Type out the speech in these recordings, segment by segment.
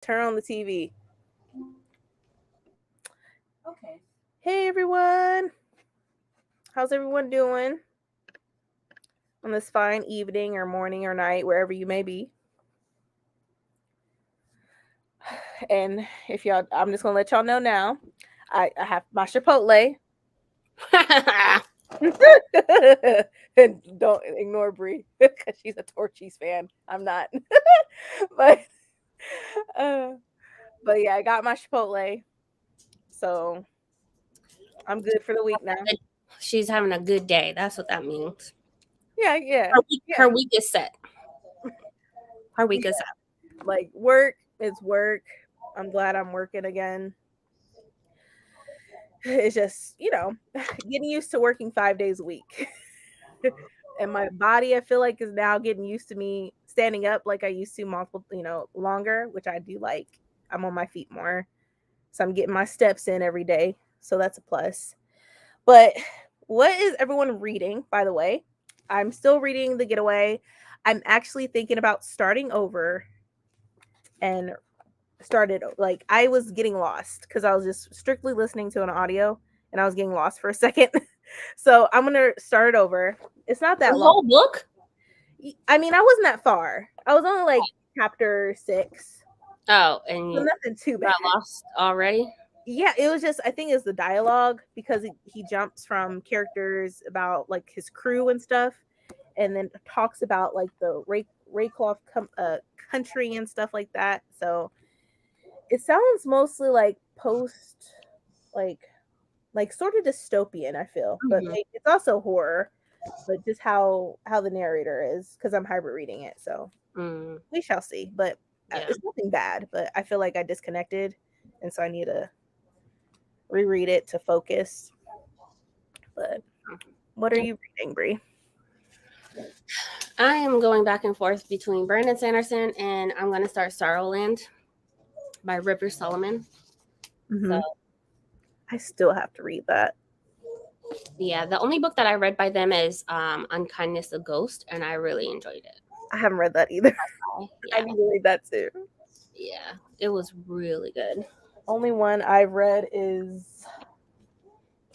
Turn on the TV. Okay. Hey everyone. How's everyone doing on this fine evening or morning or night, wherever you may be? And if y'all, I'm just gonna let y'all know now. I have my Chipotle. And don't ignore Bree because she's a Torchies fan. I'm not. but uh, but yeah, I got my Chipotle. So I'm good for the week now. She's having a good day. That's what that means. Yeah. Her week is set. Her week is set. Like work is work. I'm glad I'm working again. It's just, getting used to working 5 days a week. And my body, I feel like, is now getting used to me standing up like I used to multiple, longer, which I do like. I'm on my feet more. So I'm getting my steps in every day. So that's a plus. But what is everyone reading, by the way? I'm still reading The Getaway. I'm actually thinking about starting over and started, like, I was getting lost because I was just strictly listening to an audio and I was getting lost for a second. So I'm going to start it over. It's not that The long. whole book? I mean, I wasn't that far. I was only like chapter 6. Oh, and So nothing too bad. Got lost already? Yeah, it was just, I think it's the dialogue because he jumps from characters about like his crew and stuff, and then talks about like the Raycloth country and stuff like that. So it sounds mostly like post, like sort of dystopian, I feel, but it's also horror, but just how the narrator is, because I'm hybrid reading it, so we shall see. But it's nothing bad, but I feel like I disconnected, and so I need to reread it to focus. But what are you reading, Bree? I am going back and forth between Brandon Sanderson and I'm going to start Sorrowland by River Solomon. So I still have to read that. Yeah, the only book that I read by them is Unkindness of Ghost, and I really enjoyed it. I haven't read that either. Yeah. I need to read that too. Yeah, it was really good. Only one I've read is,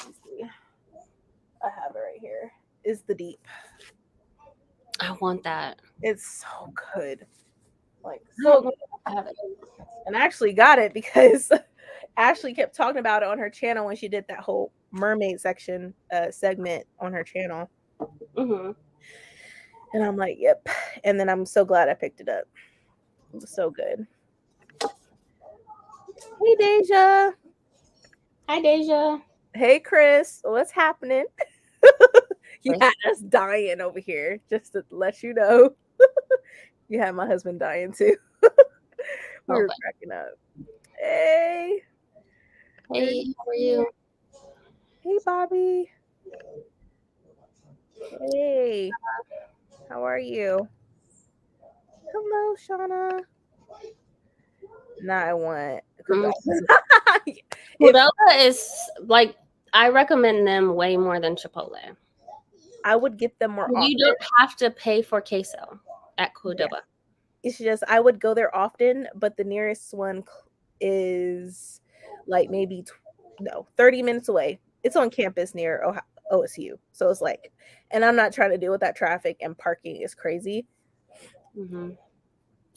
let's see, I have it right here, is The Deep. I want that. It's so good. Like, so good. I have it. And I actually got it because Ashley kept talking about it on her channel when she did that whole mermaid section segment on her channel. And I'm like, yep. And then I'm so glad I picked it up. It was so good. Hey, Deja. Hi, Deja. Hey, Chris. What's happening? You had us dying over here, just to let you know. You had my husband dying too. We were cracking up. Hey. Hey, how are you? Hey, Bobby. Hey. How are you? Hello, Shauna. Now I want Qdoba is like, I recommend them way more than Chipotle. I would get them more often. You don't have to pay for queso at Qdoba. Yeah. It's just I would go there often, but the nearest one is like maybe 30 minutes away. It's on campus near OSU. So it's like, and I'm not trying to deal with that traffic, and parking is crazy.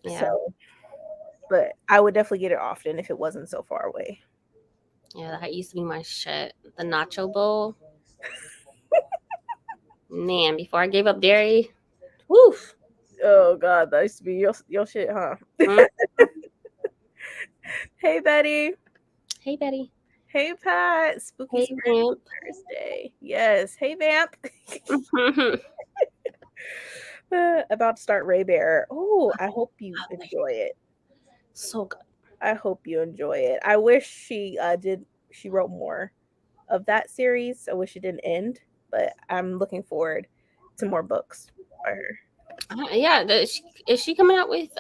Yeah. So, but I would definitely get it often if it wasn't so far away. Yeah, that used to be my shit. The nacho bowl. Man, before I gave up dairy. Woof. Oh God, that used to be your shit, huh? Hey, Betty. Hey, Betty. Hey, Pat. Spooky Thursday. Yes. Hey, Vamp. About to start Ray Bear. Oh, I hope you enjoy it. So good. I hope you enjoy it. I wish she wrote more of that series. I wish it didn't end, but I'm looking forward to more books by her. Yeah, is she coming out with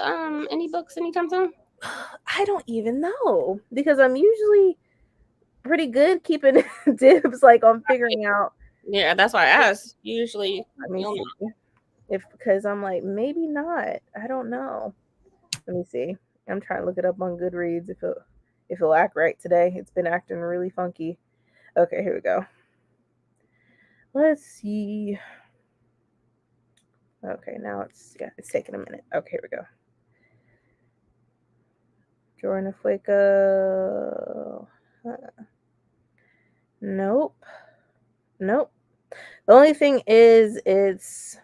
any books anytime soon? I don't even know, because I'm usually pretty good keeping dibs like on figuring out. Yeah, that's why I asked. Usually, let me see. Because I'm like, maybe not. I don't know. Let me see. I'm trying to look it up on Goodreads if it'll act right today. It's been acting really funky. Okay, here we go. Let's see. Okay, now it's taking a minute. Okay, here we go. Jordan Fueco. Nope. The only thing is it's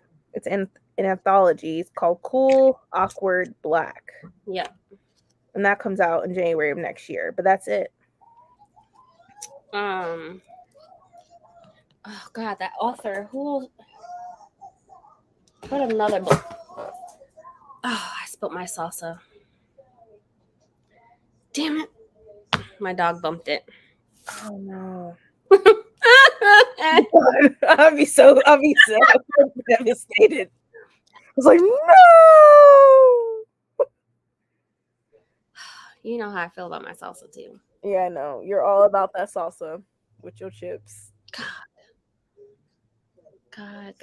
an anthology. It's called Cool, Awkward, Black. Yeah. And that comes out in January of next year. But that's it. Oh God, that author. What another book? Oh, I spilled my salsa. Damn it. My dog bumped it. Oh no. I'll be so devastated. I was like, no. You know how I feel about my salsa too. Yeah, I know. You're all about that salsa with your chips. God.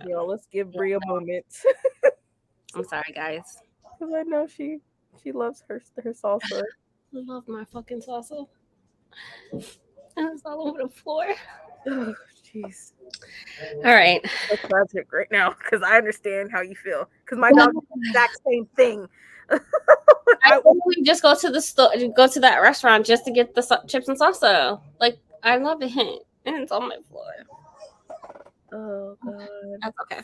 Yo, let's give Bree a moment. I'm sorry, guys. Because I know she loves her salsa. I love my fucking salsa. And it's all over the floor. Oh, jeez. All right. That's tragic right now because I understand how you feel. Because my dog did the exact same thing. I we just go to the store, go to that restaurant just to get the chips and salsa. Like, I love it, and it's on my floor. Oh God. That's okay.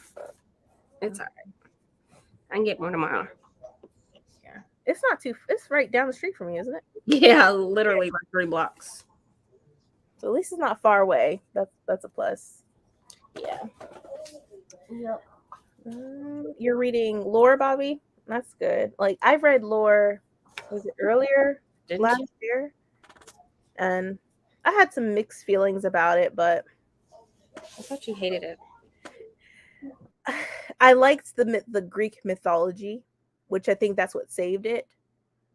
It's all right. I can get more tomorrow. Yeah, it's not too. It's right down the street from me, isn't it? Yeah, literally like 3 blocks. So at least it's not far away. That's a plus. Yeah. Yep. You're reading lore, Bobby? That's good. Like I've read lore, was it earlier last year? And I had some mixed feelings about it, but I thought you hated it. I liked the Greek mythology, which I think that's what saved it.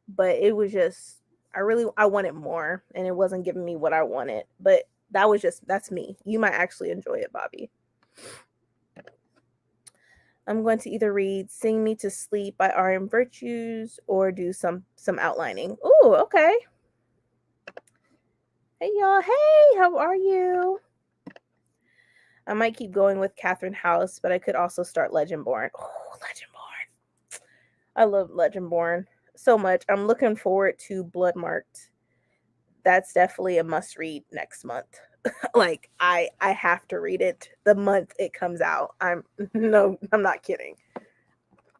But it was just I wanted more, and it wasn't giving me what I wanted. But that's me. You might actually enjoy it, Bobby. I'm going to either read Sing Me to Sleep by R.M. Virtues or do some outlining. Ooh, okay. Hey, y'all. Hey, how are you? I might keep going with Catherine House, but I could also start Legendborn. Oh, Legendborn. I love Legendborn so much. I'm looking forward to Bloodmarked. That's definitely a must-read next month. Like, I have to read it the month it comes out. I'm not kidding. I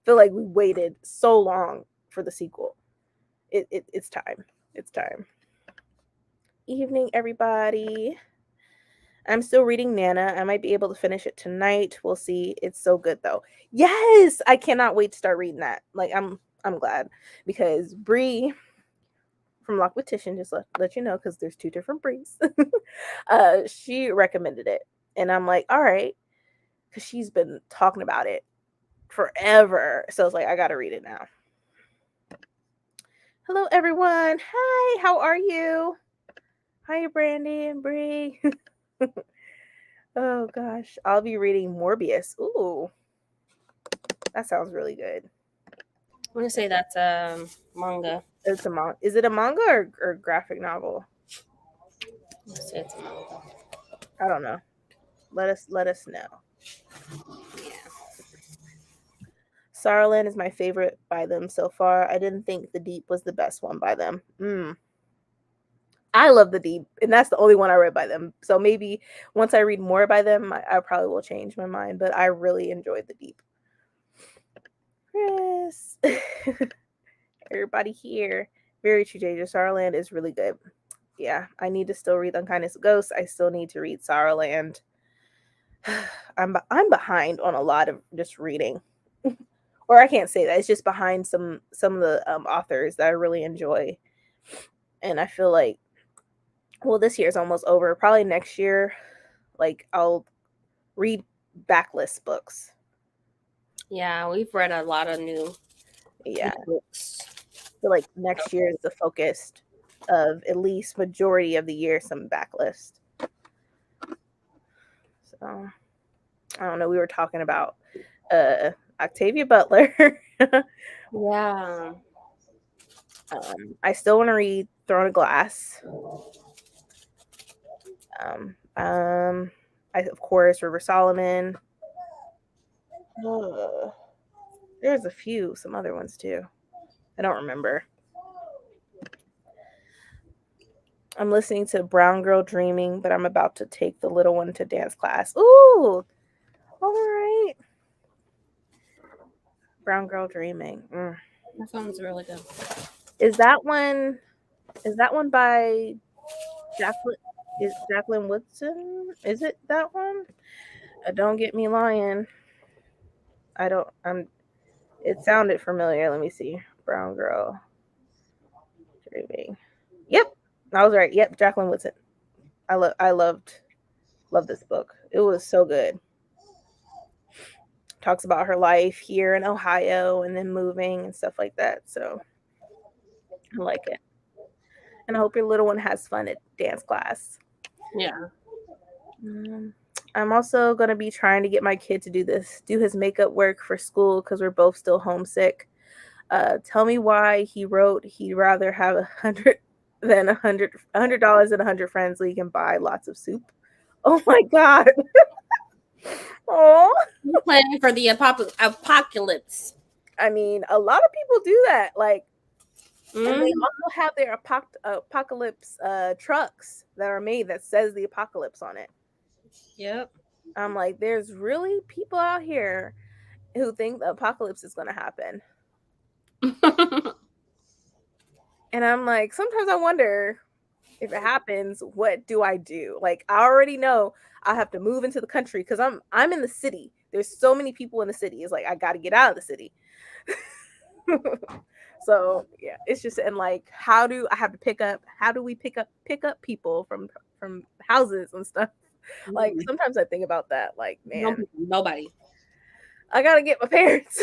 feel like we waited so long for the sequel. It's time. It's time. Evening, everybody. I'm still reading Nana. I might be able to finish it tonight. We'll see. It's so good though. Yes, I cannot wait to start reading that. Like I'm glad because Bree from Loc'D Booktician, just let you know, because there's 2 different Brees. She recommended it, and I'm like, all right, because she's been talking about it forever. So it's like I gotta read it now. Hello, everyone. Hi, how are you? Hi, Brandy and Bree. Oh gosh, I'll be reading Morbius. Ooh, that sounds really good. I want to say that's manga. It's a manga. Is it a manga or graphic novel? Let's say it's a manga. I don't know. Let us know. Yeah. Sistaharlem is my favorite by them so far. I didn't think The Deep was the best one by them. I love The Deep, and that's the only one I read by them. So maybe once I read more by them, I probably will change my mind. But I really enjoyed The Deep. Chris, everybody here. Very true, JJ. Sistaharlem is really good. Yeah, I need to still read Unkindness of Ghosts. I still need to read Sistaharlem. I'm behind on a lot of just reading. Or I can't say that. It's just behind some of the authors that I really enjoy. And I feel like, well, this year's almost over. Probably next year, like I'll read backlist books. Yeah, we've read a lot of new books. So like next year is the focus of at least majority of the year, some backlist. So I don't know. We were talking about Octavia Butler. Yeah. I still want to read Throne of Glass. I of course River Solomon. There's a few, some other ones too. I don't remember. I'm listening to Brown Girl Dreaming, but I'm about to take the little one to dance class. Ooh, all right. Brown Girl Dreaming. That sounds really good. Is that one by Jacqueline? Is Jacqueline Woodson? Is it that one? Don't get me lying. It sounded familiar. Let me see. Brown Girl Dreaming. Yep, I was right. Yep, Jacqueline Woodson. I loved this book. It was so good. Talks about her life here in Ohio and then moving and stuff like that. So I like it. And I hope your little one has fun at dance class. Yeah. I'm also going to be trying to get my kid to do his makeup work for school because we're both still homesick. Tell me why he wrote he'd rather have $100 and 100 friends so he can buy lots of soup. Oh my God. Oh, Planning for the apocalypse. I mean, a lot of people do that. Like, and they also have their apocalypse trucks that are made that says the apocalypse on it. Yep. I'm like, there's really people out here who think the apocalypse is going to happen. And I'm like, sometimes I wonder if it happens, what do I do? Like, I already know I have to move into the country because I'm in the city. There's so many people in the city. It's like I got to get out of the city. So yeah, it's just, and like, how do we pick up people from houses and stuff? Like, sometimes I think about that. Like, man, nobody. I gotta get my parents.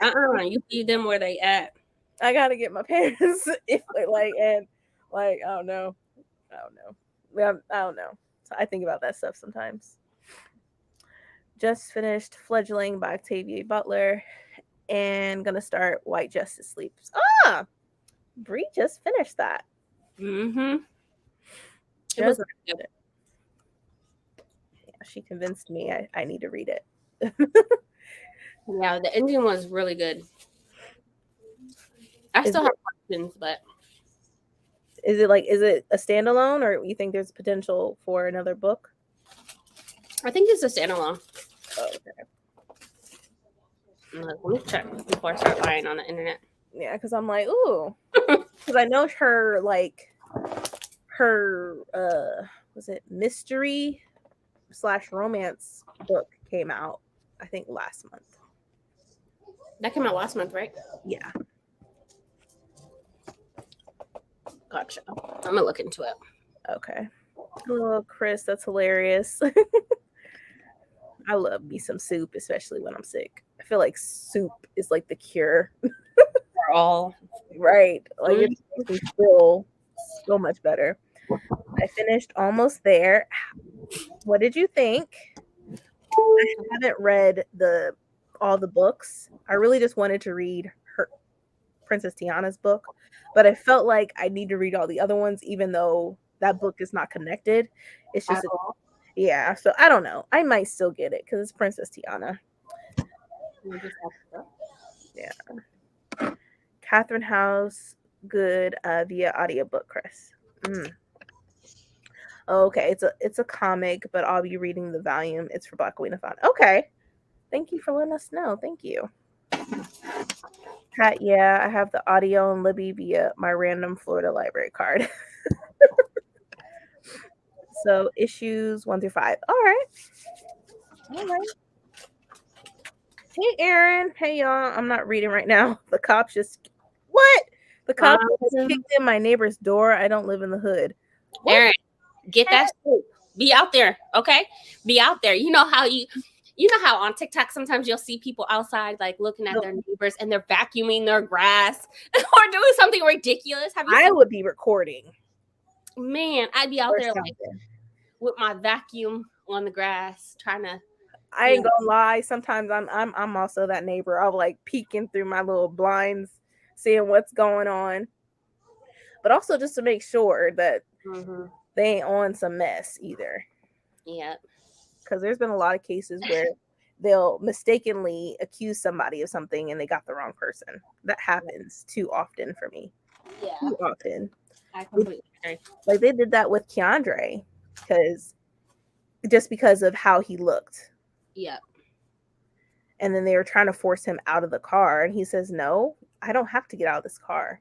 You leave them where they at. I gotta get my parents. If like, and like, I don't know. I don't know. So I think about that stuff sometimes. Just finished Fledgling by Octavia Butler, and gonna start White Justice Sleeps. Bree just finished that. Mm-hmm. Yeah, she convinced me I need to read it. Yeah, the ending was really good. I still have questions, but is it a standalone, or you think there's potential for another book? I think it's a standalone. Oh, okay. Let me check before I start buying on the internet. Yeah, because I'm like, ooh, because I know her was it mystery / romance book came out, I think last month. That came out last month, right? Yeah. Gotcha. I'm gonna look into it. Okay. Oh, Chris, that's hilarious. I love me some soup, especially when I'm sick. I feel like soup is like the cure. For all. Right. Like, it makes me feel so much better. I finished Almost There. What did you think? I haven't read all the books. I really just wanted to read her Princess Tiana's book, but I felt like I need to read all the other ones, even though that book is not connected. It's just yeah. So I don't know. I might still get it because it's Princess Tiana. Yeah. Catherine House, good via audiobook, Chris. Okay, it's a comic, but I'll be reading the volume. It's for Blackoweenathon. Okay. Thank you for letting us know. Thank you. Pat, yeah, I have the audio and Libby via my random Florida library card. So issues 1 through 5. All right. Hey, Aaron. Hey, y'all. I'm not reading right now. The cops just The cops just kicked in my neighbor's door. I don't live in the hood. What? Aaron, get that. Be out there, okay? Be out there. You know how on TikTok sometimes you'll see people outside like looking at their neighbors and they're vacuuming their grass or doing something ridiculous. I would be recording. Man, I'd be out there like with my vacuum on the grass trying to. I ain't gonna lie. Sometimes I'm also that neighbor. I'll like peeking through my little blinds, seeing what's going on. but also just to make sure that Mm-hmm. they ain't on some mess either. Yeah. Because there's been a lot of cases where they'll mistakenly accuse somebody of something and they got the wrong person. That happens too often for me. Yeah. Too often. I completely agree. Like they did that with Keandre because of how he looked. Yeah. And then they were trying to force him out of the car. And he says, no, I don't have to get out of this car.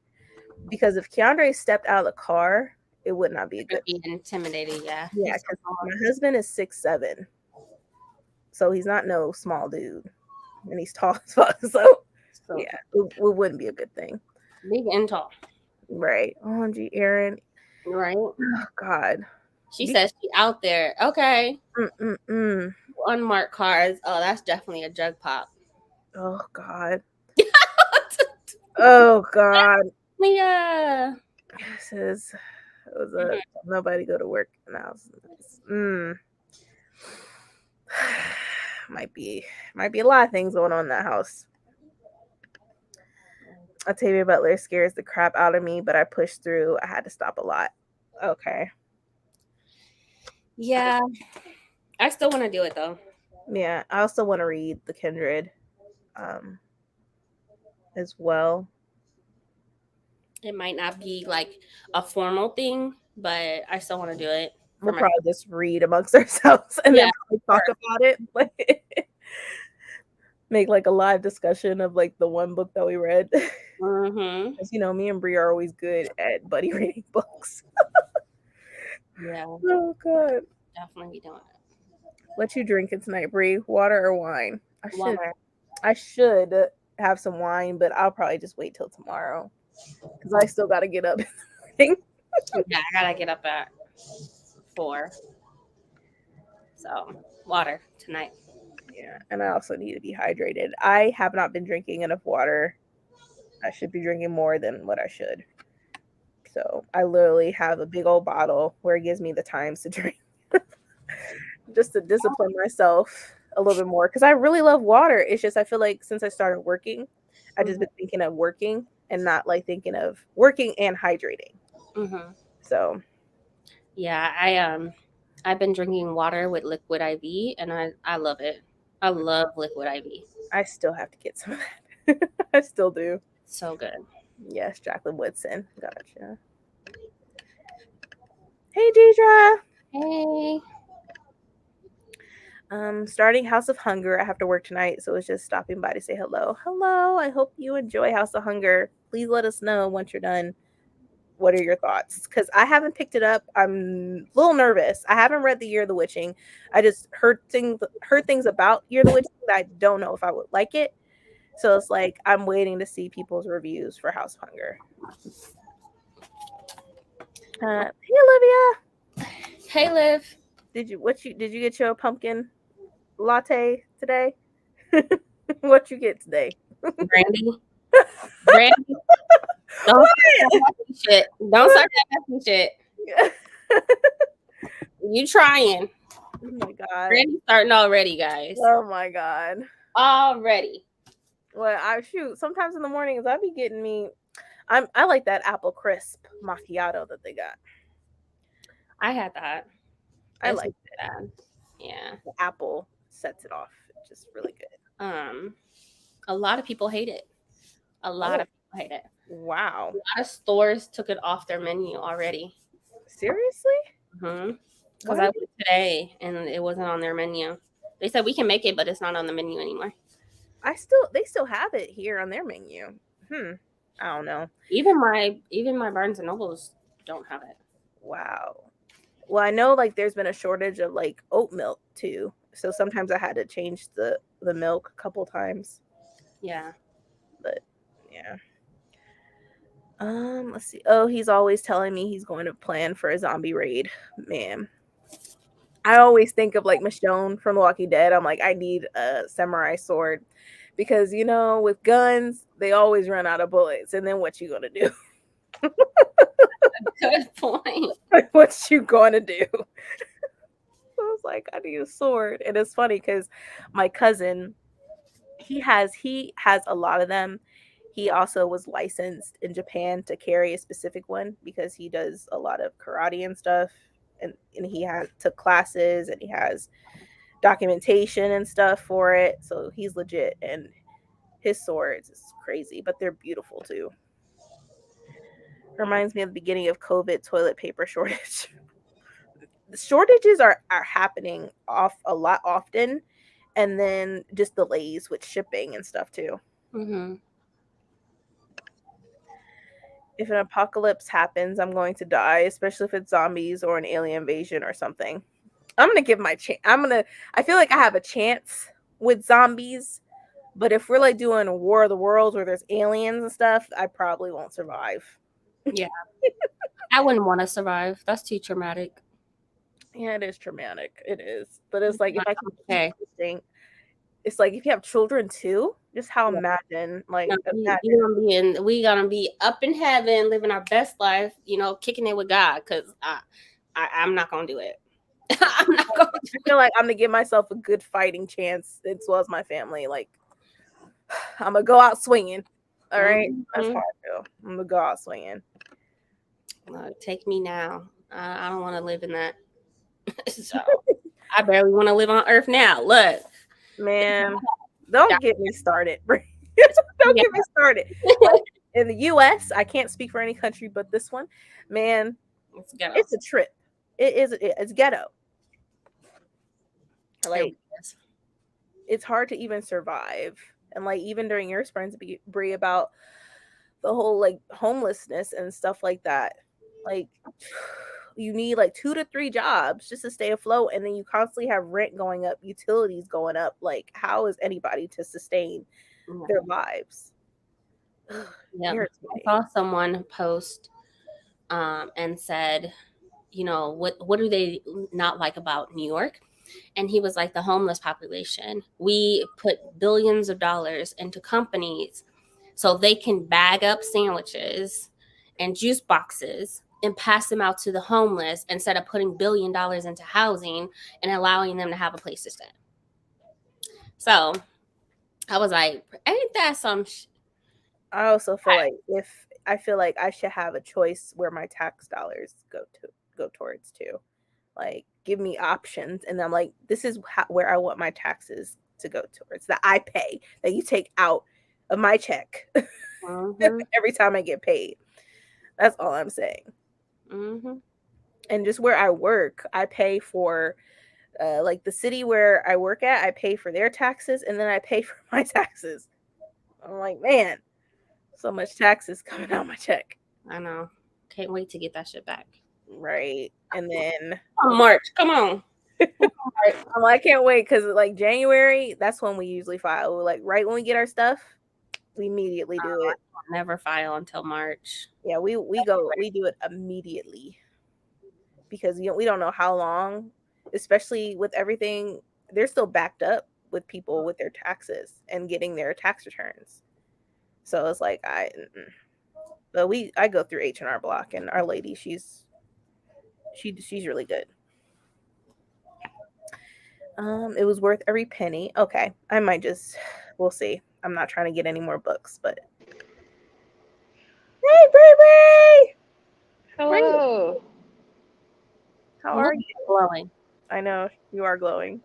Because if Keandre stepped out of the car, it would not be a good. Be intimidating, yeah. Yeah, because my husband is 6'7". So he's not no small dude. And he's tall as fuck. So yeah, it wouldn't be a good thing. Big and tall. Right. OMG, Aaron. Right. Oh, God. She says she out there. Okay. Mm-mm-mm. Unmarked cars. Oh, that's definitely a jug pop. Oh, God. Oh, God. Yeah. It was a nobody go to work in the house. Might be a lot of things going on in that house. Octavia Butler scares the crap out of me, but I pushed through. I had to stop a lot. Okay. Yeah. I still want to do it though. Yeah. I also want to read The Kindred as well. It might not be like a formal thing, but I still want to do it. We'll probably just read amongst ourselves and then talk about it. Make like a live discussion of like the one book that we read. Because me and Bree are always good at buddy reading books. Yeah. Oh, God. Definitely be doing it. What you drinking tonight, Bree? Water or wine? Water. I should have some wine, but I'll probably just wait till tomorrow because I still got to get up in the morning. Yeah, I gotta get up at 4. So water tonight. Yeah, and I also need to be hydrated. I have not been drinking enough water. I should be drinking more than what I should. So I literally have a big old bottle where it gives me the times to drink. Just to discipline myself a little bit more because I really love water. It's just I feel like since I started working, I just been thinking of working and not like thinking of working and hydrating. So yeah, I've been drinking water with liquid IV and I love it. I love liquid IV. I still have to get some of that. I still do. So good. Yes, Jacqueline Woodson. Gotcha. Hey, Deidre. Hey. Starting House of Hunger. I have to work tonight, so it's just stopping by to say hello. Hello. I hope you enjoy House of Hunger. Please let us know once you're done. What are your thoughts? Because I haven't picked it up. I'm a little nervous. I haven't read The Year of the Witching. I just heard things about Year of the Witching that I don't know if I would like it. So it's like I'm waiting to see people's reviews for House of Hunger. Hey, Olivia. Hey, Liv. Did you get your pumpkin latte today? What you get today? Brandy. Brandy. Don't start that messy shit. Don't start that messy shit. You trying. Oh my God. Brandy's starting already, guys. Oh my God. Already. Well, sometimes in the mornings I be getting me. I like that apple crisp macchiato that they got. I had that. I like that. Yeah. The apple sets it off. It's just really good. A lot of people hate it. A lot of people hate it. Wow. A lot of stores took it off their menu already. Seriously? Because I went today and it wasn't on their menu. They said we can make it, but it's not on the menu anymore. They still have it here on their menu. I don't know. Even my Barnes and Nobles don't have it. Wow. Well, I know like there's been a shortage of like oat milk too. So sometimes I had to change the milk a couple times. Yeah. But yeah. Let's see. Oh, he's always telling me he's going to plan for a zombie raid. Man. I always think of like Michonne from The Walking Dead. I'm like, I need a samurai sword. Because with guns, they always run out of bullets. And then what you gonna do? Good point. What you gonna do? I was like, I need a sword. And it's funny because my cousin, he has a lot of them. he also was licensed in Japan to carry a specific one because he does a lot of karate and stuff, and he took classes and he has documentation and stuff for it. So he's legit, and his swords is crazy, but they're beautiful too. Reminds me of the beginning of COVID toilet paper shortage. The shortages are happening off a lot often, and then just delays with shipping and stuff too. Mm-hmm. If an apocalypse happens, I'm going to die, especially if it's zombies or an alien invasion or something. I'm gonna give my chance. I feel like I have a chance with zombies, but if we're like doing a War of the Worlds where there's aliens and stuff, I probably won't survive. Yeah. I wouldn't want to survive. That's too traumatic. Yeah, it is traumatic. It is. But it's like if I can Okay. keep posting, it's like if you have children too, just how imagine we gonna be up in heaven, living our best life, kicking it with God, because I'm not gonna do it. I'm not gonna I feel like I'm gonna give myself a good fighting chance as well as my family. Like I'm gonna go out swinging. All right, that's how I feel. I'm gonna go out swinging. Take me now. I don't want to live in that. So I barely want to live on Earth now. Look, man, don't get me started. Don't get me started. Like, in the U.S., I can't speak for any country, but this one, man, it's a trip. It's ghetto. Like it's hard to even survive, and like even during your sprints, Bree, about the whole like homelessness and stuff like that. Like you need like 2 to 3 jobs just to stay afloat, and then you constantly have rent going up, utilities going up. Like how is anybody to sustain their lives? Yeah, I saw someone post and said, what do they not like about New York? And he was like, the homeless population. We put billions of dollars into companies so they can bag up sandwiches and juice boxes and pass them out to the homeless instead of putting $1 billion into housing and allowing them to have a place to stay. So I was like, ain't that some I also feel like I should have a choice where my tax dollars go towards too. Like give me options, and I'm like, this is where I want my taxes to go towards, that I pay, that you take out of my check every time I get paid. That's all I'm saying. And just where I work, I pay for like the city where I work at, I pay for their taxes, and then I pay for my taxes. I'm like, man, so much taxes coming out my check. I know. Can't wait to get that shit back. Right. And then March, come on. I'm like, I can't wait, because like January, that's when we usually file. Like right when we get our stuff, we immediately do it. I never file until March. Yeah, we do it immediately, because we don't know how long, especially with everything. They're still backed up with people with their taxes and getting their tax returns. So it's like but I go through H&R Block, and our lady, she's really good. It was worth every penny. Okay, I might we'll see. I'm not trying to get any more books, but hey, Bree! Hello. How are you? Glowing. I know you are glowing.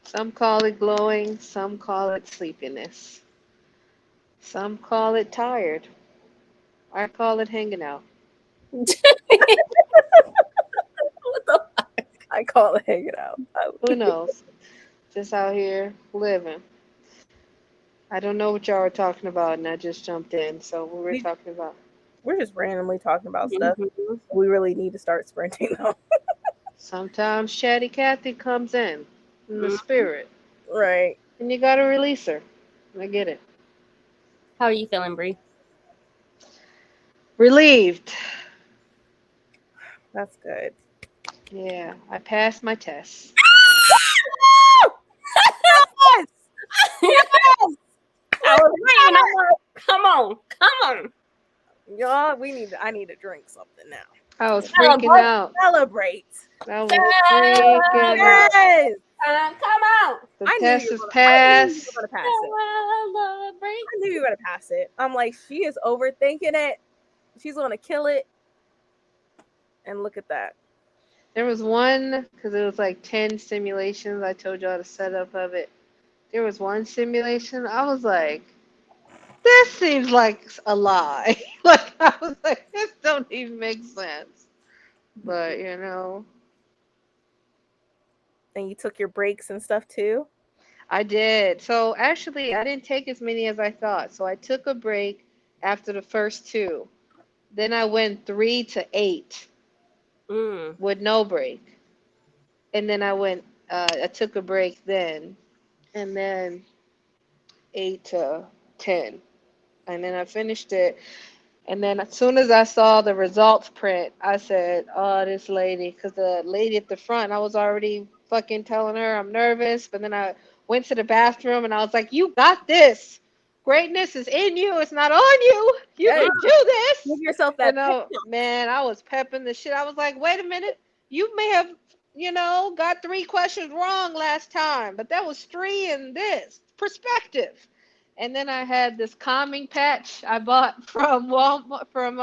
Some call it glowing, some call it sleepiness. Some call it tired. I call it hanging out. What the fuck? I call it hanging out. Who knows? Just out here living. I don't know what y'all are talking about, and I just jumped in. So what we're talking about? We're just randomly talking about stuff. We really need to start sprinting though. Sometimes Chatty Cathy comes in the spirit. Right. And you gotta release her. I get it. How are you feeling, Bree? Relieved. That's good. Yeah, I passed my test. Yes! Yes! I was waiting. Come on. Y'all, I need to drink something now. I was freaking out. Celebrate. I was freaking out. Yes. Come on. The I knew test you is were passed. gonna pass it. Celebrate. I knew you were gonna pass it. I'm like, she is overthinking it. She's gonna kill it. And look at that. There was one, because it was like 10 simulations. I told y'all the setup of it. There was one simulation. I was like, this seems like a lie. Like, I was like, this don't even make sense. But, you know, And you took your breaks and stuff too. I did. So actually, I didn't take as many as I thought. So I took a break after the first two. Then I went 3 to 8 with no break. And then I took a break then. And then 8 to 10. And then I finished it. And then as soon as I saw the results print, I said, oh, this lady, because the lady at the front, I was already fucking telling her I'm nervous. But then I went to the bathroom and I was like, you got this. Greatness is in you. It's not on you. You Yes. can do this. Give yourself that. And man, I was pepping the shit. I was like, wait a minute. You may have, got 3 questions wrong last time, but that was 3 in this perspective. And then I had this calming patch I bought from Walmart, from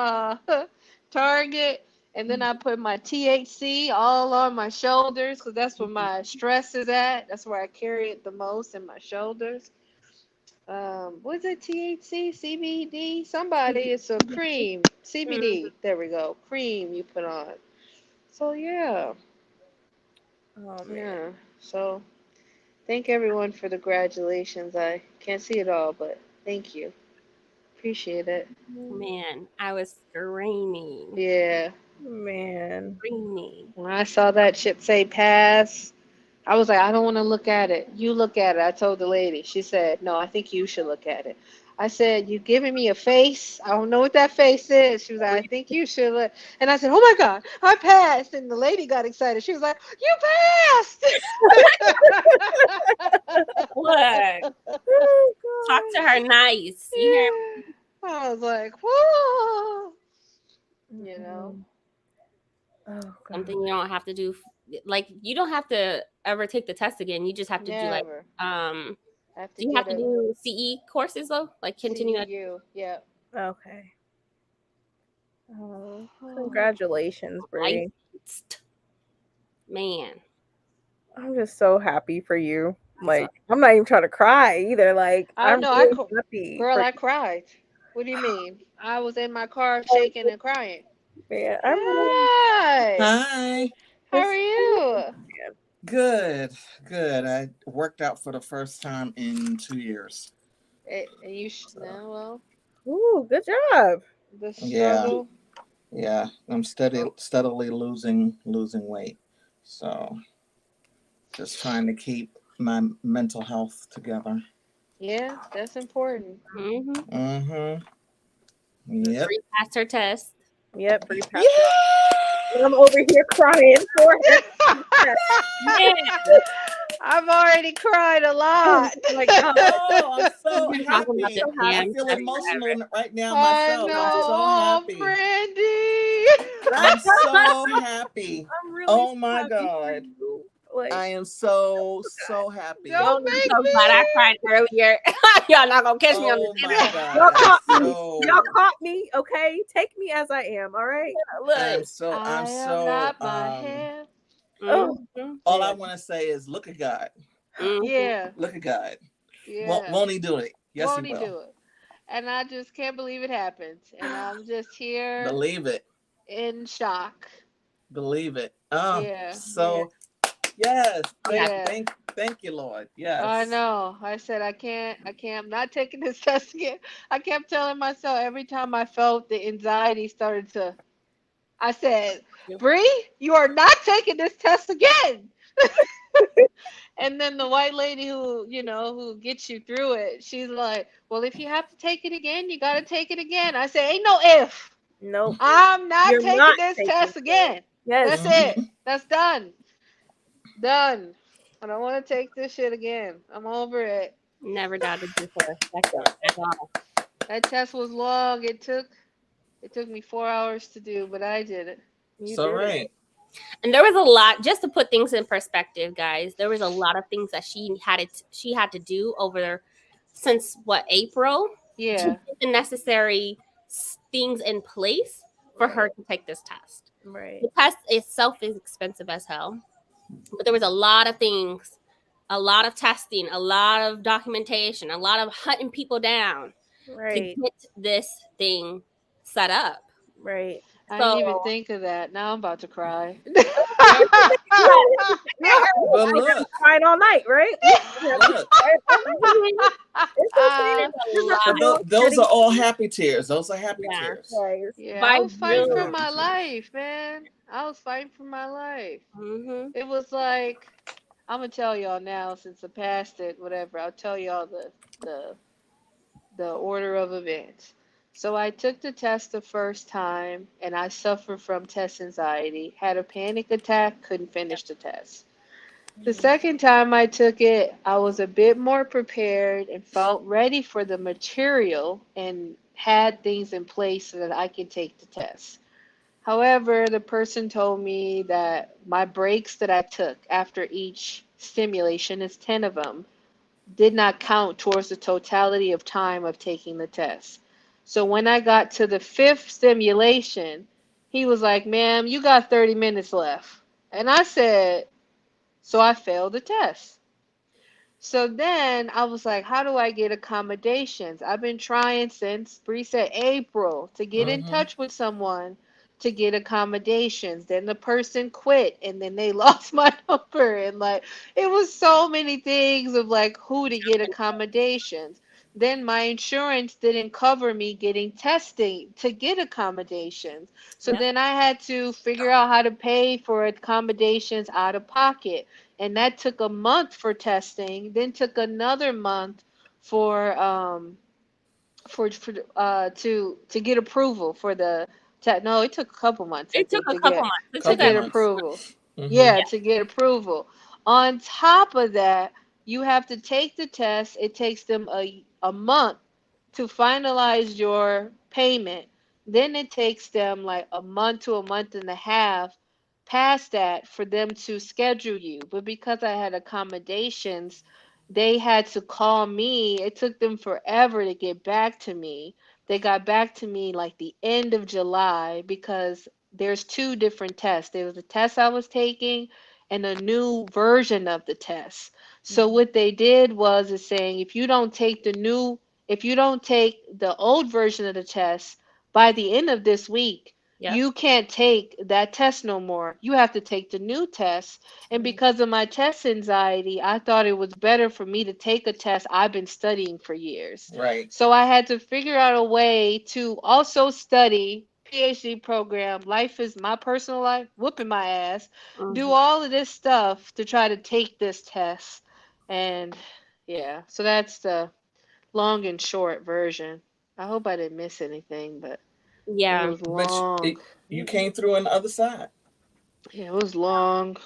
Target. And then I put my THC all on my shoulders because that's where my stress is at. That's where I carry it the most, in my shoulders. Was it THC, CBD? Somebody, it's a cream, CBD. There we go, cream you put on. So yeah, Oh man. yeah. So thank everyone for the congratulations. I can't see it all, but thank you. Appreciate it. Man, I was screaming. Yeah. Man. Screaming. When I saw that shit say pass, I was like, I don't want to look at it. You look at it. I told the lady. She said, no, I think you should look at it. I said, you giving me a face? I don't know what that face is. She was like, I think you should look. And I said, oh my God, I passed. And the lady got excited. She was like, you passed. What? Oh, Talk to her nice. You hear me? I was like, whoa. You know? Oh, God. Something you don't have to do. Like, you don't have to ever take the test again. You just have to do like Never. do you have to do CE courses though? Like continue CEU. Yeah. Okay. Oh, congratulations, Bree. licensed. Man. I'm just so happy for you. Like, I'm not even trying to cry either. Like, I I'm know. really happy. Girl, for I cried. What do you mean? I was in my car shaking and crying. you, man. I'm really Hi. Hi. How are you? Good. Good. I worked out for the first time in 2 years. And you well, Ooh, good job. the Yeah. struggle. Yeah. I'm steadily losing weight. So just trying to keep my mental health together. Yeah, that's important. Mm-hmm. Mm-hmm. Yep. Bree passed her test. Yep, Bree passed Yeah! it. I'm over here crying for her. Yeah. I've already cried a lot. Oh my God. Oh, I'm so We've been talking about happy. this I damn feel test emotional right now I myself. know. I'm so Oh, happy. Brandy. I'm so happy. I'm really Oh my happy for God. you. Like, I am so happy. Don't make I'm glad I me. cried earlier. Y'all not gonna catch me on Oh the my internet. God. y'all caught I'm me. so Y'all caught me. Okay, take me as I am. All right. I'm Look. so I am not my hair. Oh, Mm-hmm. all yeah. I want to say is look at God. Mm-hmm. Yeah. Look at God. Yeah. Won't he do it? Yes, Won't he he will. do it? And I just can't believe it happened. And I'm just here Believe it. in shock. Believe it. Oh, Yeah. so yes. Yeah. Thank you, Lord. Yes. I know. I said I can't, I'm not taking this test again. I kept telling myself every time I felt the anxiety started to, I said, Bree, you are not taking this test again. And then the white lady who gets you through it, she's like, well, if you have to take it again, you got to take it again. I said, ain't no if. Nope. I'm not You're taking not this taking test it. again. Yes. That's it. That's done. Done. I don't want to take this shit again. I'm over it. Never doubted you for a second at all. That test was long. It took It took me 4 hours to do, but I did it. You So did it. right. And there was a lot, just to put things in perspective, guys. There was a lot of things that she had to do over since what, April, to Yeah. get the necessary things in place for her Right. to take this test. Right. The test itself is expensive as hell, but there was a lot of things, a lot of testing, a lot of documentation, a lot of hunting people down to Right. get this thing set up. Right. I So didn't even think of that. Now I'm about to cry. But I look, cried all night, right? look. It's okay. there's a lot. Those are all happy tears. Those are happy Yeah. tears. Yeah, By I was fighting Those are for June. happy my tears. life, man. I was fighting for my life. Mm-hmm. It was like, I'm gonna tell y'all now since I passed it, whatever. I'll tell y'all the the order of events. So I took the test the first time and I suffered from test anxiety, had a panic attack, couldn't finish the test. The second time I took it, I was a bit more prepared and felt ready for the material and had things in place so that I could take the test. However, the person told me that my breaks that I took after each stimulation, is 10 of them, did not count towards the totality of time of taking the test. So when I got to the fifth stimulation, he was like, "Ma'am, you got 30 minutes left." And I said, so I failed the test. So then I was like, how do I get accommodations? I've been trying since Bree said April to get in Mm-hmm. touch with someone to get accommodations. Then the person quit and then they lost my number. And like, it was so many things of like who to get accommodations. Then my insurance didn't cover me getting testing to get accommodations. So Yep. then I had to figure out how to pay for accommodations out of pocket, and that took a month for testing, then took another month for to get approval for the no, it took a couple months I It took think a couple months. It to took Couple get at months. approval. Mm-hmm. Yeah, to get approval. On top of that, you have to take the test. It takes them a month to finalize your payment. Then it takes them like a month to a month and a half past that for them to schedule you. But because I had accommodations, they had to call me. It took them forever to get back to me. They got back to me like the end of July because there's two different tests. There was a test I was taking and a new version of the test. So what they did was is saying if you don't take the old version of the test by the end of this week, Yep. you can't take that test no more. You have to take the new test. And because of my test anxiety, I thought it was better for me to take a test I've been studying for years. Right. So I had to figure out a way to also study PhD program, life is my personal life, whooping my ass, do Mhm. all of this stuff to try to take this test. And yeah, so that's the long and short version. I hope I didn't miss anything, but it Yeah. was But long. you came through on the other side. Yeah, it was long.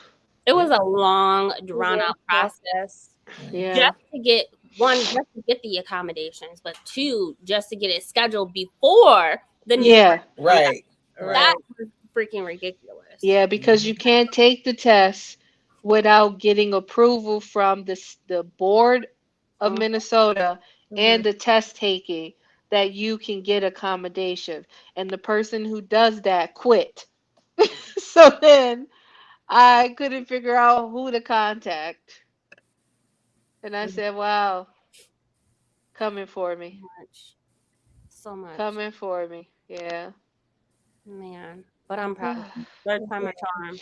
It was Yeah. a long, drawn out process Process. Yeah. just to get one, just to get the accommodations, but two, just to get it scheduled before the new Yeah. one comes out. Right. That Right. was freaking ridiculous. Yeah, because you Mm-hmm. can't take the test without getting approval from the board of Mhm. Minnesota Mhm. and the test taking that you can get accommodation. And the person who does that quit. So then I couldn't figure out who to contact. And I Mhm. said, wow, coming for So me. much. So much. Coming for me. Yeah. Man. But I'm proud of you. Third time a charm.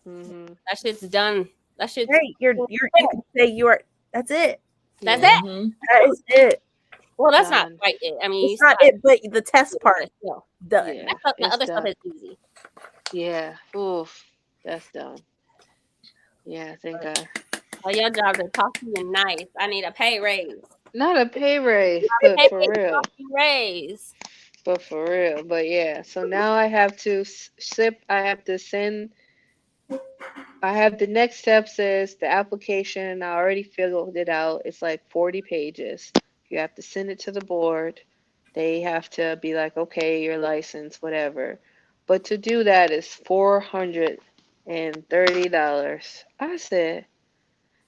hmm That shit's done. That shit's Right. You can say you are. That's it. that's Yeah. it. Mm-hmm. That is it. Well, that's not Done. quite it. I mean, you It's still not have it, but the to test do it, part but still. done. Yeah. The It's other stuff done. is easy. Yeah. Oof. That's done. Yeah, thank But God. all your jobs are talking and nice. I need a pay raise. Not a pay raise, A pay for real. raise. But for real. But yeah. So now I have to sip. I have to send. I have the next step says the application. I already filled it out. It's like 40 pages. You have to send it to the board. They have to be like, okay, your license, whatever. But to do that is $430. I said,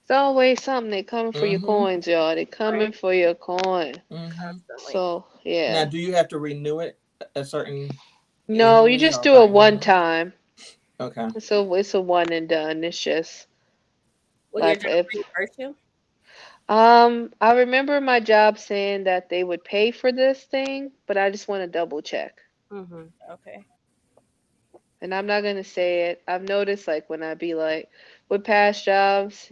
it's always something. They coming for your Mm-hmm. coins, y'all. They coming for your coin. Mm-hmm. Constantly. So Now, yeah. do you have to renew it a certain No, you annually just or do it one biannually? time. Okay. So it's a one and done. It's just Will your like job if reimburse you? I remember my job saying that they would pay for this thing, but I just want to double check. Mm-hmm. Okay. And I'm not gonna say it. I've noticed like when I be like with past jobs,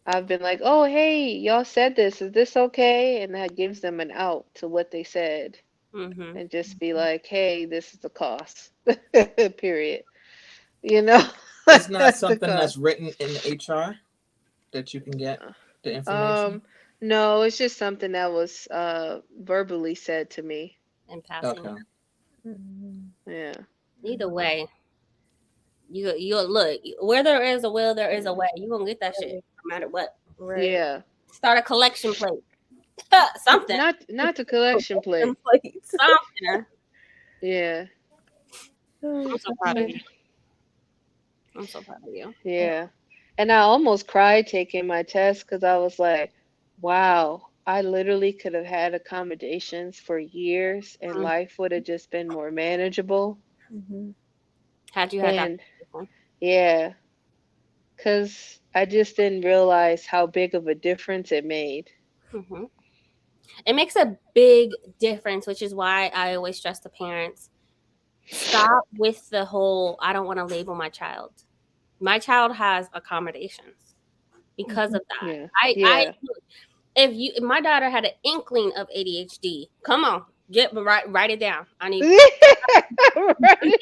I've been like, "Oh, hey, y'all said this. Is this okay?" And that gives them an out to what they said, Mm-hmm. and just be like, "Hey, this is the cost." Period. You know, It's not that's the something cost. that's written in HR that you can get the information. Um, no, it's just something that was verbally said to me. In passing. Okay. Mhm. Yeah. Either way, you look where there is a will, there is a way. You gonna get that shit no matter what. Right. Yeah. Start a collection plate. Something. Not the collection plate. Plates. Something. Yeah. I'm so proud of you. I'm so proud of you. Yeah. And I almost cried taking my test because I was like, wow, I literally could have had accommodations for years and Mm. life would have just been more manageable. Mm-hmm. Had you had that And before? yeah, because I just didn't realize how big of a difference it made. Mm-hmm. It makes a big difference, which is why I always stress to parents stop with the whole I don't want to label my child. My child has accommodations because of that. Yeah. I Yeah. if my daughter had an inkling of ADHD, come on, write it down. I need Right.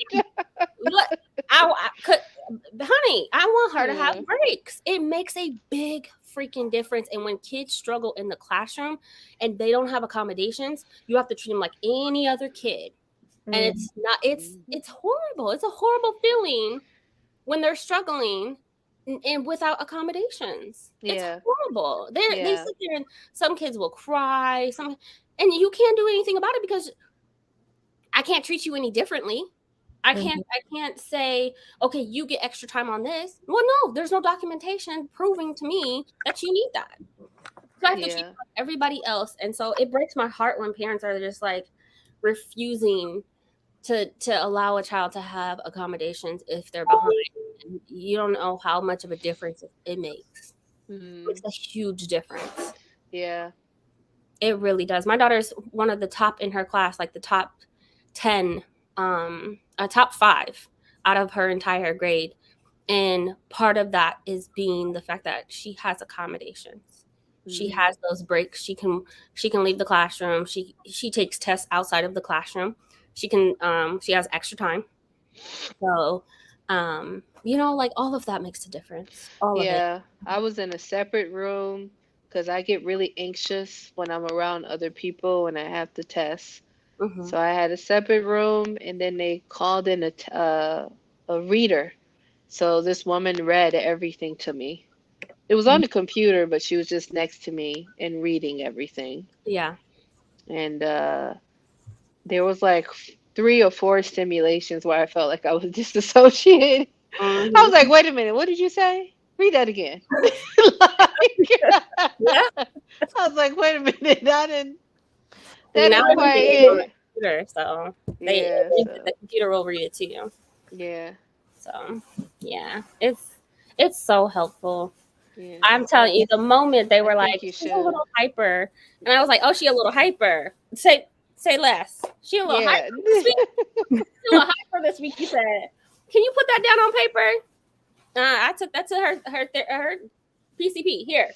look. I could, honey. I want her to have Yeah. breaks. It makes a big freaking difference. And when kids struggle in the classroom and they don't have accommodations, you have to treat them like any other kid. And it's not. It's horrible. It's a horrible feeling when they're struggling and without accommodations. It's Yeah. horrible. They Yeah. sit there and some kids will cry. And you can't do anything about it because I can't treat you any differently. I can't say, okay, you get extra time on this. Well, no, there's no documentation proving to me that you need that. So I have to treat Yeah. everybody else. And so it breaks my heart when parents are just like refusing to allow a child to have accommodations if they're behind. And you don't know how much of a difference it makes. It makes a huge difference. Yeah. It really does. My daughter's one of the top in her class, like the top 10, a top 5 out of her entire grade. And part of that is being the fact that she has accommodations. She has those breaks. She can leave the classroom. She takes tests outside of the classroom. She has extra time. So like all of that makes a difference. All of it. Yeah, I was in a separate room because I get really anxious when I'm around other people and I have to test. Mm-hmm. So I had a separate room, and then they called in a reader. So this woman read everything to me. It was on the computer, but she was just next to me and reading everything. Yeah. And there was like 3 or 4 stimulations where I felt like I was disassociated. I Mm-hmm. was like, wait a minute, what did you say? Read that again. Yeah. I was like, wait a minute, that See, now didn't quite everything is on the hit. computer, so Yeah, the computer will read it to you. yeah, So yeah, it's so helpful. yeah. I'm telling you, the moment they were I like, think you she's a should. little hyper, and I was like, oh, she a little hyper. Say less. She a little Yeah. hyper this week. She a little hyper this week. You said, can you put that down on paper? I took that to her PCP. Here,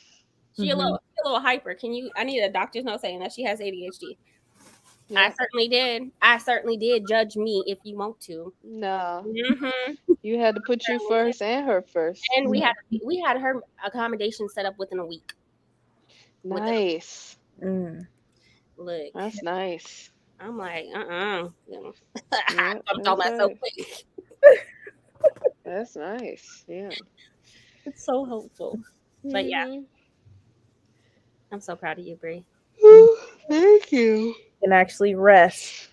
she a little hyper. Can you? I need a doctor's note saying that she has ADHD. Yeah. I certainly did. I certainly did. Judge me if you want to. No, Mm-hmm. you had to put you first and her first. And So we had her accommodation set up within a week. nice. Look, That's nice. I'm like, Yeah, I'm talking that's about so right. quick. That's nice. Yeah. It's so helpful. But yeah, Mhm. I'm so proud of you, Bree. Thank you. can actually rest.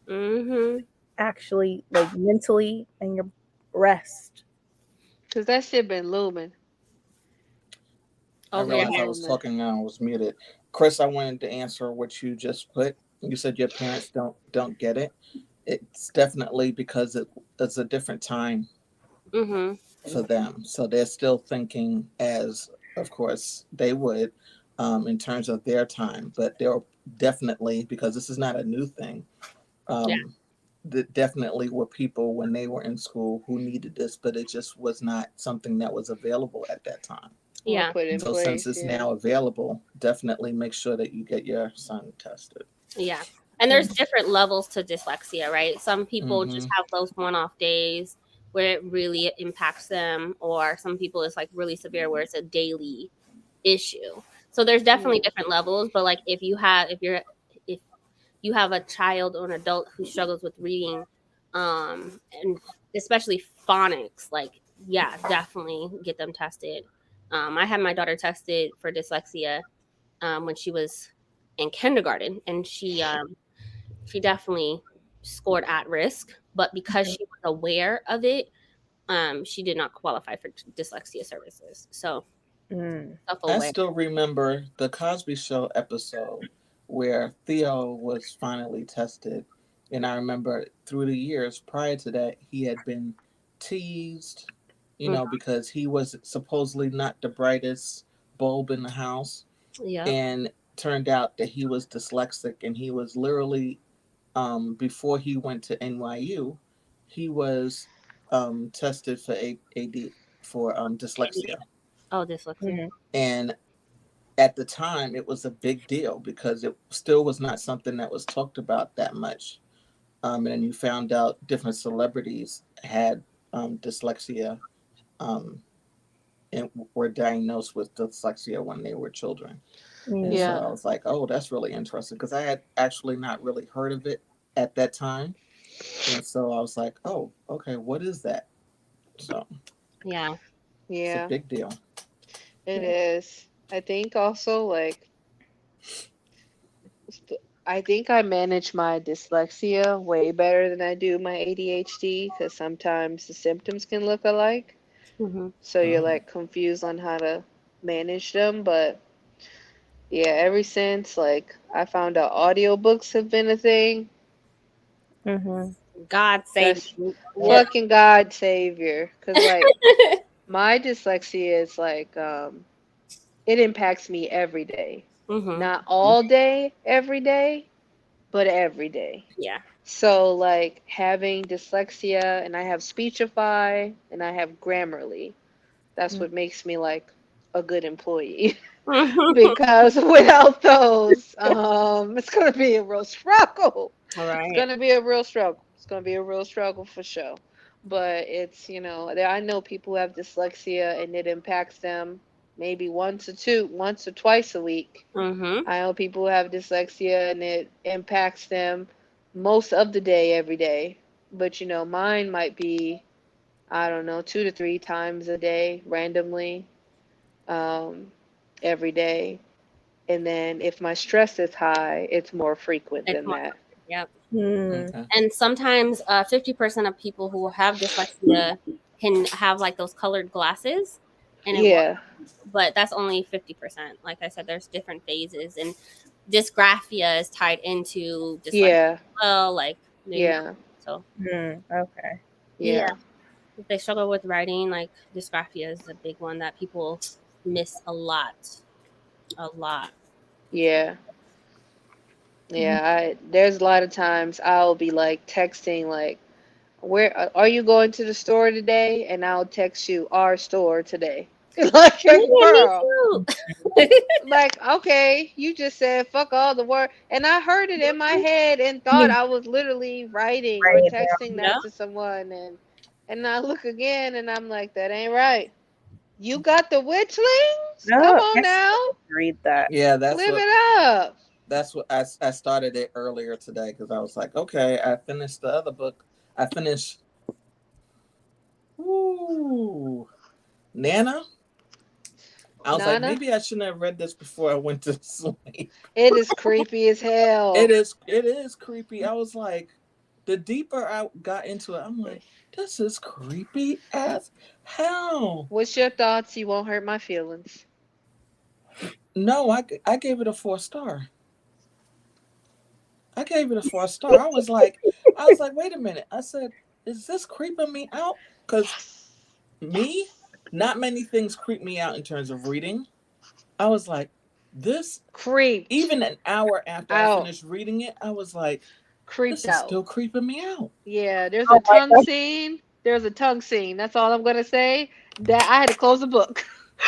Mm-hmm. Actually, like mentally and your rest. Cause that shit been looming. I Over your realized I head. was talking and I was muted. Chris, I wanted to answer what you just put. You said your parents don't get it. It's definitely because it's a different time Mm-hmm. for them. So they're still thinking as, of course, they would in terms of their time. But they'll definitely, because this is not a new thing, Yeah. definitely were people when they were in school who needed this, but it just was not something that was available at that time. Yeah. Put in So since place. it's Yeah. now available, definitely make sure that you get your son tested. Yeah. And there's different levels to dyslexia, right? Some people just Mhm. have those one-off days where it really impacts them, or some people it's like really severe where it's a daily issue. So there's definitely different levels, but like if you have a child or an adult who struggles with reading, and especially phonics, like yeah, definitely get them tested. I had my daughter tested for dyslexia when she was in kindergarten, and she definitely scored at risk, but because she was aware of it, she did not qualify for dyslexia services. So stuff I away. still remember the Cosby Show episode where Theo was finally tested. And I remember through the years prior to that, he had been teased, because he was supposedly not the brightest bulb in the house. Yeah. And turned out that he was dyslexic, and he was literally, before he went to NYU, he was tested for AD, for dyslexia. Oh, dyslexia. And at the time it was a big deal because it still was not something that was talked about that much. And you found out different celebrities had dyslexia, um, and were diagnosed with dyslexia when they were children. And so Yeah. I was like, oh, that's really interesting, because I had actually not really heard of it at that time. And so I was like, oh, okay, what is that? So Yeah. it's a Yeah. big deal. It is. I think also like I think I manage my dyslexia way better than I do my ADHD because sometimes the symptoms can look alike. Mm-hmm. So you're Oh. like confused on how to manage them. But yeah, ever since like I found out audiobooks have been a thing, God save that's you. Yeah. fucking God savior. Because like my dyslexia is like, it impacts me every day. Mm-hmm. Not all day, every day, but every day. Yeah. So like having dyslexia, and I have Speechify and I have Grammarly. That's what makes me like a good employee. Because without those, it's gonna be a real struggle. All It's right. gonna be a real struggle. It's gonna be a real struggle for sure. But it's, I know people who have dyslexia and it impacts them maybe once or twice a week. Mm-hmm. I know people who have dyslexia and it impacts them most of the day, every day. But mine might be, I don't know, 2 to 3 times a day, randomly, um, every day. And then if my stress is high, it's more frequent It's than more. that. Yep. Okay. And sometimes 50% of people who have dyslexia can have like those colored glasses, and it works, Yeah, but that's only 50%. Like I said, there's different phases, and dysgraphia is tied into dyslexia yeah, as well. Like, yeah, so Okay. yeah, yeah, if they struggle with writing, like dysgraphia is a big one that people miss a lot. A lot. yeah. Yeah, there's a lot of times I'll be like texting like, "Where are you going to the store today?" And I'll text you, "Our store today." Like, Me girl, too. like, okay, you just said fuck all the word, and I heard it in my head and thought You I was literally writing or write it texting Yeah. that to someone, and I look again and I'm like, that ain't right. You got the witchlings? down. Come No, on I still now, read that. Yeah, live it up. that's what I started it earlier today, because I was like, okay, I finished the other book. I finished Nana, I was like, Nana, maybe I shouldn't have read this before I went to sleep. it is creepy as hell. It is creepy. I was like, the deeper I got into it, I'm like, this is creepy as hell. What's your thoughts? You won't hurt my feelings. No, I gave it a 4-star. I gave it a 4-star. I was like, wait a minute. I said, is this creeping me out? Because me, not many things creep me out in terms of reading. I was like, this Creeped. Even an hour after I out. finished reading it, I was like, Creeped this is out. still creeping me out. Yeah, there's Oh a my tongue God. scene. There's a tongue scene. That's all I'm gonna say. That I had to close the book.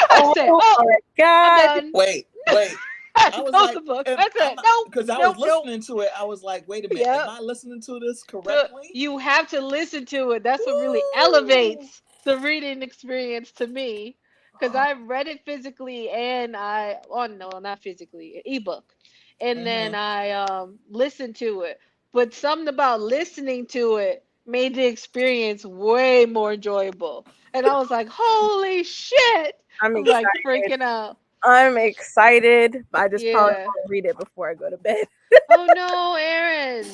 I Oh said, my I'm God. done. Wait. I had I to was close like, the book. am- I said, I'm- nope. because I nope, was listening to it, I was like, wait a minute, Yep. am I listening to this Look, correctly? you have to listen to it. That's what really Woo! elevates the reading experience to me. Because I read it physically and no, not physically, ebook. And then I listened to it. But something about listening to it made the experience way more enjoyable. And I was like, holy shit. I'm I'm like excited. freaking out. I'm excited. I just probably Yeah. won't read it before I go to bed. Oh no, Aaron.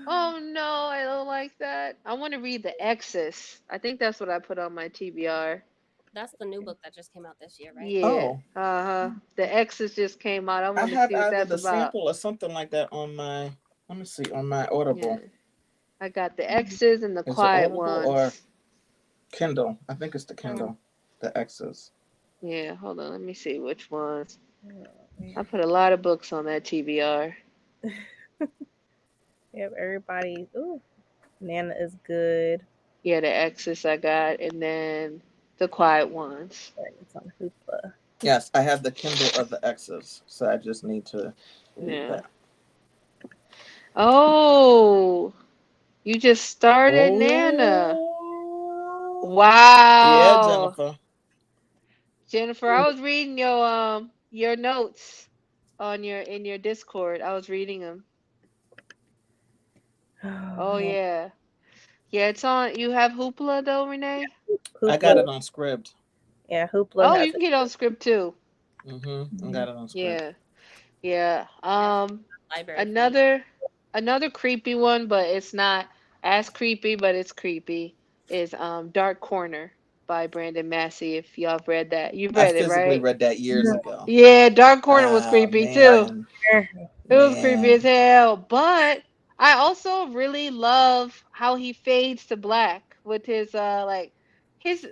Oh no, I don't like that. I want to read The Exorcist. I think that's what I put on my TBR. That's the new book that just came out this year, right? Yeah. Oh, Uh-huh. The Exorcist just came out. I I want to have see what either that's the about. sample or something like that on my, let me see, on my Yeah. Audible. I got The Exorcist and The Is it Quiet Audible or Ones. Kindle? I think it's the Kindle. The X's. Yeah, hold on. Let me see which ones. I put a lot of books on that TBR. Yep, everybody. Ooh, Nana is good. Yeah, The Exorcist I got, and then The Quiet Ones. It's on Hoopla. Yes, I have the Kindle of the X's, so I just need to read Yeah. that. Oh, you just started Nana. Oh, yeah, Wow. Jennifer. Jennifer, I was reading your notes on in your Discord. I was reading them. Oh man. yeah. Yeah, it's on. You have Hoopla though, Renee? I got Hoopla. it on Scribd. Yeah, Hoopla Oh, has you can get on script too. I got it on Scribd. Yeah. Yeah. Library for me. Another creepy one, but it's not as creepy, but it's creepy, is Dark Corner by Brandon Massey. If y'all have read that. You've I read it, physically right? read that years ago. Yeah, Dark Corner was Ah, creepy too. man. It was creepy as Man. hell. But I also really love how he fades to black with his like his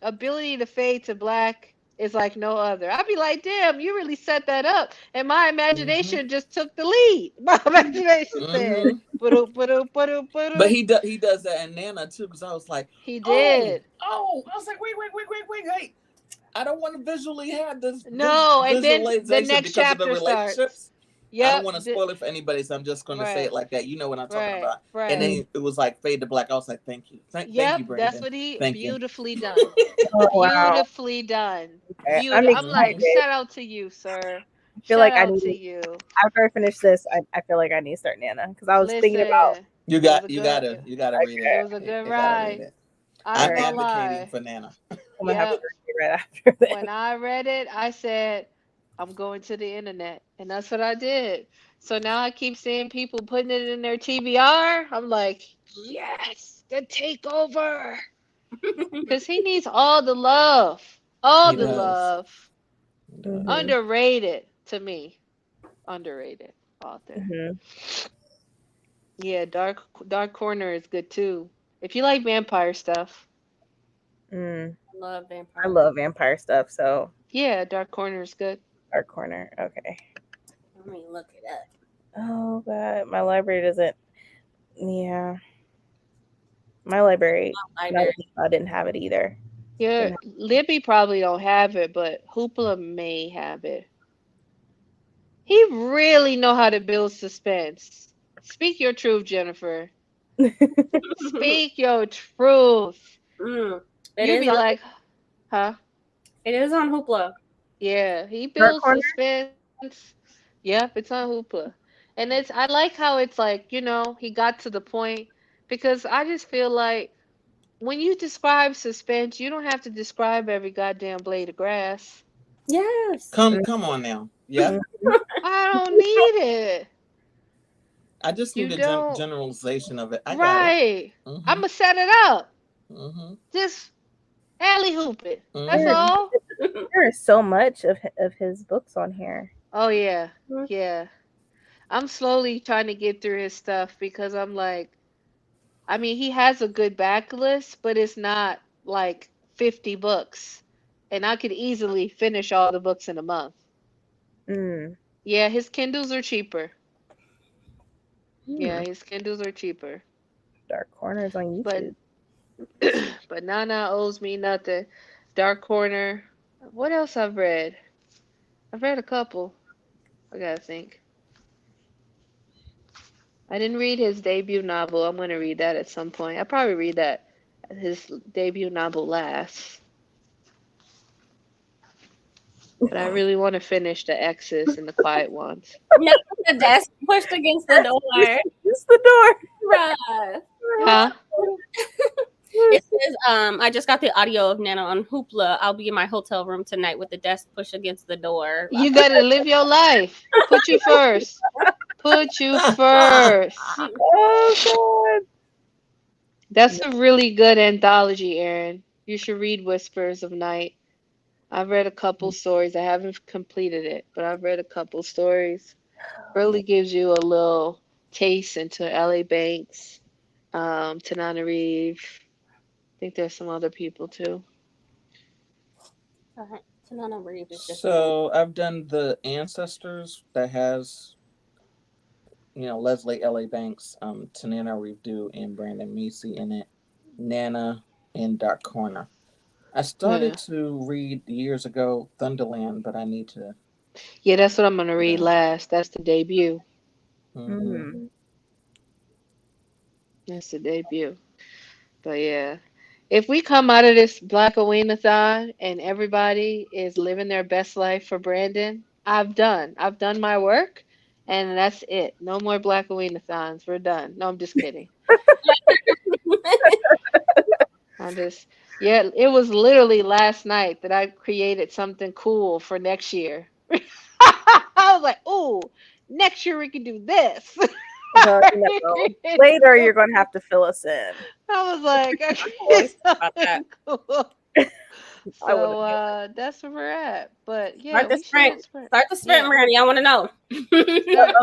ability to fade to black is like no other. I'd be like, damn, you really set that up. And my Mm-hmm. imagination just took the lead. My imagination said, Mm-hmm. "Ba-doop, ba-doop, ba-doop, But ba-doop." he does that in Nana too, because I was like, He oh, did. oh. I was like, wait. I don't want to visually have this No, and then the visualization next because of the chapter starts. relationships. I don't Yep. want to spoil it for anybody, so I'm just going to say it Right. like that. You know what I'm talking Right. about. And Right. then it was like fade to black. I was like, thank you. Thank Yep, you, that's Brandon. what he Thank you. beautifully done. Oh wow. Beautifully done. Okay. I'm I'm like, excited. shout out to you, sir. I feel Shout like I out need to you. after I finish this, I feel like I need to start Nana because I was thinking about Listen, You it was got a you good gotta read it. it was a good You gotta read ride. it. I I'm ain't gonna advocating lie. for Nana. I'm gonna have to Yep. read it right after that. When I read it, I said, I'm going to the internet. And that's what I did. So now I keep seeing people putting it in their TBR. I'm like, yes, the takeover. Because he needs all the love. All He the does. love. He does. Mhm. Underrated to me. Underrated author. Mhm. Yeah, Dark Corner is good too. If you like vampire stuff, Mm. Love I vampire. love vampire stuff, so yeah, Dark Corner is good. Dark Corner. Okay. Let me look it up. Oh god, my library doesn't. Yeah, my library. Library. I didn't have it either. Yeah, Didn't Libby probably don't have it, but Hoopla may have it. He really know how to build suspense. Speak your truth, Jennifer. have- Speak your truth. It You is be on. like, huh? It is on Hoopla. Yeah, he Dark builds Corner. suspense. Yep, it's on Hoopla. And I like how it's like, he got to the point because I just feel like when you describe suspense, you don't have to describe every goddamn blade of grass. Yes. Come on now. Yeah. I don't need it. I just You need a don't. generalization of it. I got it. Right. Mm-hmm. I'm gonna set it up. Mm-hmm. Just alley hoop it. That's Mm-hmm. all. There is so much of his books on here. Oh yeah. Yeah. I'm slowly trying to get through his stuff because I'm like, I mean, he has a good backlist, but it's not like 50 books. And I could easily finish all the books in a month. Mm. Yeah, his Kindles are cheaper. Yeah, Hmm. his Kindles are cheaper. Dark Corners on But YouTube. but Nana owes me nothing. Dark Corner. What else I've read? I've read a couple. I gotta think. I didn't read his debut novel. I'm gonna read that at some point. I'll probably read that his debut novel last. But I really want to finish the X's and the Quiet Ones. No, the desk pushed against the door. It's the door. Bruh. Huh? It says, I just got the audio of Nana on Hoopla. I'll be in my hotel room tonight with the desk pushed against the door. You gotta live your life. Put you first. Put you first. Oh God. That's a really good anthology, Aaron. You should read Whispers of Night. I've read a couple stories. I haven't completed it, but I've read a couple stories. Really gives you a little taste into L.A. Banks, Tanana Reeve. I think there's some other people too. Tanana Reeve is just So I've done the Ancestors that has, Leslie L.A. Banks, Tanana Reeve and Brandon Macy in it. Nana and Dark Corner. I started Yeah. to read years ago Thunderland, but I need to. Yeah, that's what I'm gonna read last. That's the debut. Mm-hmm. That's the debut. But yeah. If we come out of this Blackoweenathon and everybody is living their best life for Brandon, I've done. I've done my work and that's it. No more Blackoweenathons. We're done. No, I'm just kidding. I'm just yeah, it was literally last night that I created something cool for next year. I was like, "Ooh, next year we can do this." Well, later you're gonna have to fill us in. I was like, I "Okay, always talk about that. cool." I would've So that's where we're at. But yeah, Start the we sprint. should sprint. Start the sprint, Yeah. Brandy. I want to know.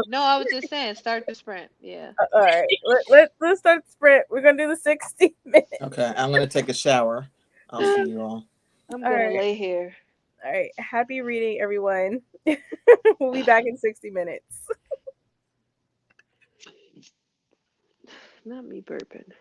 No, I was just saying, start the sprint. Yeah. All right, let's start the sprint. We're gonna do the 60 minutes. Okay, I'm gonna take a shower. I'll see you all. I'm All gonna right. lay here. All right, happy reading, everyone. We'll be back in 60 minutes. Not me burping.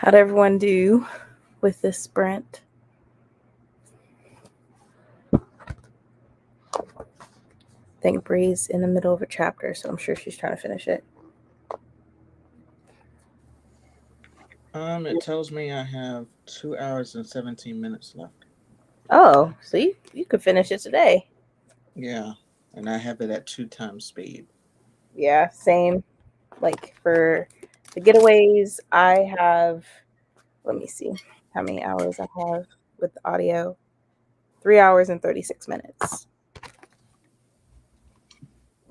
How'd everyone do with this sprint? I think Bree's in the middle of a chapter, so I'm sure she's trying to finish it. It tells me I have 2 hours and 17 minutes left. Oh, so you could finish it today. Yeah, and I have it at 2 times speed. Yeah, same. Like for the getaways, I have, let me see how many hours I have with the audio. 3 hours and 36 minutes.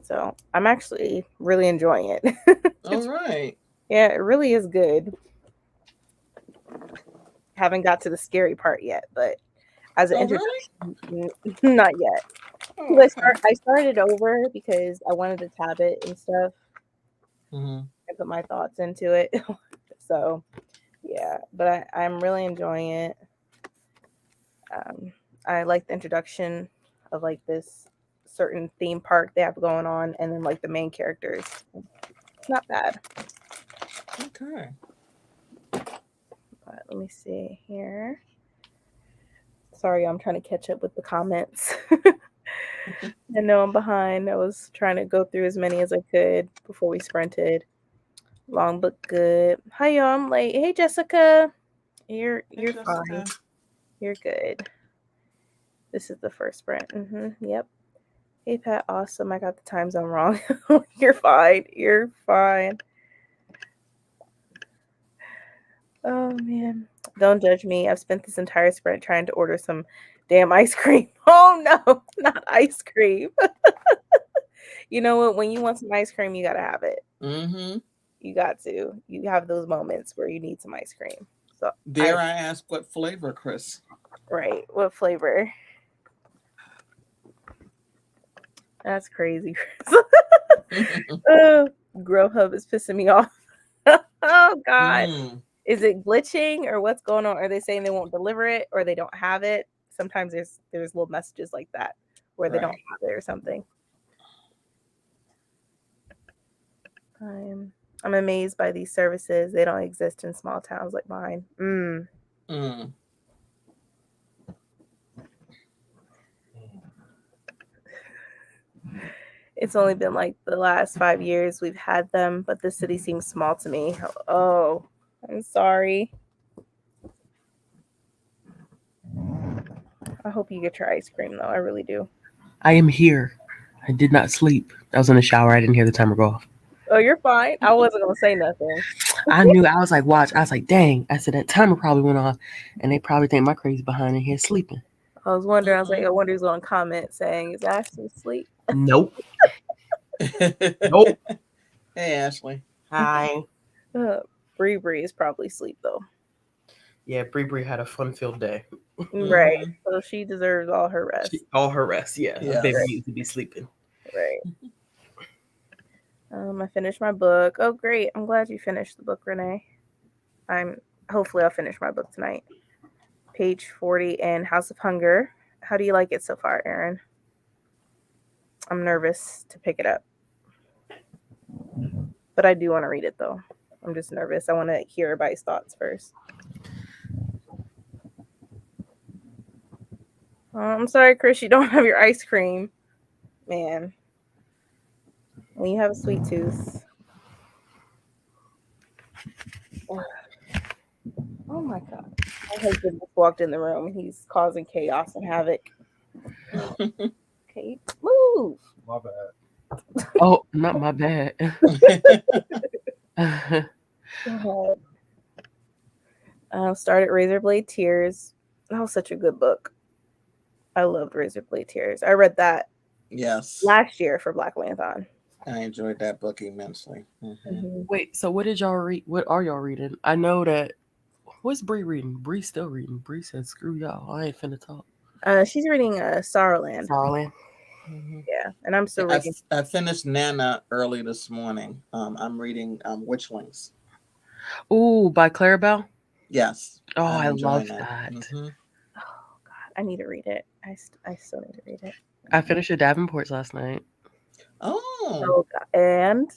So I'm actually really enjoying it. All right. Yeah, it really is good. Haven't got to the scary part yet, but as an introduction, not yet. Oh, okay. I started over because I wanted to tab it and stuff. Mm-hmm. I put my thoughts into it. So, yeah, but I'm really enjoying it. I like the introduction of like this certain theme park they have going on, and then like the main characters. It's not bad. Okay. But let me see here. Sorry, I'm trying to catch up with the comments. I know I'm behind. I was trying to go through as many as I could before we sprinted. Long but good. Hi, y'all. I'm late. Hey, Jessica. You're Jessica. fine. You're good. This is the first sprint. Yep. Hey, Pat. Awesome. I got the time zone wrong. You're fine. You're fine. Oh, man. Don't judge me. I've spent this entire sprint trying to order some damn ice cream. Oh, no. Not ice cream. You know what? When you want some ice cream, you got to have it. Mm-hmm. You got to. You have those moments where you need some ice cream. So Dare I ask what flavor, Chris? Right. What flavor? That's crazy, Chris. Grubhub is pissing me off. Oh, God. Mm. Is it glitching or what's going on? Are they saying they won't deliver it or they don't have it? Sometimes there's little messages like that where they don't have it or something. I'm amazed by these services. They don't exist in small towns like mine. It's only been like the last 5 years we've had them, but the city seems small to me. Oh, I'm sorry. I hope you get your ice cream, though. I really do. I am here. I did not sleep. I was in the shower. I didn't hear the timer go off. Oh, you're fine. I wasn't going to say nothing. I knew. I was like, watch. I was like, dang. I said, that timer probably went off. And they probably think my crazy behind in here sleeping. I was wondering. I was like, I wonder who's going to comment saying, is Ashley asleep? Nope. Nope. Hey, Ashley. Hi. Bree is probably asleep, though. Yeah, Bree had a fun-filled day. Right. So she deserves all her rest. All her rest, yeah. Baby needs to be sleeping. Right. I finished my book. Oh, great. I'm glad you finished the book, Renee. Hopefully I'll finish my book tonight. Page 40 and House of Hunger. How do you like it so far, Aaron? I'm nervous to pick it up. But I do want to read it, though. I'm just nervous. I want to hear everybody's thoughts first. I'm sorry, Chris, you don't have your ice cream. Man. When you have a sweet tooth. Oh my God. My husband just walked in the room. He's causing chaos and havoc. Okay, move. My bad. Oh, not my bad. Go ahead. Started Razorblade Tears. That was such a good book. I loved Razorblade Tears. I read that last year for Blackoweenathon. I enjoyed that book immensely. Wait, so what did y'all read? What are y'all reading? I know that. What's Bree reading? Bree's still reading. Bree said, screw y'all. I ain't finna talk. She's reading Sistaharlem. Yeah, and I'm still reading. I finished Nana early this morning. I'm reading Witchlings. Ooh, by Clarabelle? Yes. Oh, I love that. Oh, God. I need to read it. I still need to read it. I finished at Davenport's last night. Oh. God. And?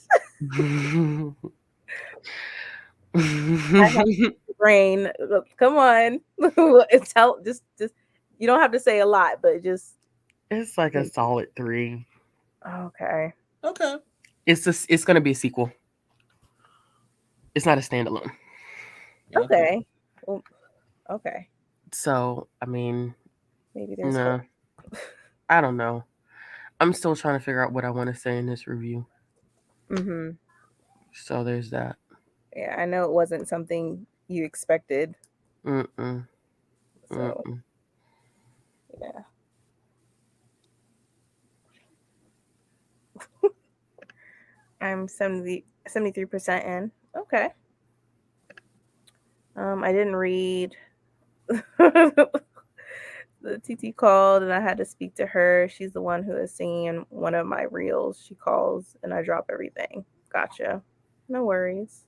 Brain, come on. just you don't have to say a lot, but just It's like a solid 3. okay. Okay. It's gonna be a sequel. It's not a standalone. Okay. Well, okay. So I mean, Maybe there's no, I don't know. I'm still trying to figure out what I want to say in this review. Mm-hmm. So there's that. Yeah, I know it wasn't something you expected. Mm-mm. So Mm-mm. yeah. I'm 73% in. Okay. I didn't read. The TT called and I had to speak to her. She's the one who is singing one of my reels. She calls and I drop everything. Gotcha. No worries.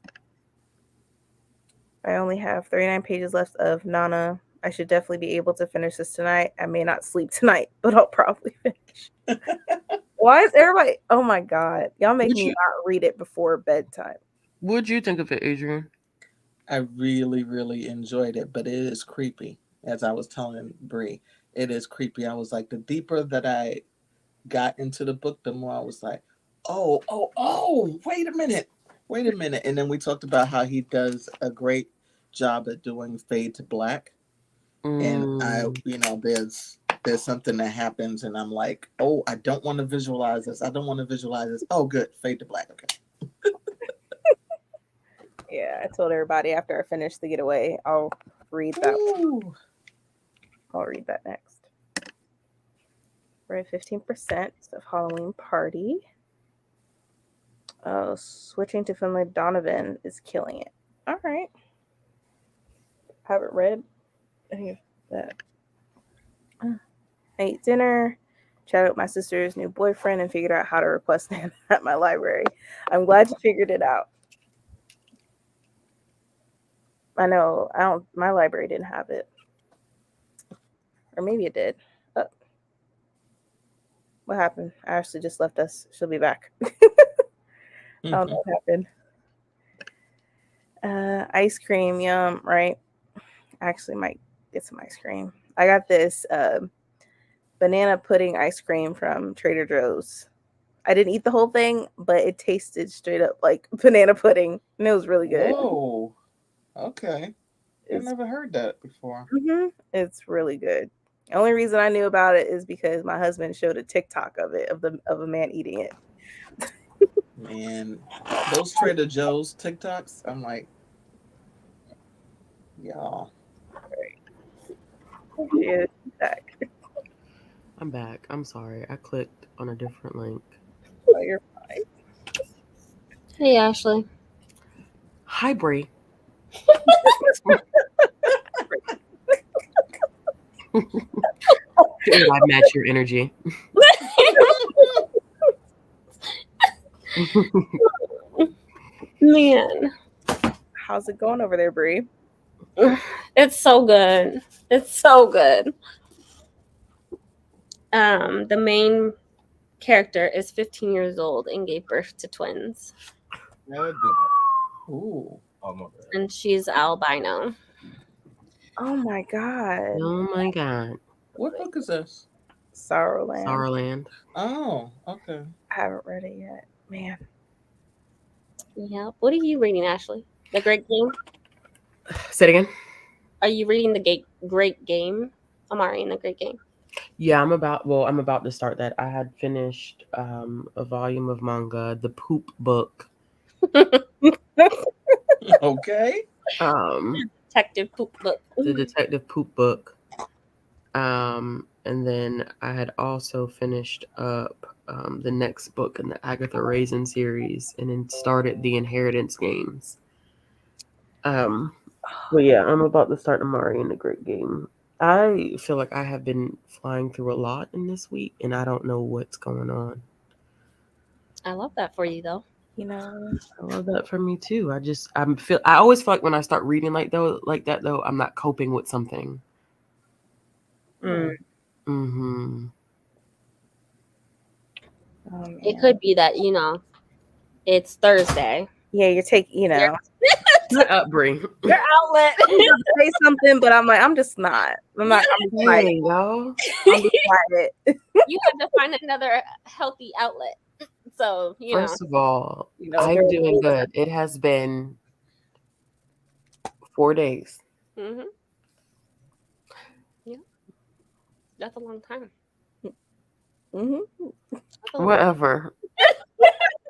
I only have 39 pages left of Nana. I should definitely be able to finish this tonight. I may not sleep tonight, but I'll probably finish. Why is everybody? Oh my God. Y'all make me not read it before bedtime. What'd you think of it, Adrian? I really, really enjoyed it, but it is creepy. As I was telling Bree, it is creepy. I was like, the deeper that I got into the book, the more I was like, oh, wait a minute. And then we talked about how he does a great job at doing fade to black. And there's something that happens and I'm like, oh, I don't want to visualize this. Oh, good. Fade to black. Okay. Yeah, I told everybody after I finish The Getaway, I'll read that one. I'll read that next. We're at 15% of Halloween Party. Switching to Finley Donovan is killing it. All right. Haven't read any of that. I ate dinner, chatted with my sister's new boyfriend, and figured out how to request him at my library. I'm glad you figured it out. I know my library didn't have it. Or maybe it did. Oh. What happened? Ashley just left us. She'll be back. I don't know what happened. Ice cream, yum, right? I actually might get some ice cream. I got this banana pudding ice cream from Trader Joe's. I didn't eat the whole thing, but it tasted straight up like banana pudding, and it was really good. Whoa. Okay. I've never heard that before. Mm-hmm. It's really good. The only reason I knew about it is because my husband showed a TikTok of it, of a man eating it. Man, those Trader Joe's TikToks, I'm like, y'all. Yeah, back. I'm back. I'm sorry. I clicked on a different link. Oh, you're fine. Hey, Ashley. Hi, Bree. I match your energy. Man. How's it going over there, Bree? It's so good. It's so good. The main character is 15 years old and gave birth to twins. Ooh. And she's albino. Oh my God. Oh my God. What book is this? Sorrowland. Sorrowland. Oh, okay. I haven't read it yet. Man. Yeah. What are you reading, Ashley? The Great Game? Say it again. Are you reading the Great Game? Amari in the Great Game. Yeah, I'm about to start that. I had finished a volume of manga, the Poop book. Okay. Detective Poop book. The Detective Poop book. And then I had also finished up the next book in the Agatha Raisin series, and then started the Inheritance games. But yeah, I'm about to start Amari in the Great Game. I feel like I have been flying through a lot in this week, and I don't know what's going on. I love that for you, though. You know, I love that for me too. I always feel like when I start reading like that though, I'm not coping with something. Mm-hmm. It could be that, it's Thursday. Yeah, you're taking, Shut up, Bree. Your outlet. I'm gonna say something, but I'm like, I'm just not. I'm just quiet. Dang, y'all. I'm just quiet. You have to find another healthy outlet. So, you First of all, I'm very doing good. good. It has been 4 days. know. Yeah. That's a long time. Mm-hmm. Whatever.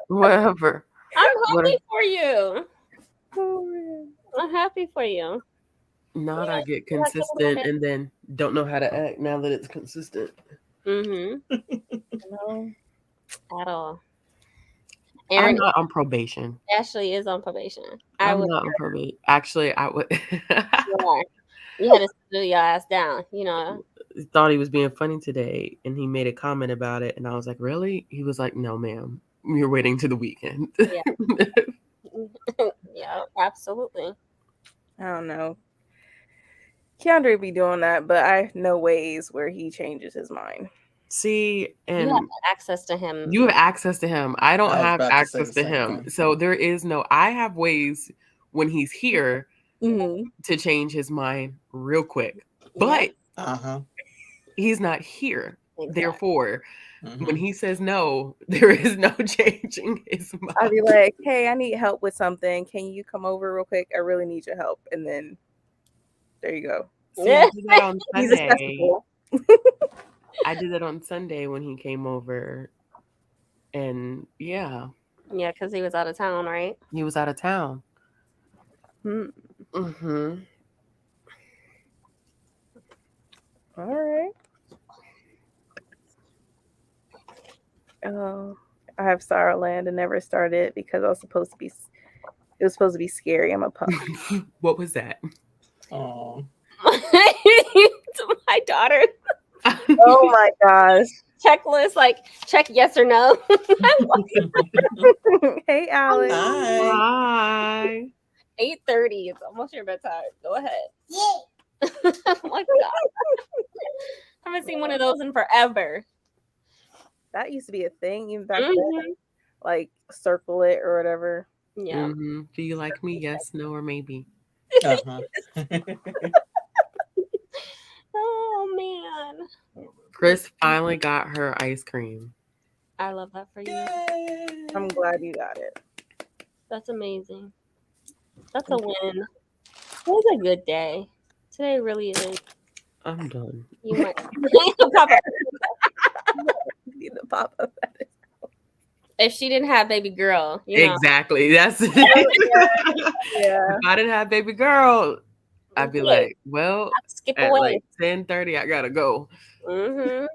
Whatever. I'm What- happy for you. Oh, man. I'm happy for you. Not I get consistent and then don't know how to act now that it's consistent. Mm-hmm. No. At all. I'm Aaron, not on probation. Ashley is on probation. I'm not on probation. Actually, I would. You had to do your ass down, you know. Thought he was being funny today, and he made a comment about it, and I was like, "Really?" He was like, "No, ma'am. You're waiting to the weekend." Yeah. Yeah, absolutely. I don't know. Keandre be doing that, but I know ways where he changes his mind. See, You and have access to him. you have access to him. I don't I was have about to say access the to same him. thing. So there is no. I have ways when he's here Mm-hmm. to change his mind real quick, but he's not here. Exactly. Therefore, when he says no, there is no changing his mind. I'd be like, hey, I need help with something. Can you come over real quick? I really need your help. And then there you go. See, I did that on He's Sunday. accessible. I did that on Sunday when he came over. And yeah. Yeah, because he was out of town, right? He was out of town. Mm-hmm. All right. Oh, I have Sorrowland and never started because it was supposed to be scary. I'm a pup. What was that? Oh. To my daughter. Oh my gosh. Checklist, like check yes or no. Hey, Alex. Hi. 8:30. It's almost your bedtime. Go ahead. Oh my god. I haven't seen one of those in forever. That used to be a thing even back then. Like circle it or whatever. Yeah. Mm-hmm. Do you like me? Yes, no, or maybe. Oh man. Chris finally got her ice cream. I love that for you. I'm glad you got it. That's amazing. That's a win. It was a good day. Today really is. I'm done. You might pop up. Need to pop up at it. If she didn't have baby girl, you know. Exactly. That's it. Yeah. If I didn't have baby girl, I'd be like, well, I'd skip at away. like 10:30, I gotta go. Mm-hmm.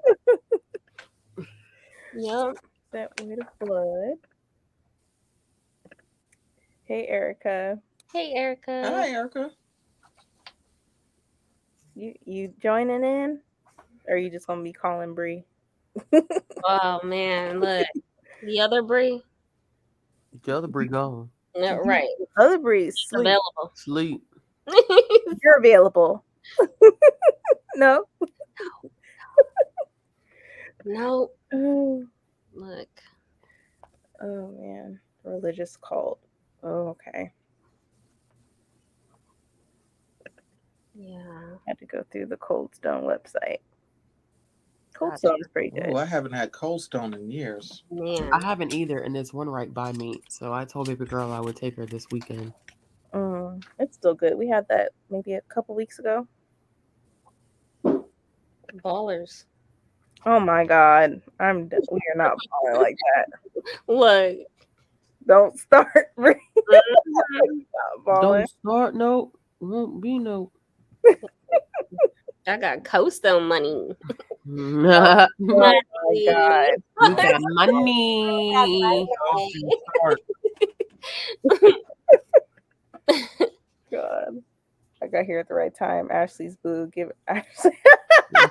Yep. That weight of blood. Hey, Erica. Hey, Erica. Hi, Erica. You joining in? Or are you just gonna be calling Bree? Oh man, look. The other Bree. The other Bree gone. No, right. Other Bree's sleep. Available. Sleep. You're available. No. No. Oh Look. man. Religious cult. Oh, okay. Yeah. Had to go through the Cold Stone website. Cold Stone is pretty good. Oh, I haven't had Cold Stone in years. Man. I haven't either, and there's one right by me. So I told baby girl I would take her this weekend. It's still good. We had that maybe a couple weeks ago. Ballers. Oh my God. We are not balling like that. Look. Don't start. Not balling. Don't start. No. Won't be no. I got Coastal money. Oh my God. We got money. God. I got here at the right time. Ashley's boo. Give Ashley.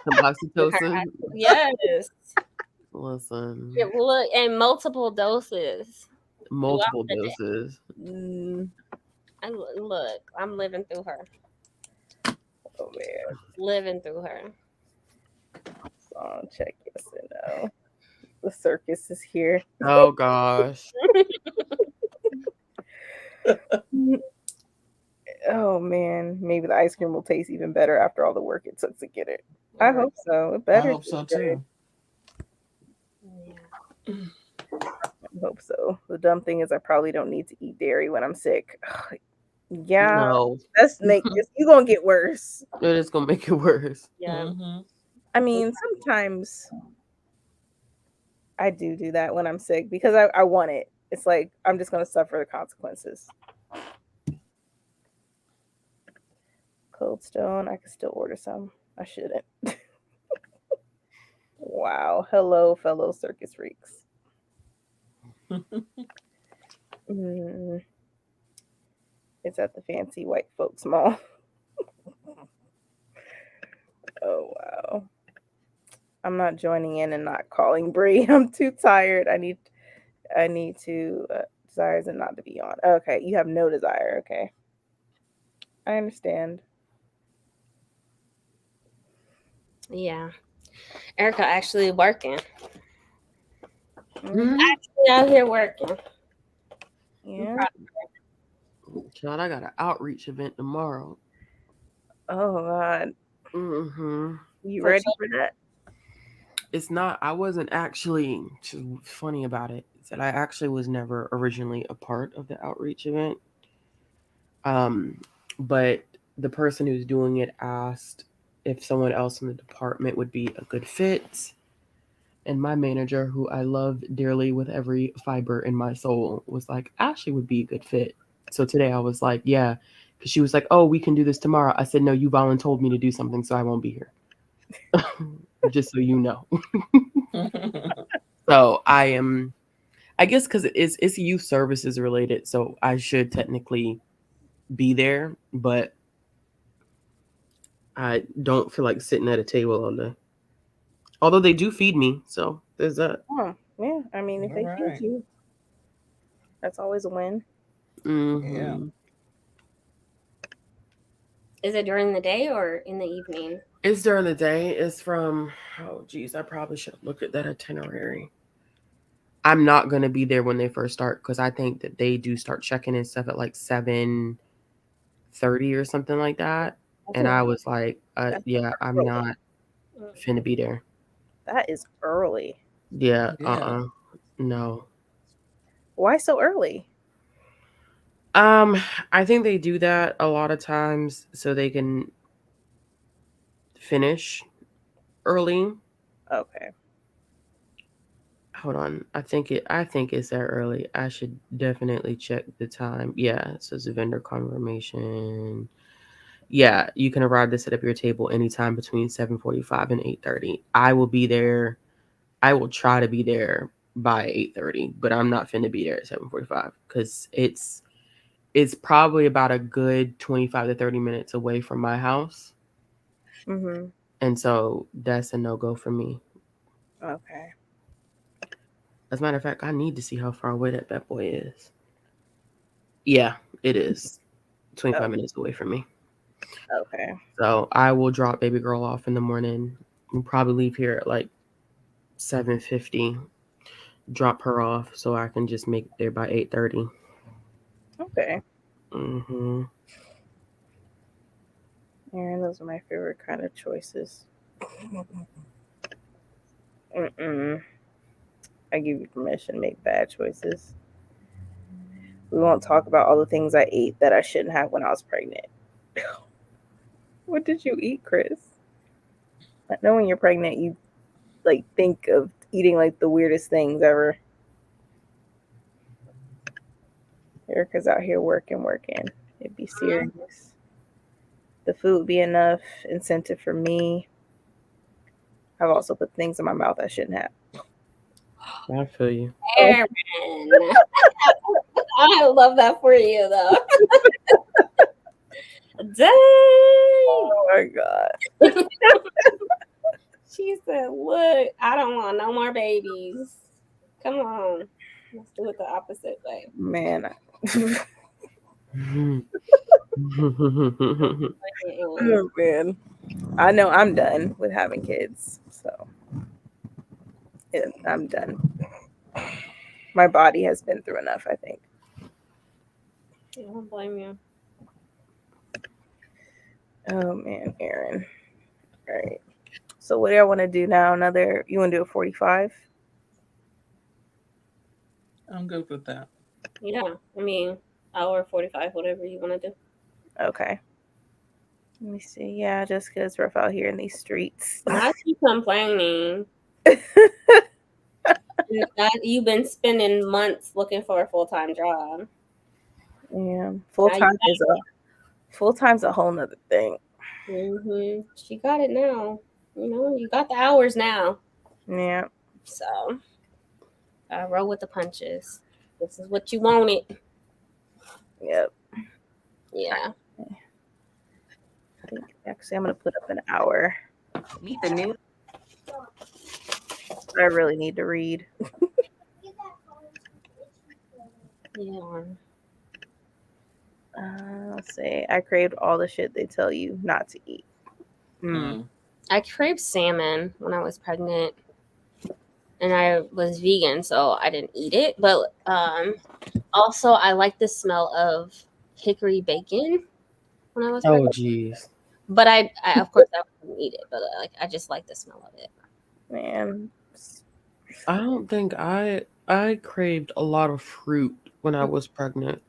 Some oxytocin. Yes. Listen. Yeah, look, and multiple doses. Multiple doses. Look, I'm living through her. Oh man. Living through her. Song check yes or no. The circus is here. Oh gosh. Oh man, maybe the ice cream will taste even better after all the work it took to get it. I hope so. It I better. hope so too. Yeah. I hope so. The dumb thing is I probably don't need to eat dairy when I'm sick. Yeah, No, let's make this. You're gonna get worse. it is gonna make it worse. Yeah. Mhm. I mean, sometimes I do that when I'm sick because I want it. It's like I'm just gonna suffer the consequences. Cold Stone, I can still order some. I shouldn't. Wow. Hello, fellow circus freaks. Mm, it's at the fancy white folks mall. Oh wow. I'm not joining in and not calling Bree. I'm too tired. I need to desires and not to be on. Okay, you have no desire. Okay, I understand. Yeah. Erica actually working. Mm, Actually out here working. yeah. Child, I got an outreach event tomorrow. Oh God, Mm-hmm. you For ready sure. for that? It's not. I wasn't actually. Funny about it is that I actually was never originally a part of the outreach event. But the person who's doing it asked if someone else in the department would be a good fit. And my manager, who I love dearly with every fiber in my soul, was like, Ashley would be a good fit. So today I was like, yeah. Because she was like, oh, we can do this tomorrow. I said, no, you volunteered me to do something, so I won't be here. Just so you know. So I am, I guess because it's youth services related. So I should technically be there, but I don't feel like sitting at a table all day. Although they do feed me. So there's that. Oh yeah. I mean, if All they right. feed you, that's always a win. Mm-hmm. Yeah. Is it during the day or in the evening? It's during the day. It's from, oh, geez, I probably should have looked at that itinerary. I'm not going to be there when they first start because I think that they do start checking in stuff at like 7:30 or something like that. And I was like, That's yeah, I'm early. not finna be there. That is early. Yeah, Yeah. no. Why so early? I think they do that a lot of times so they can finish early. Okay. Hold on. I think it's that early. I should definitely check the time. Yeah, it says vendor confirmation. Yeah, you can arrive to set up your table anytime between 7:45 and 8:30. I will be there. I will try to be there by 8:30, but I'm not finna be there at 7:45 because it's probably about a good 25 to 30 minutes away from my house. Mm-hmm. And so that's a no-go for me. Okay. As a matter of fact, I need to see how far away that bad boy is. Yeah, it is 25 minutes away from me. Okay. So I will drop baby girl off in the morning. We'll probably leave here at like 7:50. Drop her off so I can just make it there by 8:30. Okay. Mm-hmm. Aaron, those are my favorite kind of choices. Mm-mm. I give you permission to make bad choices. We won't talk about all the things I ate that I shouldn't have when I was pregnant. What did you eat, Chris? I know when you're pregnant, you like think of eating like the weirdest things ever. Erica's out here working. It'd be serious. The food would be enough incentive for me. I've also put things in my mouth I shouldn't have. I feel you. Aaron. I love that for you though. Dang. Oh my god. She said, look, I don't want no more babies. Come on. Let's do it the opposite way. Man. Mm-hmm. Oh man. I know I'm done with having kids. So yeah, I'm done. My body has been through enough, I think. I don't blame you. Oh man, Aaron. All right. So what do I want to do now? You want to do a 45? I'm good with that. Yeah, I mean, hour 45, whatever you want to do. Okay. Let me see. Yeah, just because it's rough out here in these streets. Not you complaining. You've been spending months looking for a full-time job. Yeah, full-time's a whole nother thing. She got it now. You got the hours now. Yeah. So I roll with the punches. This is what you wanted. Yep. Yeah. I think actually I'm gonna put up an hour. Meet the new. I really need to read. Yeah. Let's see. I craved all the shit they tell you not to eat. I craved salmon when I was pregnant, and I was vegan, so I didn't eat it. But also, I like the smell of hickory bacon when I was pregnant. Oh, jeez. But I of course I wouldn't eat it, but I just like the smell of it. Man, I don't think I craved a lot of fruit when I was pregnant.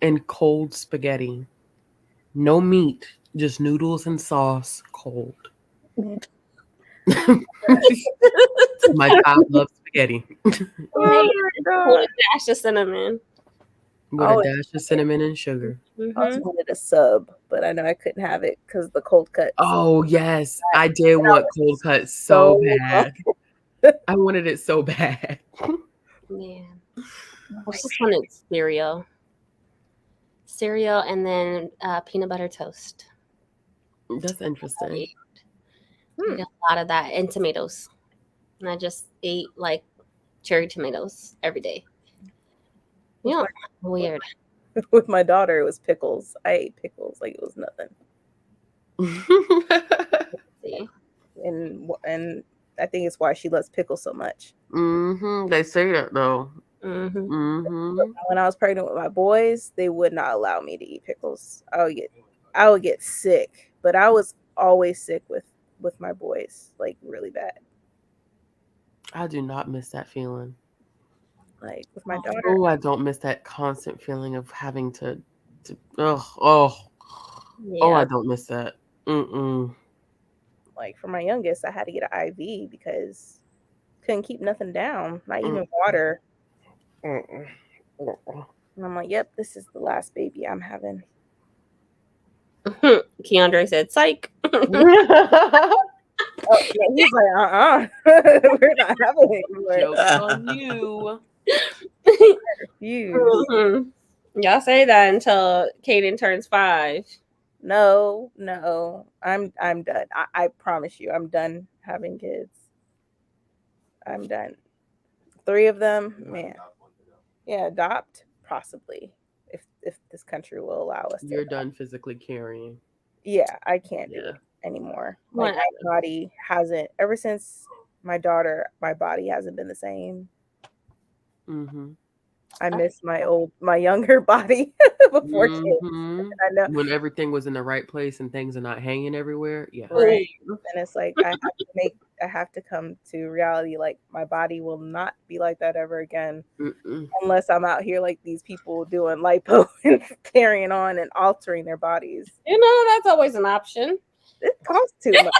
And cold spaghetti. No meat, just noodles and sauce, cold. My child loves spaghetti. With a dash of cinnamon. With a dash of cinnamon and sugar. I also wanted a sub, but I know I couldn't have it because the cold cuts. Oh, yes. I did want cold cuts so bad. I wanted it so bad. Man. I just wanted cereal. And then peanut butter toast. That's interesting. I ate a lot of that, and tomatoes. And I just ate like cherry tomatoes every day. Yeah, weird. With my daughter, it was pickles. I ate pickles like it was nothing. See? And I think it's why she loves pickles so much. They say that though. When I was pregnant with my boys, they would not allow me to eat pickles. I would get sick, but I was always sick with my boys, like really bad. I do not miss that feeling. Like with my daughter. Oh, I don't miss that constant feeling of having to I don't miss that. Like for my youngest, I had to get an IV because couldn't keep nothing down, not even water. And I'm like, yep, this is the last baby I'm having. Keandre said, psych. He's like, we're not having it anymore. Joke's on you. Y'all say that until Kaden turns 5. No, I'm done. I promise you, I'm done having kids. I'm done. 3 of them, man. Yeah, adopt possibly if this country will allow us. You're done physically carrying. Yeah, I can't do it anymore. Like my body hasn't ever since my daughter. My body hasn't been the same. I miss my younger body before kids. I know when everything was in the right place and things are not hanging everywhere. Yeah, right. And it's like I have to come to reality. Like my body will not be like that ever again, unless I'm out here like these people doing lipo and carrying on and altering their bodies. That's always an option. It costs too much.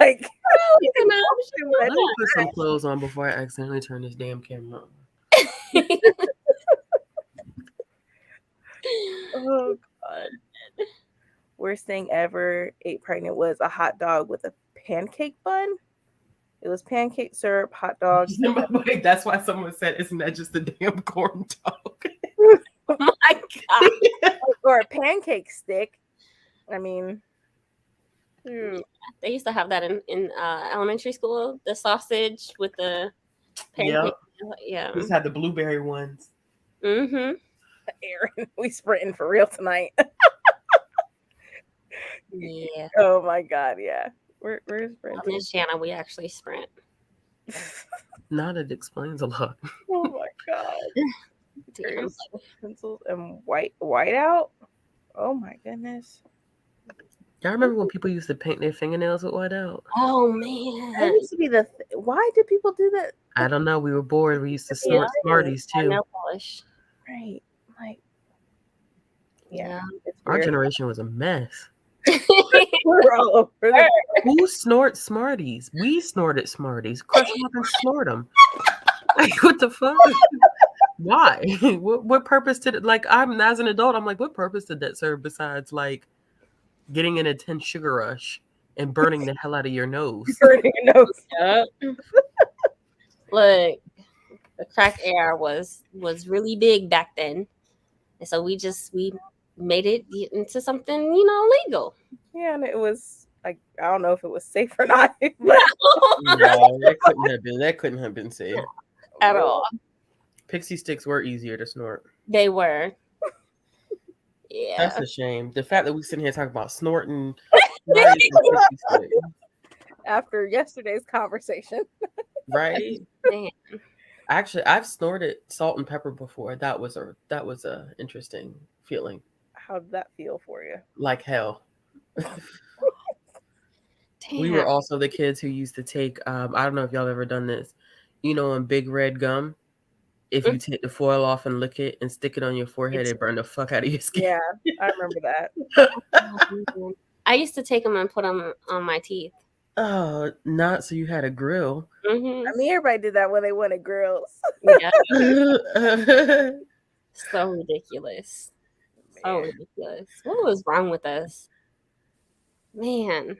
Like it's an option. Let me put some clothes on before I accidentally turn this damn camera on. Oh God. Worst thing ever ate pregnant was a hot dog with a pancake bun. It was pancake syrup, hot dog. That's why someone said, isn't that just a damn corn dog? Oh my God. Or a pancake stick. I mean, they used to have that in elementary school, the sausage with the pancake. Yeah. Just had the blueberry ones. Aaron, we sprinting for real tonight. Yeah. Oh my God, yeah. We're sprinting. Miss Shanna, we actually sprint. Now that explains a lot. Oh my God. Pencils and white out. Oh my goodness. Y'all remember when people used to paint their fingernails with white out? Oh That man. used to be why did people do that? I don't know. We were bored. We used to Yeah. snort Smarties too. Nail polish. Right. Like, yeah. It's Our weird. generation was a mess. We're all over the Who snorts Smarties? We snorted Smarties. Crush them up and snort them. Like, what the fuck? Why? What purpose did it? Like, I'm as an adult, I'm like, what purpose did that serve besides like getting an intense sugar rush and burning the hell out of your nose? burning your nose. Yep. Look, the crack era was really big back then, and so we made it into something legal. Yeah, and it was like I don't know if it was safe or not, but No, that couldn't have been. That couldn't have been safe At all. Pixie sticks were easier to snort. They were. Yeah. That's a shame. The fact that we sitting here talking about snorting Smarties and Pixie sticks, after yesterday's conversation. right? Man. Actually, I've snorted salt and pepper before. That was a interesting feeling. How did that feel for you? Like hell. Damn. We were also the kids who used to take I don't know if y'all ever done this. In Big Red gum, if you take the foil off and lick it and stick it on your forehead, it burn the fuck out of your skin. Yeah, I remember that. I used to take them and put them on my teeth. Oh, not so you had a grill. Mm-hmm. I mean, everybody did that when they wanted grills. Yeah. So ridiculous. So ridiculous. What was wrong with us? Man.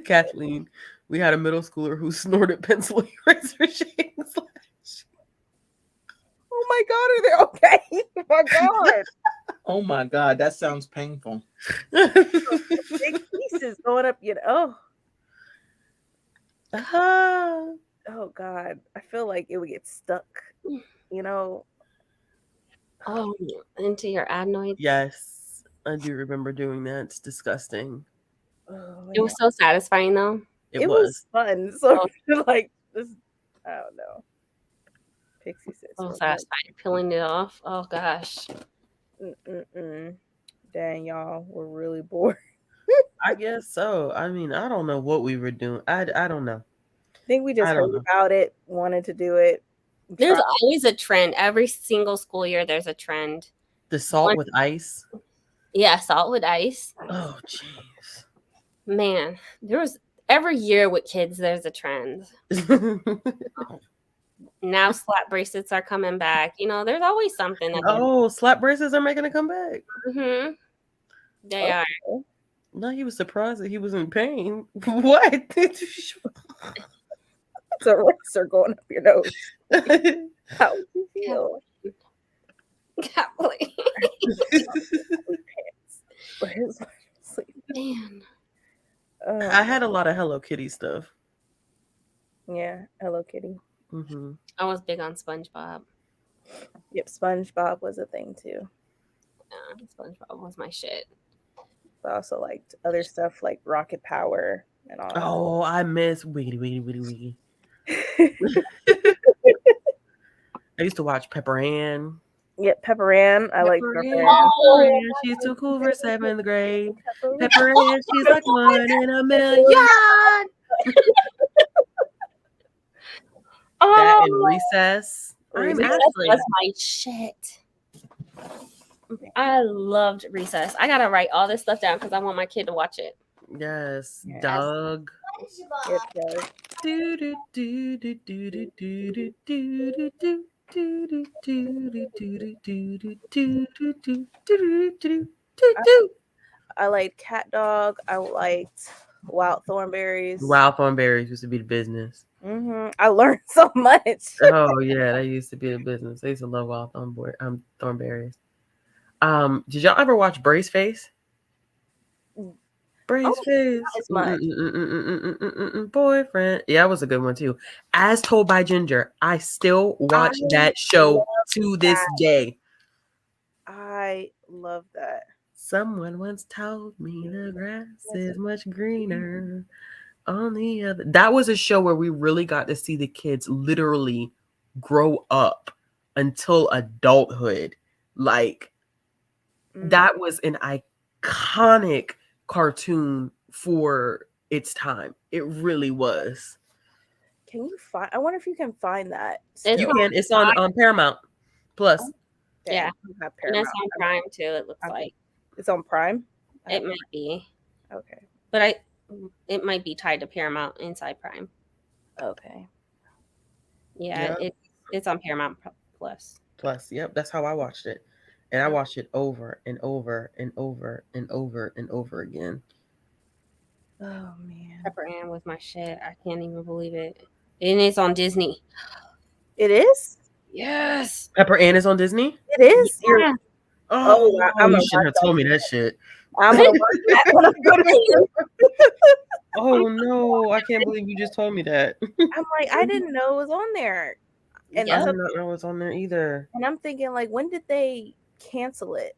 Kathleen, we had a middle schooler who snorted pencil eraser shaving slash. Oh my God, are they okay? Oh my God. Oh my God, that sounds painful. Big pieces going up, Oh God. I feel like it would get stuck, Oh, into your adenoids. Yes, I do remember doing that. It's disgusting. Oh, It was so satisfying though. It was fun. So like this, I don't know. Pixie says so satisfying peeling it off. Oh gosh. Dang, y'all, we're really bored. I guess so. I mean, I don't know what we were doing. I don't know. I think we just heard about it, wanted to do it. There's always a trend. Every single school year, there's a trend. The salt with ice? Yeah, salt with ice. Oh, jeez. Man, there was every year with kids, there's a trend. Now slap bracelets are coming back. There's always something. Slap bracelets are making a comeback. Mm-hmm. They are. No, he was surprised that he was in pain. What? So rocks are going up your nose. How would you feel? Kathleen. Man. I had a lot of Hello Kitty stuff. Yeah, Hello Kitty. Mm-hmm. I was big on SpongeBob. Yep, SpongeBob was a thing too. Yeah, SpongeBob was my shit. I also liked other stuff like Rocket Power and all. Oh, I miss Wiggity. I used to watch Pepper Ann. Yep, Pepper Ann. I like Pepper Ann. Oh, she's too cool for 7th grade. Pepper Ann, she's like 1 in a million. That in Recess. Recess was my shit. I loved Recess. I gotta write all this stuff down because I want my kid to watch it. Yes, Doug. It does. I liked Cat Dog. I liked Wild Thornberries. Wild Thornberries used to be the business. I learned so much. Oh yeah, that used to be the business. I used to love Wild Thornberries. Did y'all ever watch Brace Face? Brace Face. Boyfriend. Yeah, that was a good one too. As Told by Ginger. I still watch that show to this day. I love that. Someone once told me the grass is much greener on the other. That was a show where we really got to see the kids literally grow up until adulthood. Like, that was an iconic cartoon for its time. It really was. Can you find? I wonder if you can find that. It's You still. can. It's on Paramount Plus. Dang, Yeah. I don't have And it's Paramount. on Prime too. It looks I'm- like It's on Prime. it might be, Okay. but it might be tied to Paramount inside Prime. Okay. Yeah, it's on Paramount Plus. Yep, that's how I watched it, and I watched it over and over and over and over and over again. Oh man. Pepper Ann was my shit. I can't even believe it. And it's on Disney. It is. Yes. Pepper Ann is on Disney. It is. Yeah. Oh, I'm you gonna shouldn't have told me that shit. I'm gonna watch that when I go to sleep. Oh no, I can't believe you just told me that. I'm like, I didn't know it was on there. And Yep. I did not know it was on there either. And I'm thinking, like, when did they cancel it?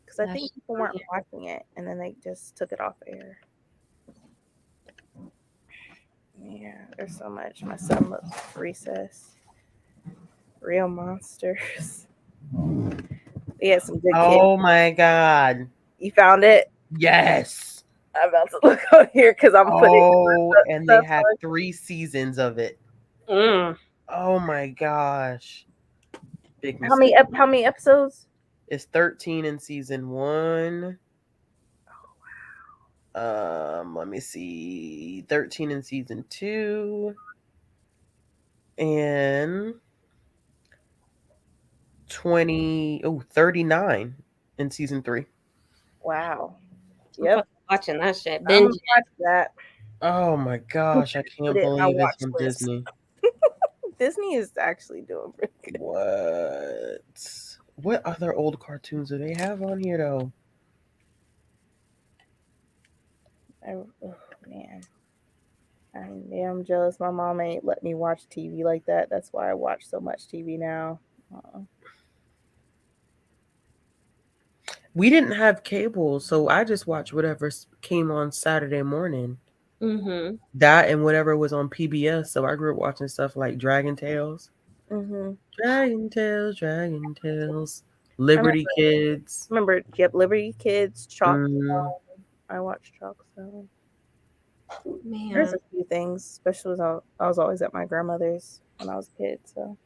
Because I think people weren't watching it, and then they just took it off air. Yeah, there's so much. My son loves Recess. Real Monsters. We had some good kids. Oh my god. You found it? Yes. I'm about to look on here because I'm putting. And they have 3 seasons of it. Oh my gosh. Big How many episodes? It's 13 in season 1. Let me see. 13 in season 2. And 39 in season 3. Wow. Yep. Watching that shit. I'm Binge. gonna watch that. Oh my gosh, I can't Put it in my believe it's watch from list. Disney. Disney is actually doing pretty good. What other old cartoons do they have on here though? Oh man. I'm jealous. My mom ain't let me watch TV like that. That's why I watch so much TV now. We didn't have cable, so I just watched whatever came on Saturday morning. Mm-hmm. That and whatever was on PBS. So I grew up watching stuff like Dragon Tales. Mm-hmm. Dragon Tales. Liberty Kids. Remember, yep, Liberty Kids, Chalk. Mm. I watched Chalk Zone. Man. There's a few things, especially as I was always at my grandmother's when I was a kid. So,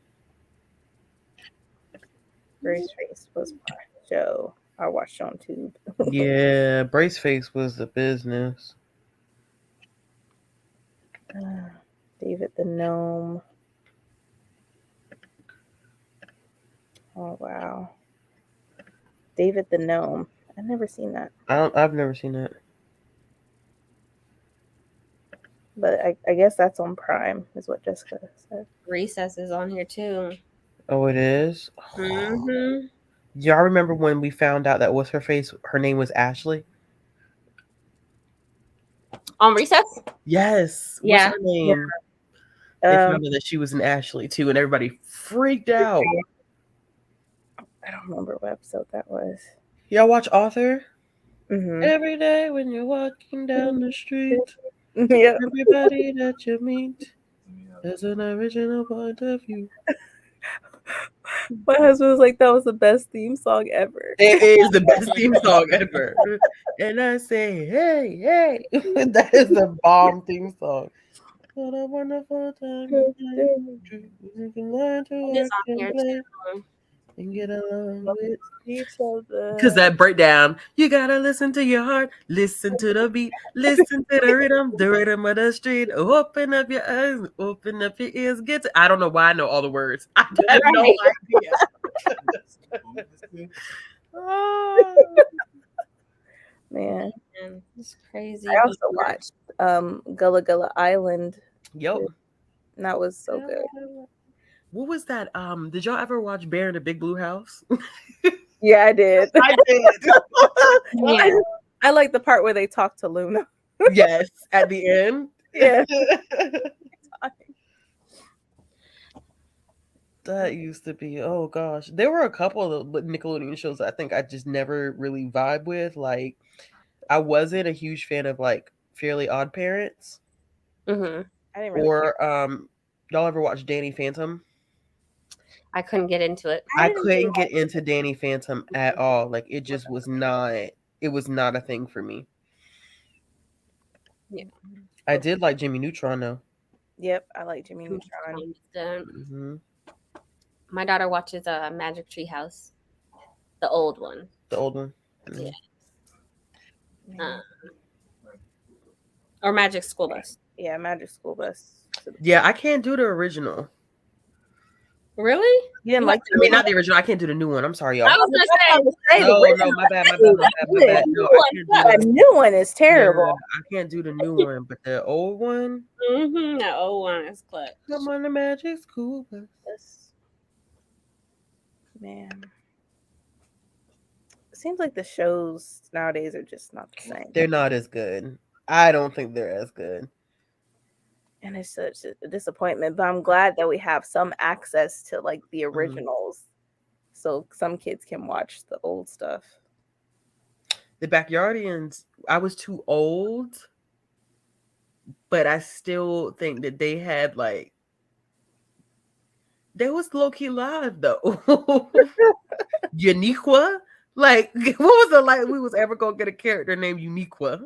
Brace Face was my show. I watched on Tube. Yeah, Braceface was the business. David the Gnome. Oh wow, David the Gnome. I've never seen that. I've never seen that. But I guess that's on Prime, is what Jessica said. Recess is on here too. Oh, it is? Mm-hmm. Y'all remember when we found out that what's her face? Her name was Ashley? On Recess? Yes. Yeah. What's her name? They found out that she was an Ashley too, and everybody freaked out. I don't remember what episode that was. Y'all watch Author? Mm-hmm. Every day when you're walking down the street, Yeah. everybody that you meet, there's an original point of view. My husband was like, that was the best theme song ever. It is the best theme song ever. And I say, hey, hey. That is the bomb theme song. What a wonderful time. You can learn to It is work on here and play too. and get along with Each other. because that breakdown, you gotta listen to your heart, listen to the beat, listen to the rhythm of the street. Open up your eyes, open up your ears. Get to, I don't know why I know all the words. I have no idea. Oh. Man, It's crazy. I also watched Gullah Gullah Island. Yep. And that was so good. What was that? Did y'all ever watch Bear in the Big Blue House? Yeah, I did. I did. Yeah. I like the part where they talk to Luna. Yes, at the end. Yeah. That used to be, oh gosh. There were a couple of Nickelodeon shows that I think I just never really vibe with. Like, I wasn't a huge fan of like Fairly Odd Parents. Mm-hmm. I didn't really Or y'all ever watch Danny Phantom? I couldn't get into it. I didn't couldn't really get into Danny Phantom at all. Like it just was not. It was not a thing for me. Yeah. I did like Jimmy Neutron though. Yep, I like Jimmy Neutron. Mm-hmm. My daughter watches Magic Tree House, the old one. The old one. Yeah. Or Magic School Bus. Yeah, Magic School Bus. Yeah, I can't do the original. Really? You didn't like? I mean, not the original. I can't do the new one. I'm sorry, y'all. I was gonna say. No, my bad. No, I can't do The new one is terrible. Yeah, I can't do the new one, but the old one. Mm-hmm. The old one is clutch. Come on, the Magic School Bus. Man, it seems like the shows nowadays are just not the same. They're not as good. I don't think they're as good. And it's such a disappointment, but I'm glad that we have some access to like the originals, so some kids can watch the old stuff. The Backyardians, I was too old, but I still think that they had like, they was low-key live though. Uniqua? Like, what was the like we was ever gonna get a character named Uniqua?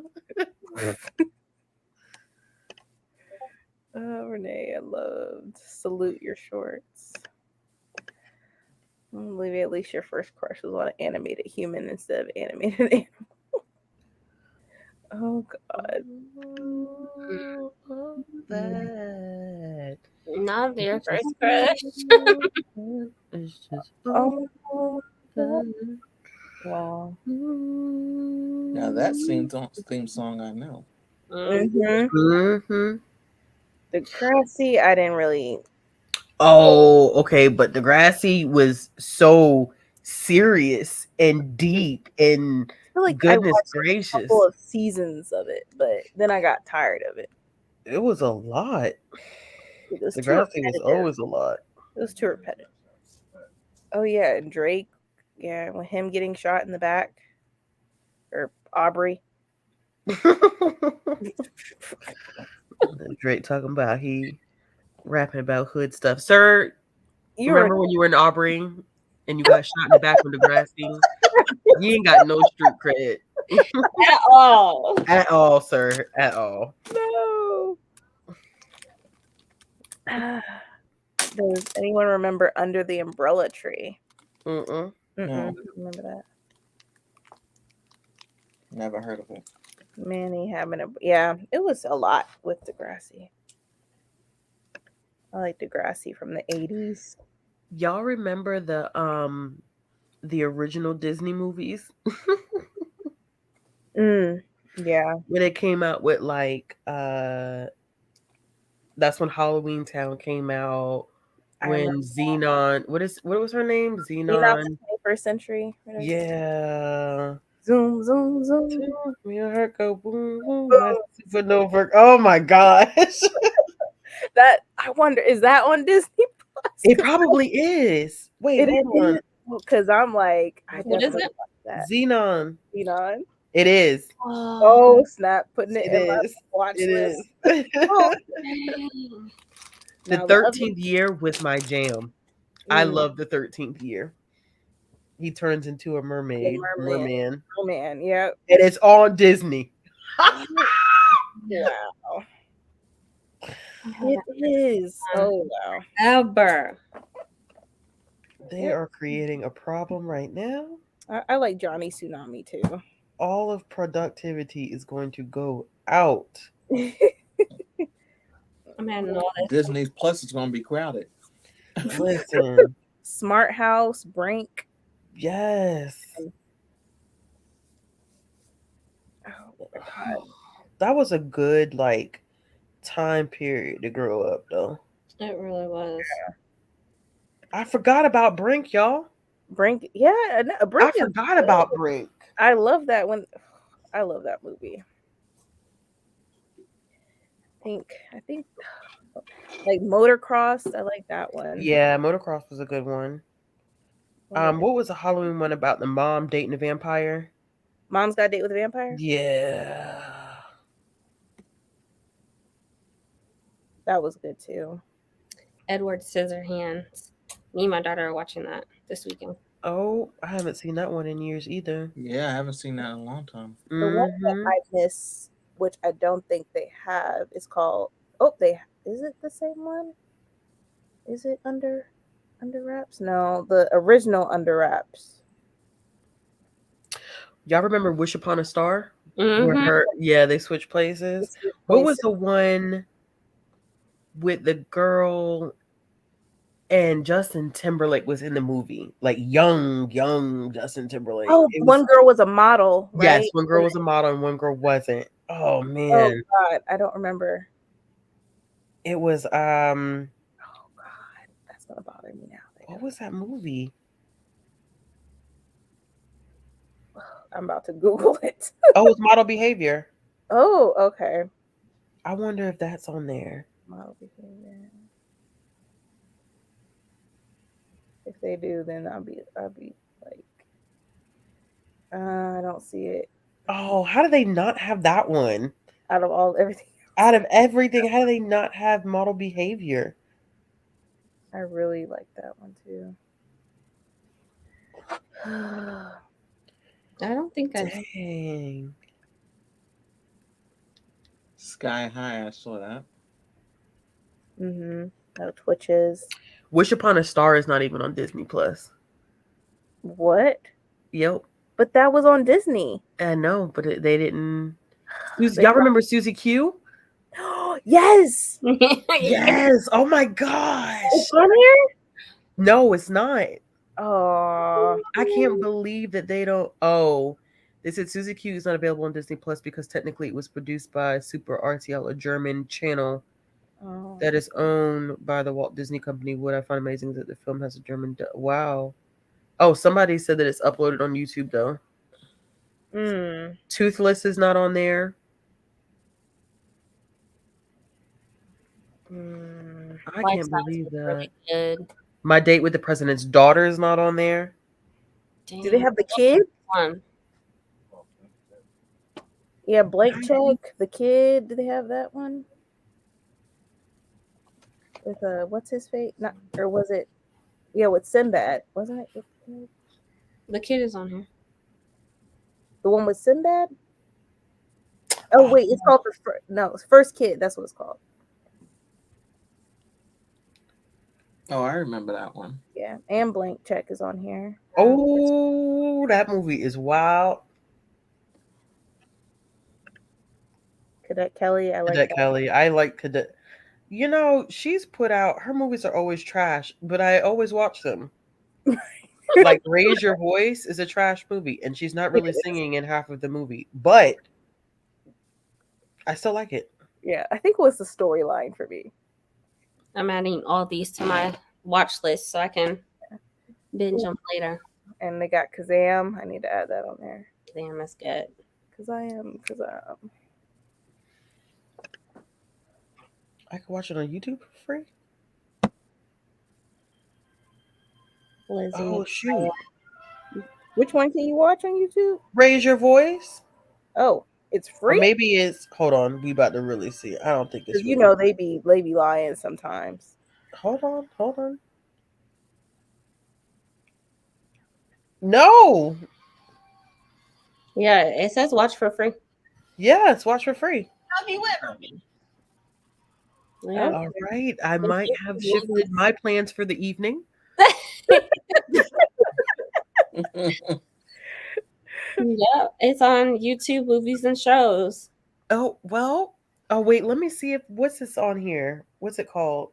Renee, I loved Salute Your Shorts. Olivia, at least your first crush was on an animated human instead of animated animal. Oh God. Not their first crush. It's just Oh. Wow. Now that theme song I know. Mm-hmm. Degrassi, I didn't really. Oh, okay, but Degrassi was so serious and deep and I feel like goodness I watched gracious. a couple of seasons of it, but then I got tired of it. It was a lot. Degrassi was always a lot. It was too repetitive. Oh yeah, and Drake, yeah, with him getting shot in the back, or Aubrey. Drake talking about he rapping about hood stuff. Sir, you remember when you were in Aubrey and you got shot in the back with Degrassi? You ain't got no street cred. At all. At all, sir. At all. No. Does anyone remember Under the Umbrella Tree? No. Remember that? Never heard of it. Manny having it was a lot with Degrassi. I like Degrassi from the 80s. Y'all remember the original Disney movies? Yeah. When it came out with like that's when Halloween Town came out. When Xenon, what was her name? Xenon 21st Century. Yeah. Zoom, zoom, zoom. Me and her go boom, boom. Supernova. Oh my gosh. That I wonder, is that on Disney Plus? It probably is. Wait, hold on. Because I'm like, What is it? That. Xenon. It is. Oh snap! Putting it in my watch list. The 13th year was my jam. I love the 13th year. He turns into a mermaid. Merman. Yeah. And it's on Disney. Wow. It is. Oh wow. Ever. They are creating a problem right now. I like Johnny Tsunami too. All of productivity is going to go out. Disney Plus is going to be crowded. Listen. Smart House, Brink. Yes. Oh my God. That was a good like time period to grow up though. It really was. Yeah. I forgot about Brink, y'all. Brink, yeah. Brink I forgot about Brink. I love that one. I love that movie. I think like Motocross. I like that one. Yeah, Motocross was a good one. What was the Halloween one about the mom dating a vampire? Mom's Got a Date with a Vampire? Yeah. That was good too. Edward Scissorhands. Me and my daughter are watching that this weekend. Oh, I haven't seen that one in years either. Yeah, I haven't seen that in a long time. The one that I miss, which I don't think they have, is called. Is it the same one? Is it Under Wraps? No, the original Under Wraps. Y'all remember Wish Upon a Star? Mm-hmm. They switched places. What was the one with the girl and Justin Timberlake was in the movie? Like young Justin Timberlake. Oh, one girl was a model, right? Yes, one girl was a model and one girl wasn't. Oh man. Oh God, I don't remember. It was Oh God, that's gonna bother me now. What was that movie? I'm about to Google it. Oh, it's Model Behavior. Oh, okay. I wonder if that's on there. Model Behavior. If they do, then I'll be like, I don't see it. Oh, how do they not have that one? Out of everything, how do they not have Model Behavior? I really like that one too. I don't think Dang. Sky High, I saw that. No Twitches. Wish Upon a Star is not even on Disney Plus. What? Yep. But that was on Disney. I know, but they didn't. Y'all remember Susie Q? Yes. Yes. Oh my gosh. It's on here? No, it's not. Oh, I can't believe that they don't. Oh, they said Susie Q is not available on Disney Plus because technically it was produced by Super RTL, a German channel that is owned by the Walt Disney Company. What I find amazing is that the film has a German. Wow. Oh, somebody said that it's uploaded on YouTube though. Toothless is not on there. I can't believe that. Really good. My Date with the President's Daughter is not on there. Dang. Do they have the kid? One. Yeah, Blank Check, the kid. Do they have that one? With what's his face? Not, or was it? Yeah, with Sinbad, wasn't it? The kid is on here. The one with Sinbad. Oh wait, it's called First Kid. That's what it's called. Oh, I remember that one. Yeah, and Blank Check is on here. Oh, that movie is wild. Cadet Kelly, I like Cadet Kelly. I like Cadet. You know, she's put out, her movies are always trash, but I always watch them. Like Raise Your Voice is a trash movie, and she's not really singing in half of the movie, but I still like it. Yeah, I think it was the storyline for me. I'm adding all these to my watch list so I can binge them later. And they got Kazam. I need to add that on there. Kazam is good. Kazam. I can watch it on YouTube for free. Lizzie. Oh shoot! Which one can you watch on YouTube? Raise Your Voice. Oh, it's free. Or maybe it's. Hold on, we about to really see it. I don't think it's. You know they be lying sometimes. Hold on. No. Yeah, it says watch for free. Yeah, it's watch for free. Yeah. All right. I might have shifted my plans for the evening. Yeah, it's on YouTube Movies and Shows. Oh, well. Oh, wait. Let me see what's this on here? What's it called?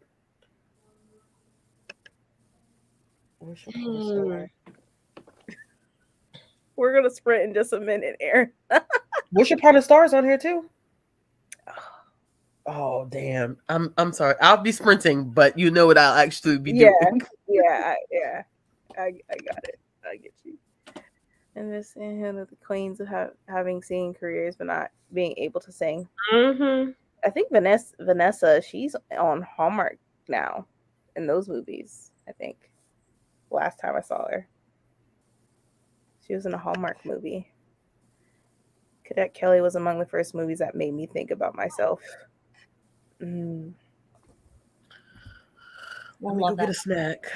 We're gonna sprint in just a minute, Aaron. Wish Upon a Star is on here too. Oh damn! I'm sorry. I'll be sprinting, but you know what I'll actually be doing. Yeah. I got it. I get you. And this and the queens of having singing careers but not being able to sing. Mm-hmm. I think Vanessa, she's on Hallmark now in those movies. I think last time I saw her, she was in a Hallmark movie. Cadet Kelly was among the first movies that made me think about myself. Let me go get a snack.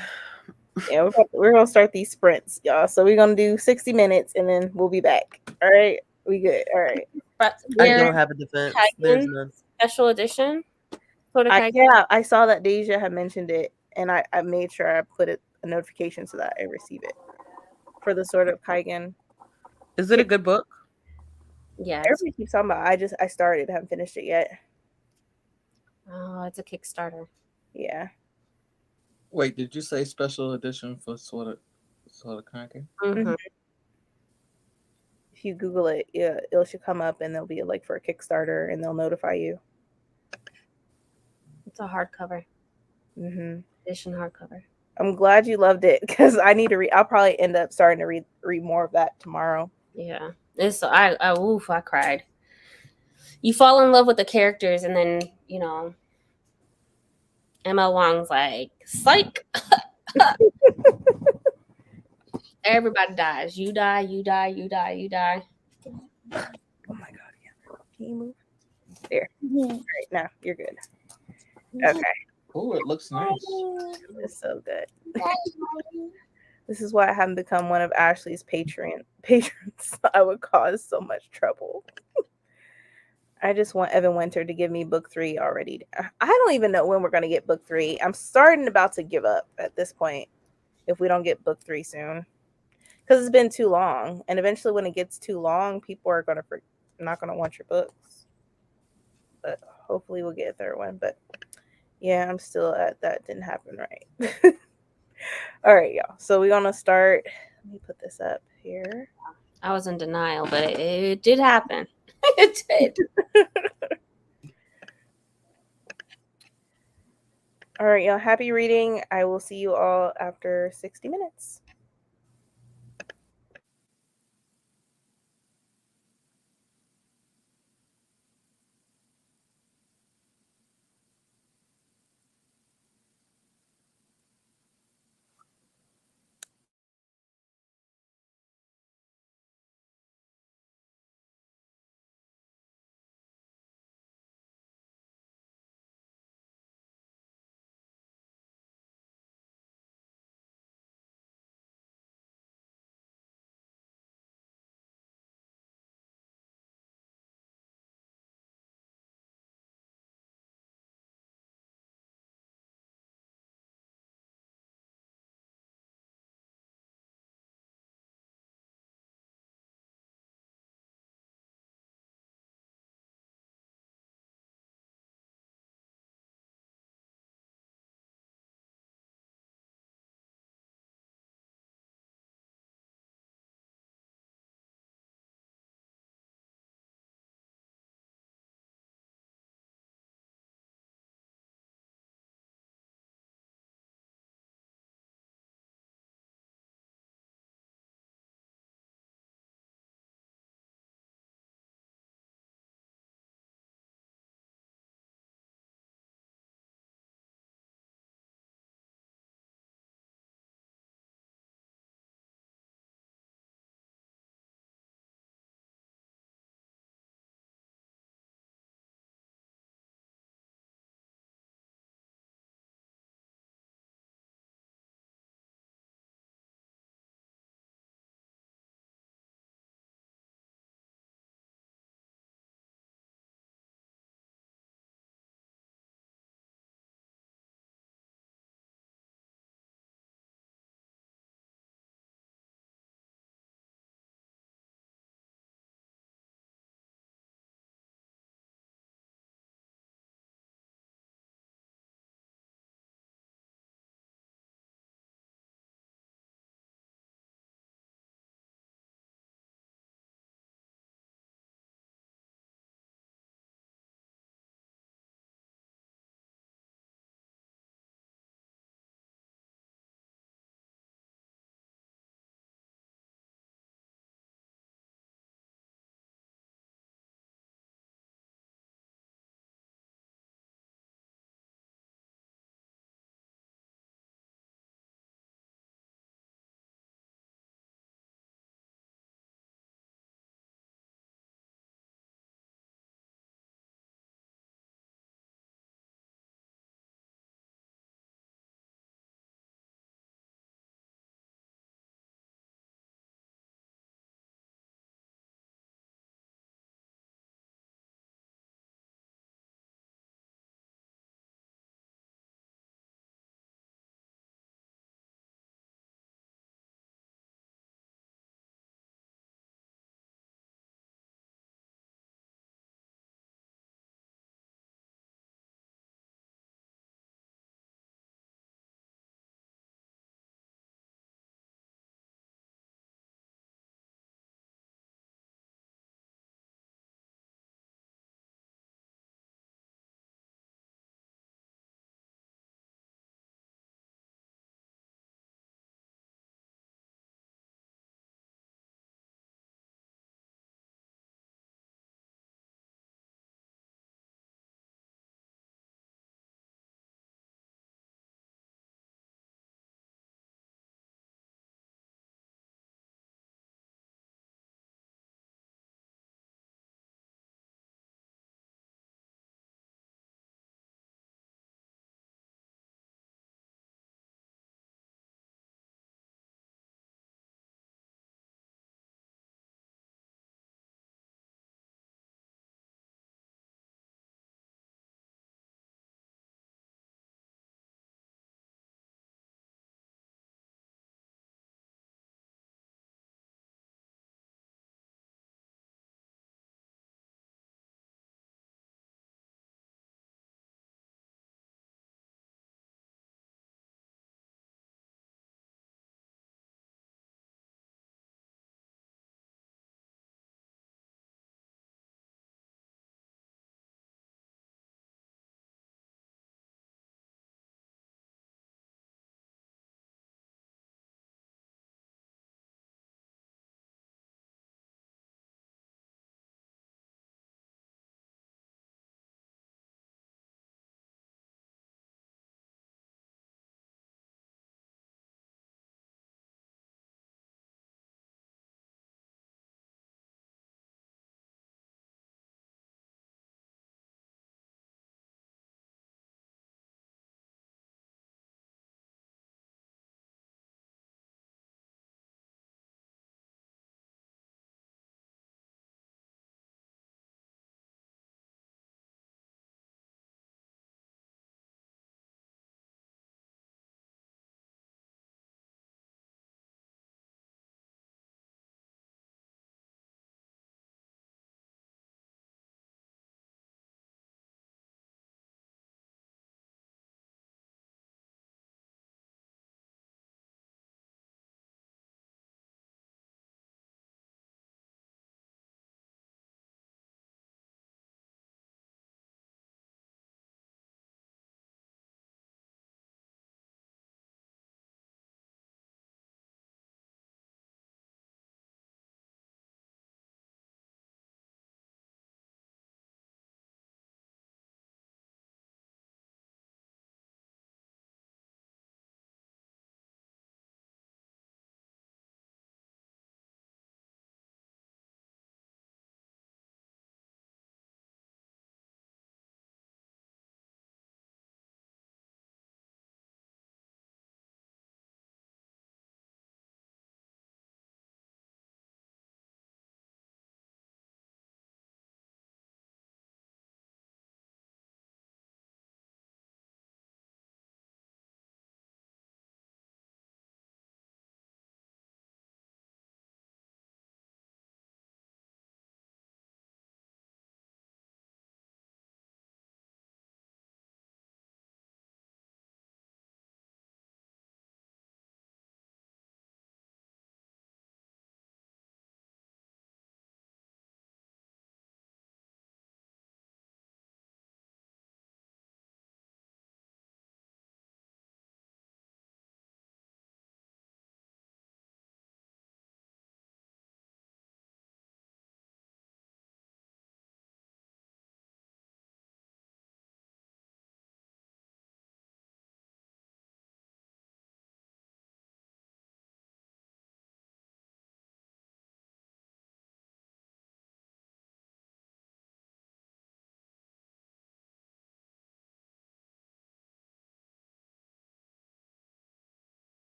Yeah, we're gonna start these sprints, y'all. So we're gonna do 60 minutes and then we'll be back. All right, we good. All right. But I we're don't have a defense. There's Kaigen none. special edition. Kaigen. Yeah, I saw that Deja had mentioned it, and I made sure I put a notification so that I receive it for the Sword of Kaigen. Is it a good book? Yes. Everybody keeps talking about it. I started, haven't finished it yet. Oh, it's a Kickstarter. Yeah. Wait, did you say special edition for sort of Kaigen? Mm-hmm. If you Google it, yeah, it should come up, and there'll be like for a Kickstarter, and they'll notify you. It's a hardcover. Mm-hmm. Edition hardcover. I'm glad you loved it because I need to read. I'll probably end up starting to read more of that tomorrow. Yeah. It's I cried. You fall in love with the characters, and then Emma Wong's like, psych. Everybody dies. You die, you die, you die, you die. Oh my god, yeah. Can you move? There. All right, now you're good. Okay. Oh, it looks nice. It's so good. This is why I haven't become one of Ashley's patrons. I would cause so much trouble. I just want Evan Winter to give me book 3 already. I don't even know when we're going to get book 3. I'm starting about to give up at this point if we don't get book 3 soon. Because it's been too long. And eventually when it gets too long, people are not going to want your books. But hopefully we'll get a third one. But yeah, I'm still at that. Didn't happen right. All right, y'all. So we're going to start. Let me put this up here. I was in denial, but it did happen. It did. All right, y'all. Happy reading. I will see you all after 60 minutes.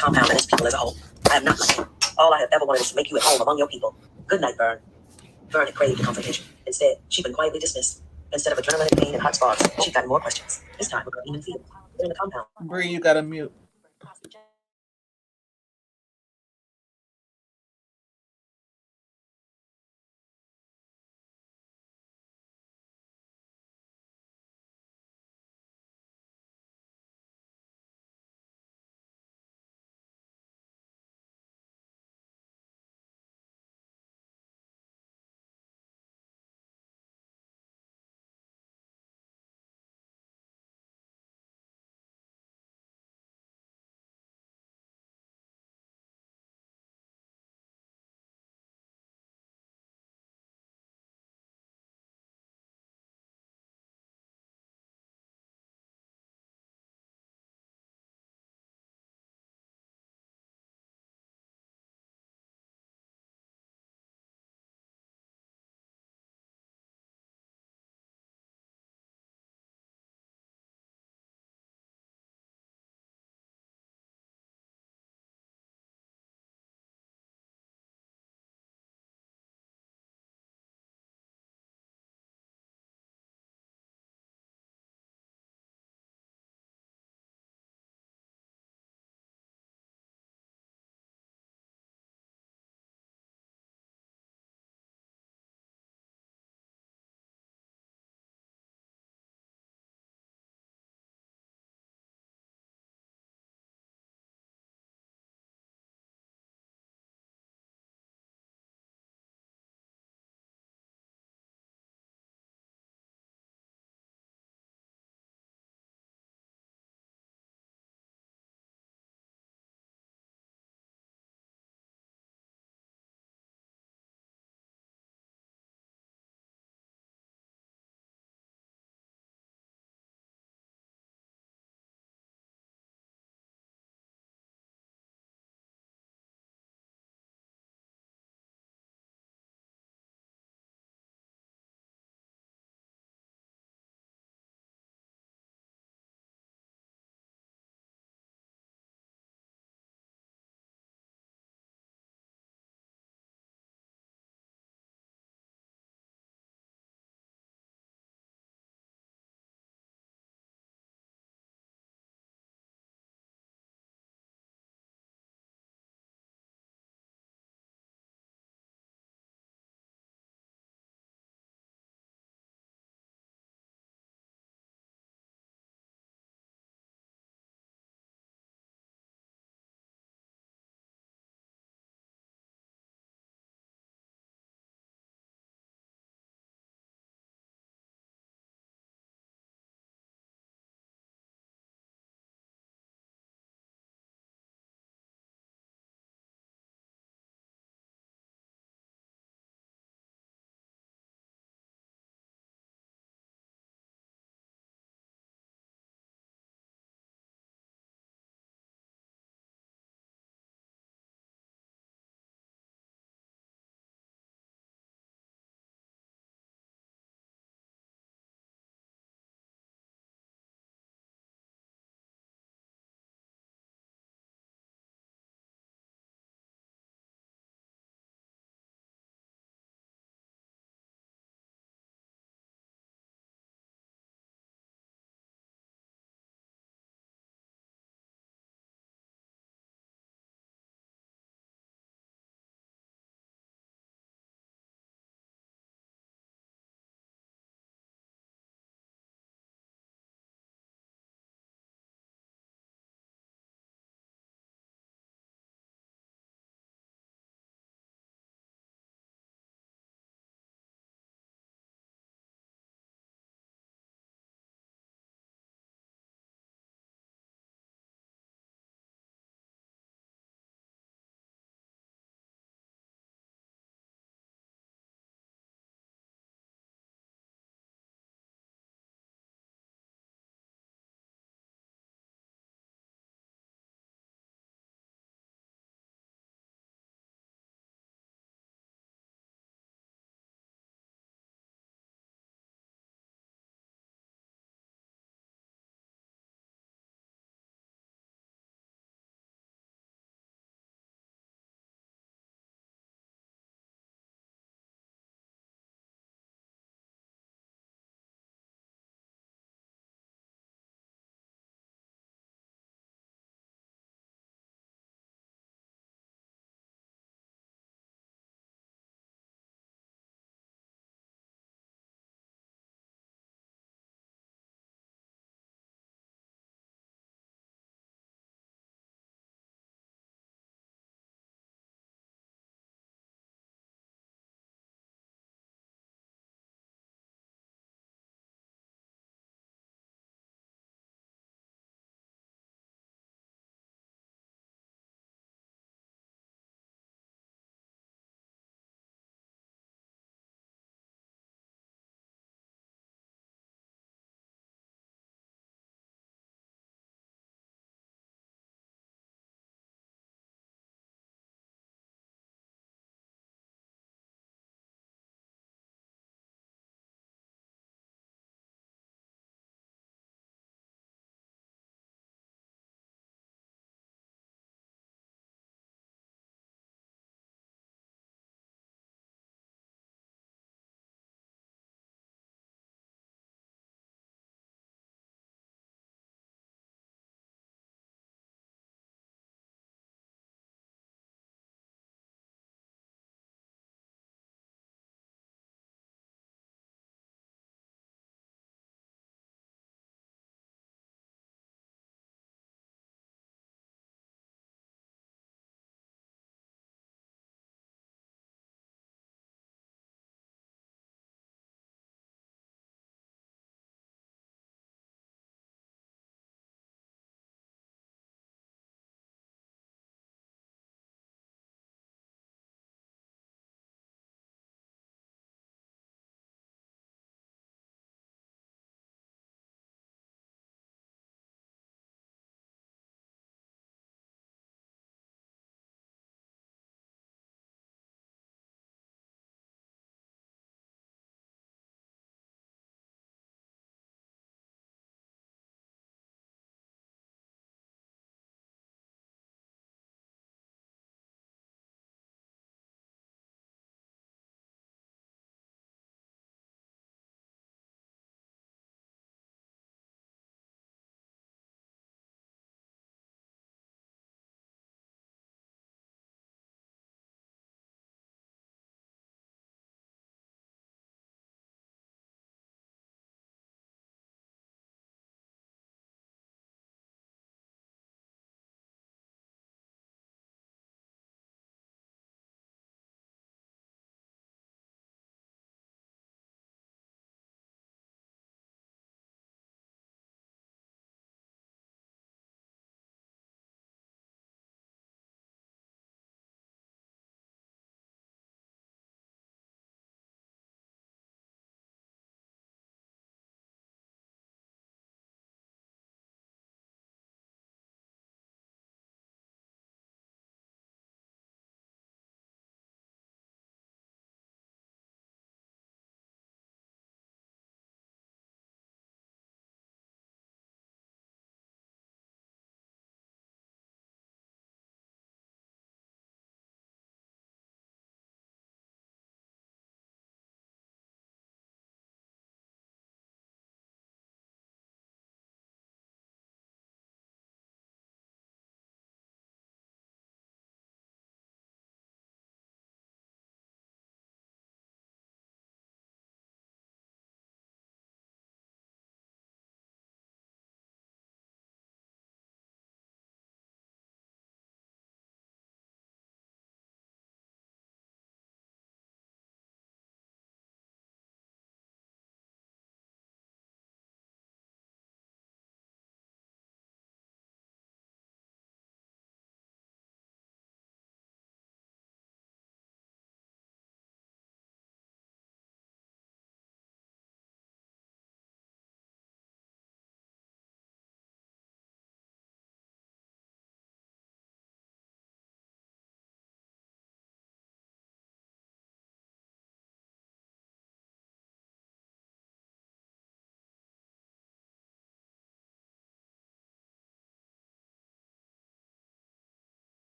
compound and its people as a whole. I am not lying. All I have ever wanted is to make you at home among your people. Good night, Vern. Vern had craved a confrontation. Instead, she'd been quietly dismissed. Instead of adrenaline and pain and hot sparks, she'd gotten more questions. This time about even feel. They're in the compound. Bree, you gotta mute.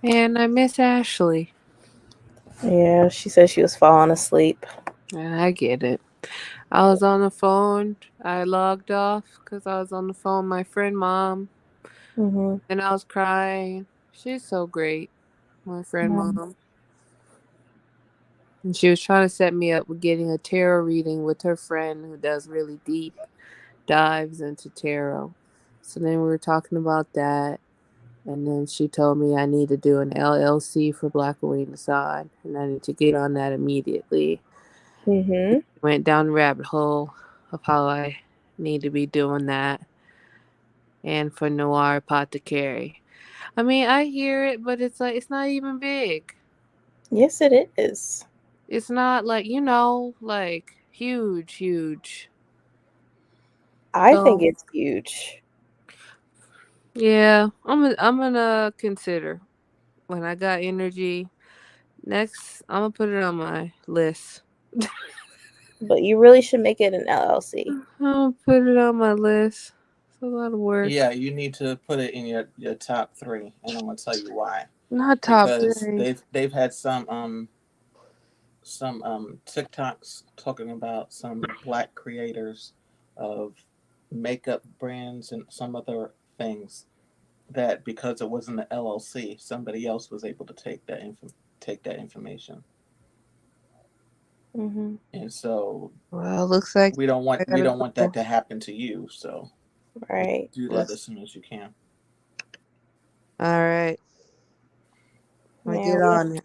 And I miss Ashley. Yeah, she said she was falling asleep. I get it. I was on the phone. I logged off because I was on the phone with my friend mom. Mm-hmm. And I was crying. She's so great, my friend mom. And she was trying to set me up with getting a tarot reading with her friend who does really deep dives into tarot. So then we were talking about that. And then she told me I need to do an LLC for Blackoweenathon. And I need to get on that immediately. Mm-hmm. Went down the rabbit hole of how I need to be doing that. And for Noir Apothecary. I mean, I hear it, but it's like, it's not even big. Yes, it is. It's not like, like huge. I think So, it's huge. yeah, I'm gonna consider when I got energy. Next, I'm gonna put it on my list. But you really should make it an LLC. I'll put it on my list. It's a lot of work. Yeah, you need to put it in your top 3, and I'm gonna tell you why. Not top Because 3. they've had some TikToks talking about some Black creators of makeup brands and some other things that because it wasn't an LLC, somebody else was able to take that information. Mm-hmm. And so Well, looks like we don't I want gotta that go. to happen to you. So Right. do that as soon as you can. All right. I Yeah, get on it.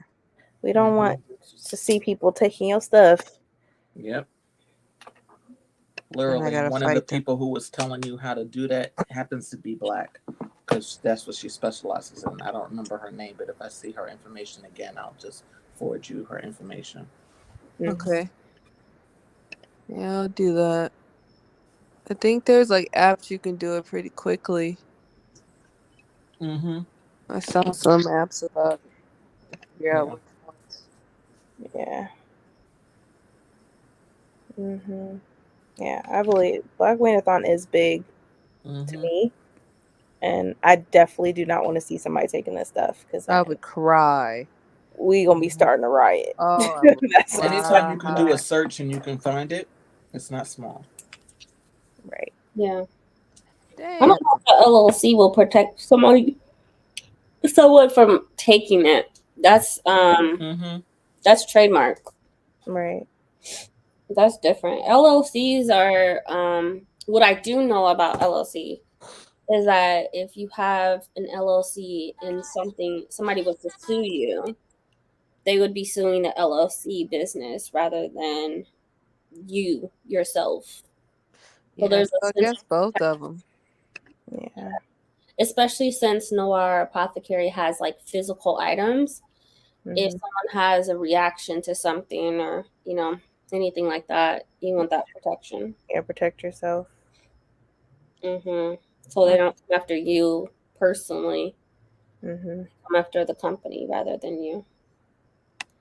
we don't want to see people taking your stuff. Yep. And I Literally, gotta one of the fight them. people who was telling you how to do that happens to be Black, because that's what she specializes in. I don't remember her name, but if I see her information again, I'll just forward you her information. Okay. Yeah, I'll do that. I think there's like apps you can do it pretty quickly. Mm-hmm. I saw some apps about it. Yeah. Which ones. Yeah. Mm-hmm. Yeah, I believe Blackoweenathon is big to me, and I definitely do not want to see somebody taking this stuff because I would cry. we gonna be starting a riot. Oh, I would That's Anytime you can do cry. a search and you can find it, it's not small. right. Yeah. I Damn. don't know if the LLC will protect someone from taking it. That's trademark. Right. That's different. LLCs are what I do know about LLC is that if you have an LLC and somebody was to sue you, they would be suing the LLC business rather than you yourself. So Yeah, there's so a I guess both of them. Yeah. especially since Noir Apothecary has like physical items. If someone has a reaction to something or anything like that, you want that protection. Yeah, protect yourself. So they don't come after you personally. Mm-hmm. Come after the company rather than you.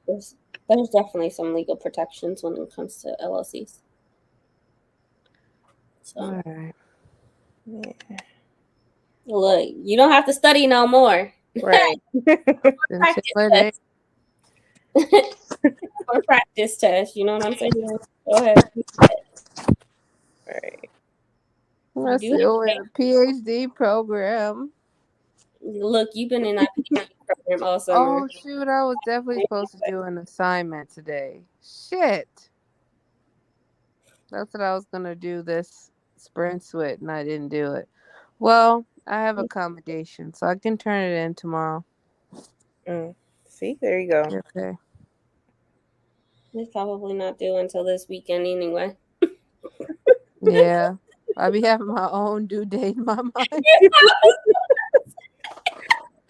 There's definitely some legal protections when it comes to LLCs. So All right. Yeah. look, you don't have to study no more. Right. Practice test. Or practice test. You know what I'm saying? Go ahead. Right. I'm Do still in a PhD program. Look, you've been in that PhD program all summer. Oh shoot, I was definitely supposed to do an assignment today. Shit. That's what I was gonna do this sprint with, and I didn't do it. Well, I have accommodation, so I can turn it in tomorrow. See, there you go. Okay. It's probably not due until this weekend anyway. Yeah. I be having my own due date in my mind.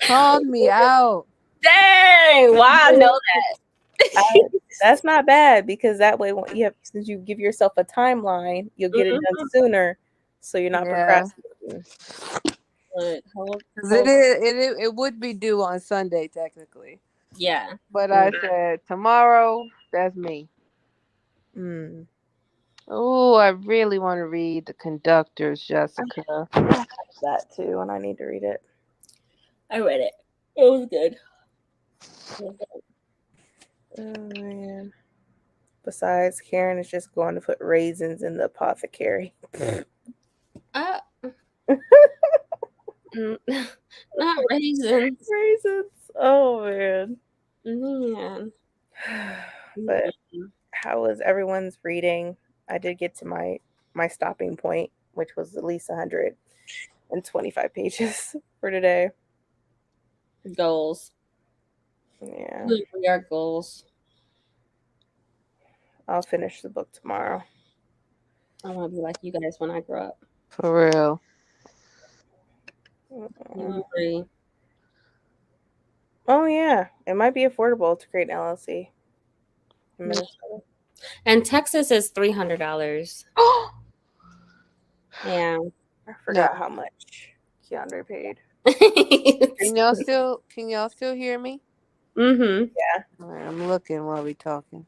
Called me out. Dang! Wow, I know that. That's not bad because that way, since you give yourself a timeline, you'll get it done sooner, so you're not procrastinating. Because it would be due on Sunday technically. Yeah. But I said tomorrow. That's me. Mm. Oh, I really want to read The Conductors, Jessica. I have that too, and I need to read it. I read it. It was good. Oh man. Besides, Karen is just going to put raisins in the apothecary. Not raisins. Raisins. Oh man. Man. But how was everyone's reading? I did get to my stopping point, which was at least 125 pages for today. Goals. Yeah. We are goals. I'll finish the book tomorrow. I want to be like you guys when I grow up. For real. Bree. Oh yeah, it might be affordable to create an LLC in Minnesota. And Texas is $300. Yeah. I forgot how much Keandre paid. Can y'all still hear me? Mm-hmm. Yeah. All right, I'm looking while we talking.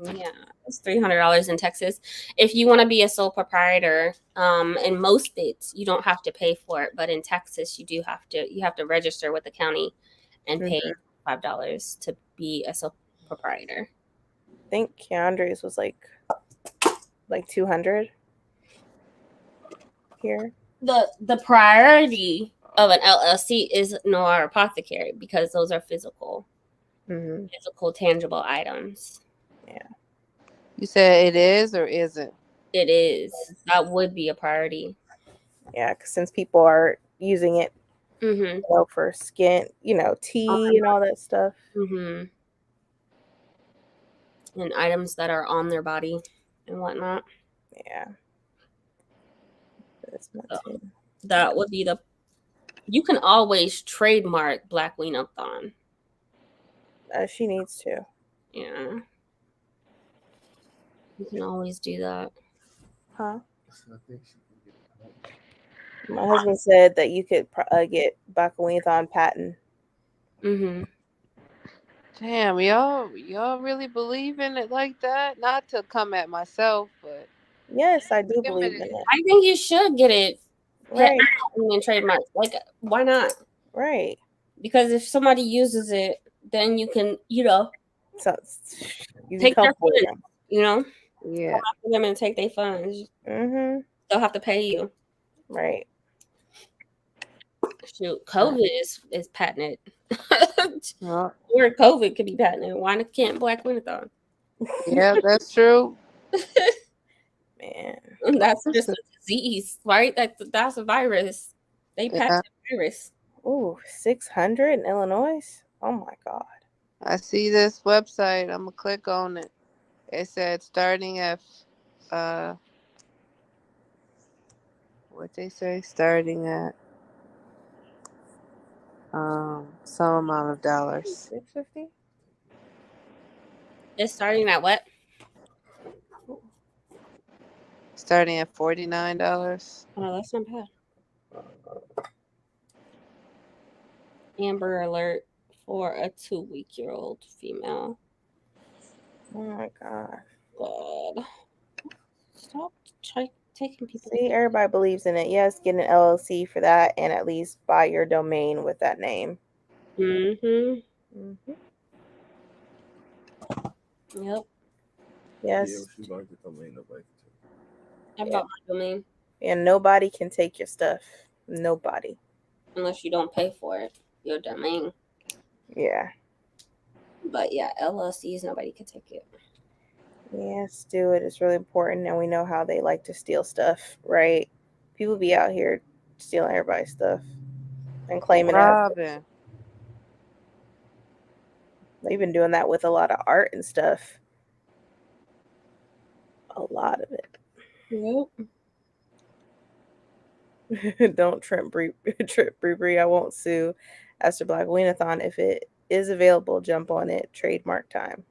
Yeah, it's $300 in Texas. If you want to be a sole proprietor, in most states you don't have to pay for it, but in Texas you have to register with the county and pay $5 to be a sole proprietor. I think Keandre's was like 200 here. The priority of an LLC is our apothecary because those are physical, tangible items. Yeah. You said it is or isn't? It is. That would be a priority. Yeah, because since people are using it, for skin, tea and all that stuff. And items that are on their body and whatnot. Yeah. So that would be you can always trademark Blackoweenathon. She needs to. Yeah. You can always do that. Huh? My husband said that you could get Blackoweenathon patent. Damn, y'all really believe in it like that? Not to come at myself, but yes, I do believe in it. I think you should get it right and trademark. Like, why not? Right. Because if somebody uses it, then you can, so take their funds. Yeah. Come after them and take their funds. They'll have to pay you. Right. Shoot, COVID is patented. Or COVID could be patented. Why can't Blackoweenathon? Yeah, that's true. Man, that's just a disease, right? That's a virus. They patented the virus. Ooh, 600 in Illinois. Oh my God. I see this website. I'm gonna click on it. It said starting at what they say, starting at some amount of dollars. $650. It's starting at what? Starting at $49. Oh, that's not bad. Amber alert for a 2-week-old female. Oh my God. God. Stop taking people. See, everybody believes in it. Yes, get an LLC for that and at least buy your domain with that name. Yep. Yes. I bought my domain. And nobody can take your stuff. Nobody. Unless you don't pay for it. Your domain. Yeah. But yeah, LLCs, nobody can take it. Yes, do it. It's really important. And we know how they like to steal stuff, right? People be out here stealing everybody's stuff and claiming it. They've been doing that with a lot of art and stuff. A lot of it. Yep. Don't trip Bree. I won't sue. as to Blackoweenathon, if it is available, jump on it. Trademark time.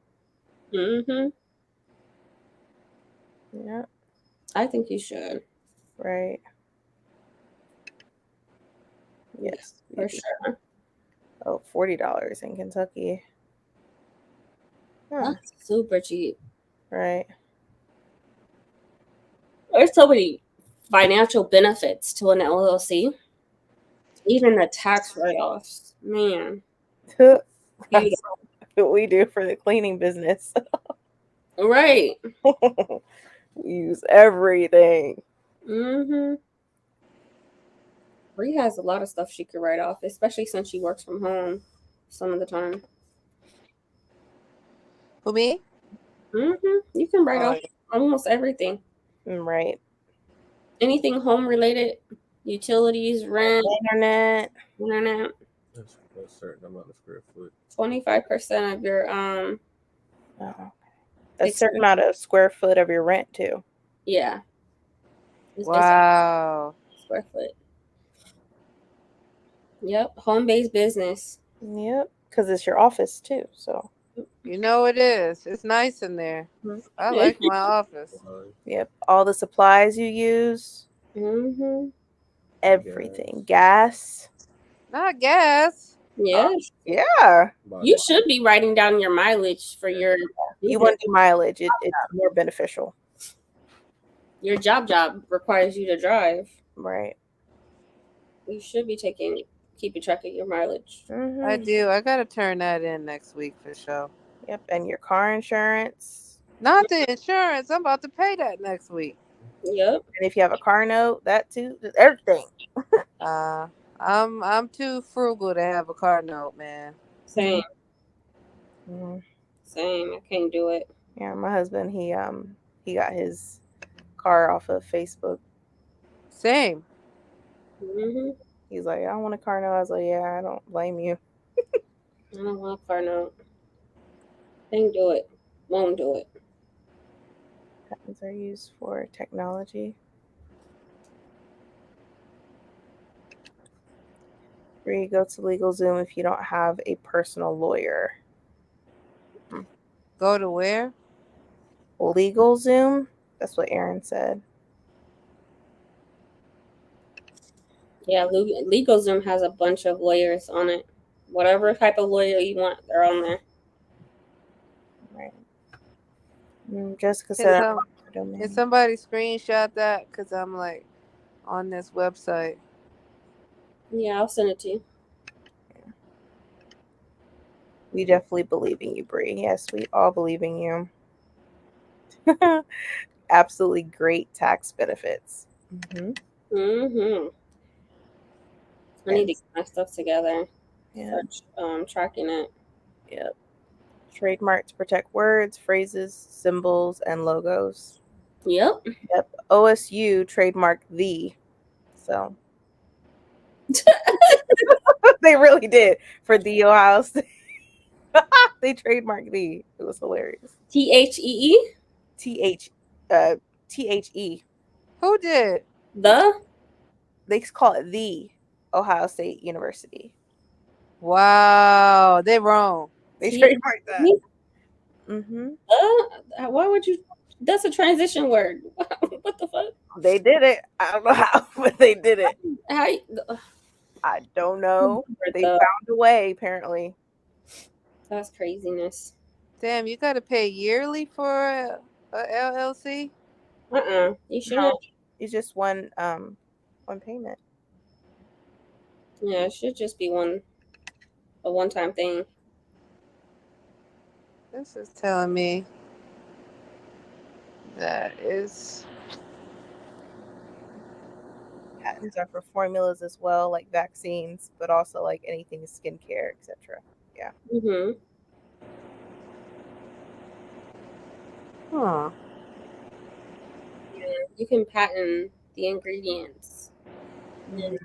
Mm-hmm. Yeah. I think you should. Right. Yes. For sure. Oh, $40 in Kentucky. Huh. That's super cheap. Right. There's so many financial benefits to an LLC. Even the tax write-offs. Man. That's what we do for the cleaning business. Right. We use everything. Mm-hmm. Bree has a lot of stuff she could write off, especially since she works from home some of the time. For me? Mm-hmm. You can write off almost everything. Right. Anything home related, utilities, rent, Internet. That's a certain amount of square foot. 25% of your Oh. A certain amount of square foot of your rent too. Yeah. It's Wow. square foot. Yep. Home-based business. Yep. Because it's your office too. So. You know it is. It's nice in there. I like my office. Yep. All the supplies you use. Mm-hmm. Everything. Gas. Not gas. Yes. Yeah. You should be writing down your mileage for your. You want to do mileage. It's more beneficial. Your job requires you to drive. Right. You should be keeping track of your mileage. Mm-hmm. I do. I gotta turn that in next week for sure. Yep. And your car insurance. Not the insurance. I'm about to pay that next week. Yep. And if you have a car note, that too. Everything. I'm too frugal to have a car note, man. Same. Mm-hmm. Same. I can't do it. Yeah, my husband, he got his car off of Facebook. Same. Mm-hmm. He's like, I don't want a car note. I was like, yeah, I don't blame you. I don't want a car note. Can't do it. Won't do it. Patents are used for technology. Bree, go to LegalZoom if you don't have a personal lawyer. Go to where? LegalZoom? That's what Aaron said. Yeah, LegalZoom has a bunch of lawyers on it. Whatever type of lawyer you want, they're on there. Right. Jessica said, can somebody screenshot that? Because I'm like on this website. Yeah, I'll send it to you. We definitely believe in you, Bree. Yes, we all believe in you. Absolutely great tax benefits. Mm-hmm. Mm-hmm. I need to get my stuff together. Yeah. Start tracking it. Yep. Trademark to protect words, phrases, symbols, and logos. Yep. Yep. OSU trademarked the. So they really did for the Ohio State. They trademarked the. It was hilarious. THEE? THE. Who did? They call it the Ohio State University. Wow, they're wrong. They trademarked that. Mm-hmm. Why would you? That's a transition word. What the fuck? They did it. I don't know how, but they did it. How? I don't know. They found a way, apparently. That's craziness. Damn, you got to pay yearly for a LLC? You shouldn't. No, it's just one payment. Yeah, it should just be a one-time thing. This is telling me that is. Patents are for formulas as well, like vaccines, but also like anything skincare, etc. Yeah. Mm-hmm. Huh. Yeah, you can patent the ingredients, and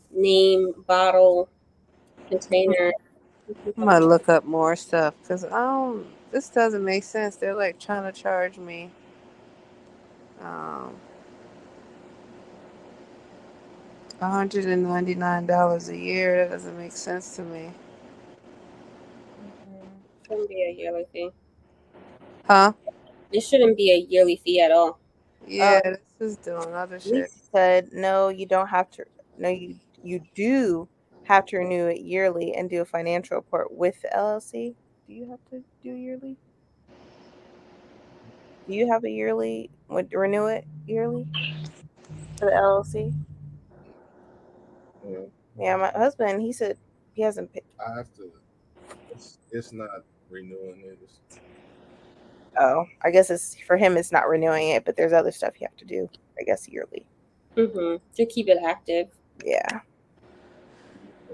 name, bottle, container. I'm gonna look up more stuff because this doesn't make sense. They're like trying to charge me. $199 a year. That doesn't make sense to me. Shouldn't be a yearly fee. Huh? It shouldn't be a yearly fee at all. Yeah, this is doing other shit. Lisa said, no, you don't have to. No, you do have to renew it yearly and do a financial report with the LLC. Do you have to do yearly? Do you have a yearly? Would renew it yearly for the LLC? Yeah, my husband, he said he hasn't paid. I have to. It's not renewing it. Oh, I guess it's for him. It's not renewing it, but there's other stuff you have to do. I guess yearly. To keep it active. Yeah.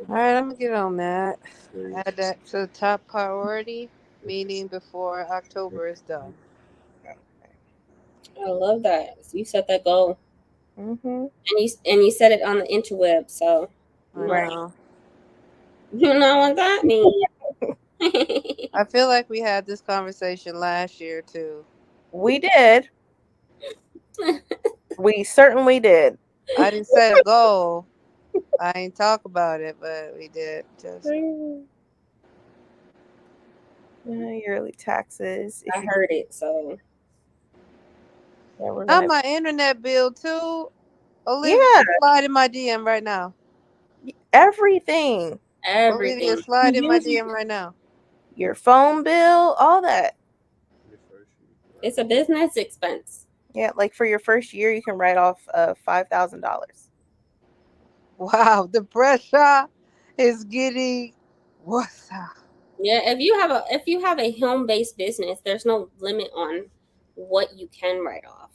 All right, I'm gonna get on that. Add that to the top priority, meaning before October is done. I love that. So you set that goal. Mm-hmm. And you set it on the interweb, so Right. You know what that means. I feel like we had this conversation last year too. We did. We certainly did. I didn't set a goal. I ain't talk about it, but we did. Just yearly taxes. I heard it, so yeah, we're not gonna... my internet bill too. Olivia, slide in my DM right now. Everything. Olivia, slide in my DM right now. Your phone bill, all that. It's a business expense. Yeah, like for your first year, you can write off $5,000. Wow, the pressure is getting worse. Yeah, if you have a home-based business, there's no limit on what you can write off.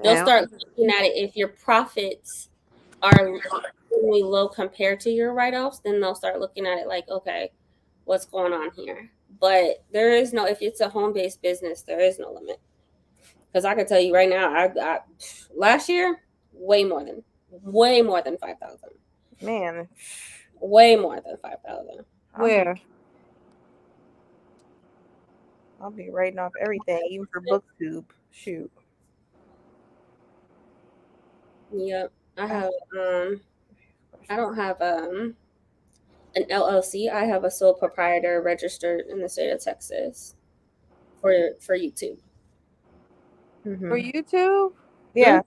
They'll start looking at it if your profits are really low compared to your write-offs, then they'll start looking at it like, okay, what's going on here? But there is no, if it's a home-based business, there is no limit. Because I can tell you right now, I got last year way more than 5,000. Man, way more than 5,000. Where? I'll be writing off everything, even for BookTube. Shoot. Yep, I have. I don't have an LLC. I have a sole proprietor registered in the state of Texas for YouTube. For YouTube? Yeah.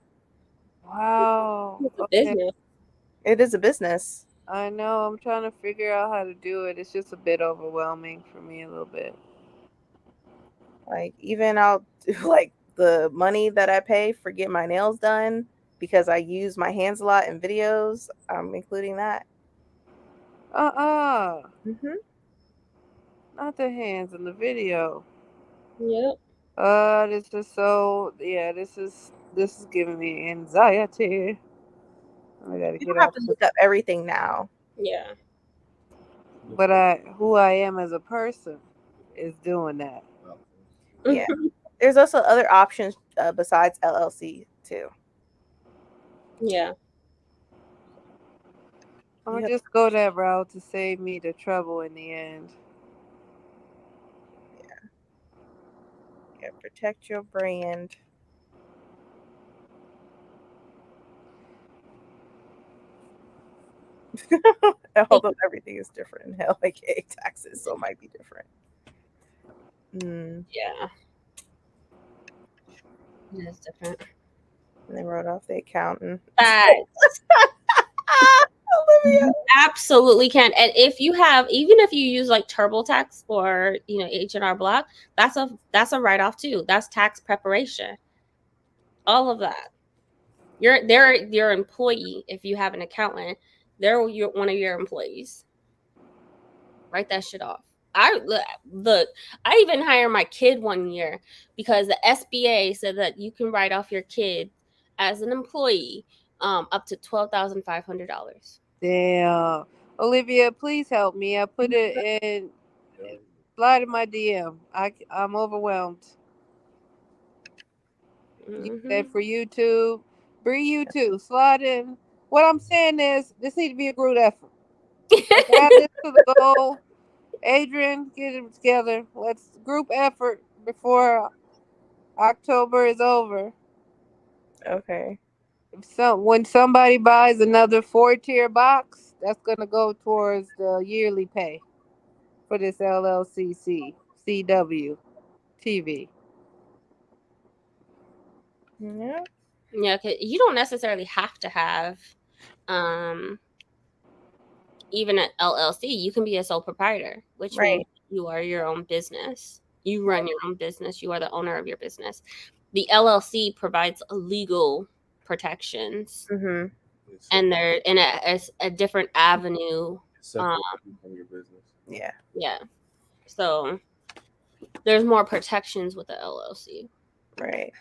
Wow. It's a business. It is a business. I know. I'm trying to figure out how to do it. It's just a bit overwhelming for me a little bit. Like, even I'll do like the money that I pay for getting my nails done because I use my hands a lot in videos. I'm including that. Mm-hmm. Not the hands in the video. Yep. This is so. Yeah, this is giving me anxiety. I gotta You have to look up everything now. Yeah. But who I am as a person is doing that. Yeah. There's also other options besides LLC too. Yeah. I'm gonna just go that route to save me the trouble in the end. Yeah, protect your brand. Although everything is different in hell, aka taxes, so it might be different. Yeah. It is different. And they wrote off the accountant. Olivia. Absolutely can. And if you have, even if you use like TurboTax or H&R Block, that's a write-off too. That's tax preparation. All of that. They're your employee. If you have an accountant, they're one of your employees. Write that shit off. I even hired my kid one year because the SBA said that you can write off your kid as an employee up to $12,500. Damn. Olivia, please help me. I put it in. Slide in my DM. I'm overwhelmed. You said for YouTube. Bree, you too. Slide in. What I'm saying is, this needs to be a group effort. Let's add this to the goal. Adrian, get it together. Let's group effort before October is over. Okay. So when somebody buys another 4-tier box, that's gonna go towards the yearly pay for this LLCC CW TV. Yeah. Yeah, 'cause you don't necessarily have to have even an LLC. You can be a sole proprietor, which means Right. you are your own business. You run your own business. You are the owner of your business. The LLC provides legal protections, Mm-hmm. and they're in a different avenue. Separate from your business. Yeah. Yeah, so there's more protections with the LLC. Right.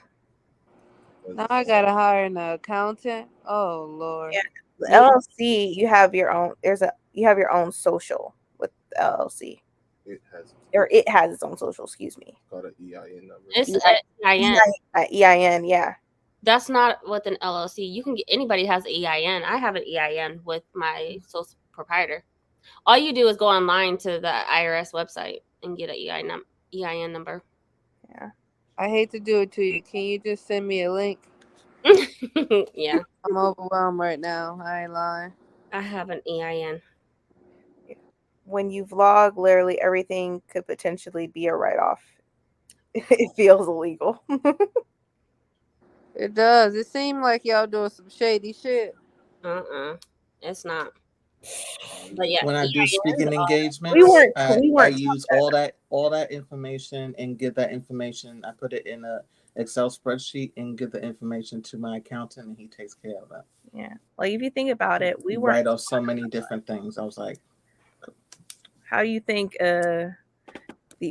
Now I gotta hire an accountant. Oh Lord. Yeah. The LLC, you have your own. You have your own social with the LLC, It has or it has its own social. Excuse me. called an EIN number. It's EIN. EIN. Yeah. That's not with an LLC. You can get anybody has an EIN. I have an EIN with my sole proprietor. All you do is go online to the IRS website and get an EIN number. Yeah. I hate to do it to you. Can you just send me a link? Yeah, I'm overwhelmed right now. I ain't lying. I have an EIN. When you vlog, literally everything could potentially be a write-off. It feels illegal. It does. It seemed like y'all doing some shady shit. It's not. But yeah, When I do speaking engagements, We weren't I use all that information and give that information. I put it in a Excel spreadsheet and give the information to my accountant, and he takes care of that. Yeah. Like if you think about it, we weren't. Write off so many different things. I was like, How do you think the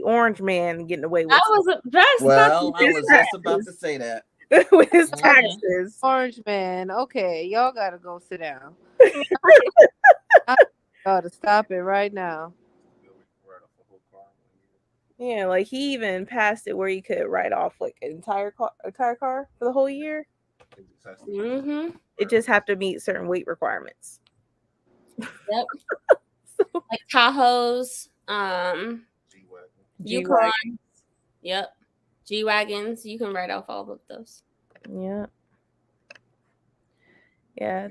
orange man getting away with? I was just well, I was just about to say that. With his taxes. Orange man. Okay, y'all gotta go sit down. I gotta stop it right now. Yeah, like he even passed it where you could write off like an entire car for the whole year. Mm-hmm. It just have to meet certain weight requirements. Yep. Like Tahoes, Yukon. Yep. G-Wagons. You can write off all of those. Yeah. Yeah.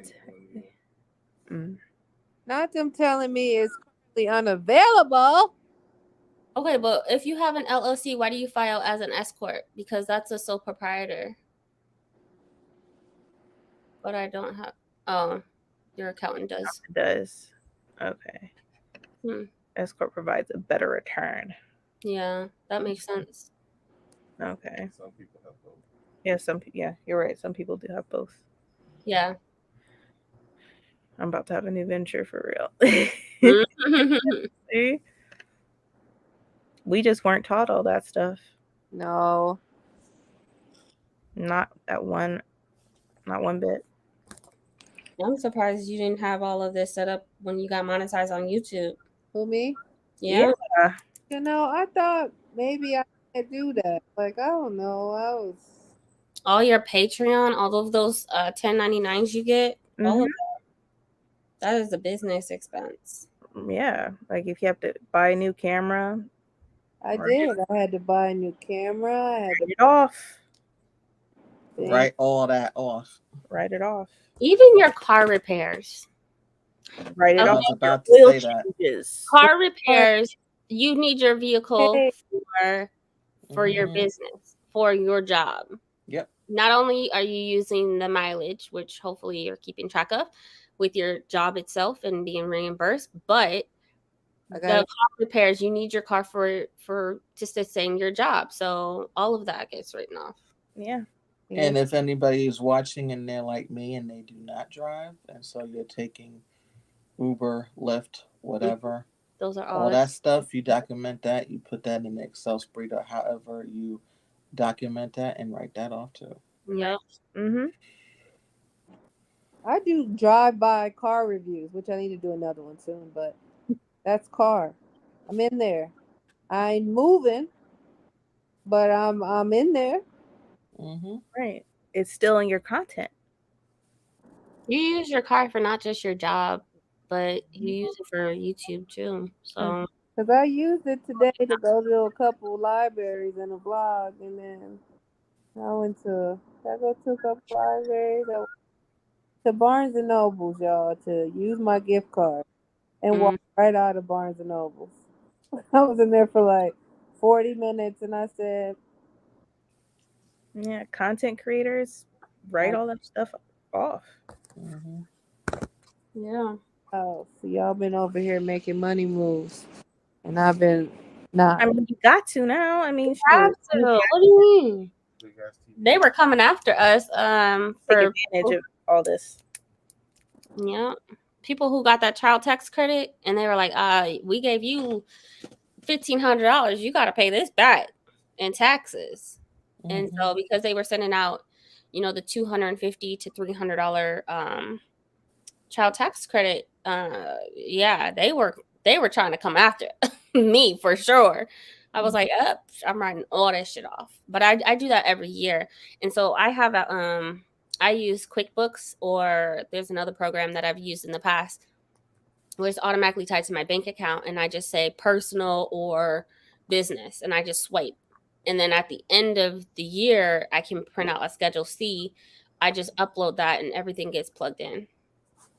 Not them telling me it's currently unavailable. Okay, but if you have an LLC, why do you file as an S corp? Because that's a sole proprietor. But I don't have. Oh, your accountant does. It does. Okay. S corp provides a better return. Yeah, that makes sense. Okay. Some people have both. Yeah, you're right. Some people do have both. Yeah. I'm about to have a new venture for real. See? We just weren't taught all that stuff. No. Not one bit. I'm surprised you didn't have all of this set up when you got monetized on YouTube. Who, me? Yeah. You know, I thought maybe I could do that. Like, I don't know. All your Patreon, all of those 1099s you get, all of that is a business expense. Yeah. Like if you have to buy a new camera. I did. I had to buy a new camera. I had to it off. Write all that off. Write it off. Even your car repairs. Write it I off. was about to say that. Car repairs, you need your vehicle for your Mhm. business, for your job. Yep. Not only are you using the mileage, which hopefully you're keeping track of with your job itself and being reimbursed, but the car repairs, you need your car for to sustain your job. So all of that gets written off. Yeah. And if anybody is watching and they're like me and they do not drive, and so you're taking Uber, Lyft, whatever, those are all that stuff, you document that, you put that in the Excel spreadsheet or however you document that and write that off too. Yep. I do drive-by car reviews, which I need to do another one soon, but that's car. I'm in there. I ain't moving, but I'm in there. Right. It's still in your content. You use your car for not just your job, but you use it for YouTube too. So because I used it today to go to a couple libraries and a blog, and then I go to a couple libraries. to Barnes and Nobles, y'all, to use my gift card and walk right out of Barnes and Nobles. I was in there for like 40 minutes and I said, Yeah, content creators write all that stuff off. Mm-hmm. Yeah. oh, so y'all been over here making money moves. And I've been not. I mean, you got to now. I mean, Have shoot, to. What do you mean? They were coming after us take for advantage of all this. yeah, people who got that child tax credit, and they were like, we gave you $1,500. You got to pay this back in taxes. And so because they were sending out, the $250 to $300 child tax credit, yeah, they were trying to come after me for sure. I was like, I'm writing all that shit off. But I do that every year. And so I have I use QuickBooks, or there's another program that I've used in the past where it's automatically tied to my bank account, and I just say personal or business, and I just swipe. And then at the end of the year, I can print out a Schedule C. I just upload that and everything gets plugged in.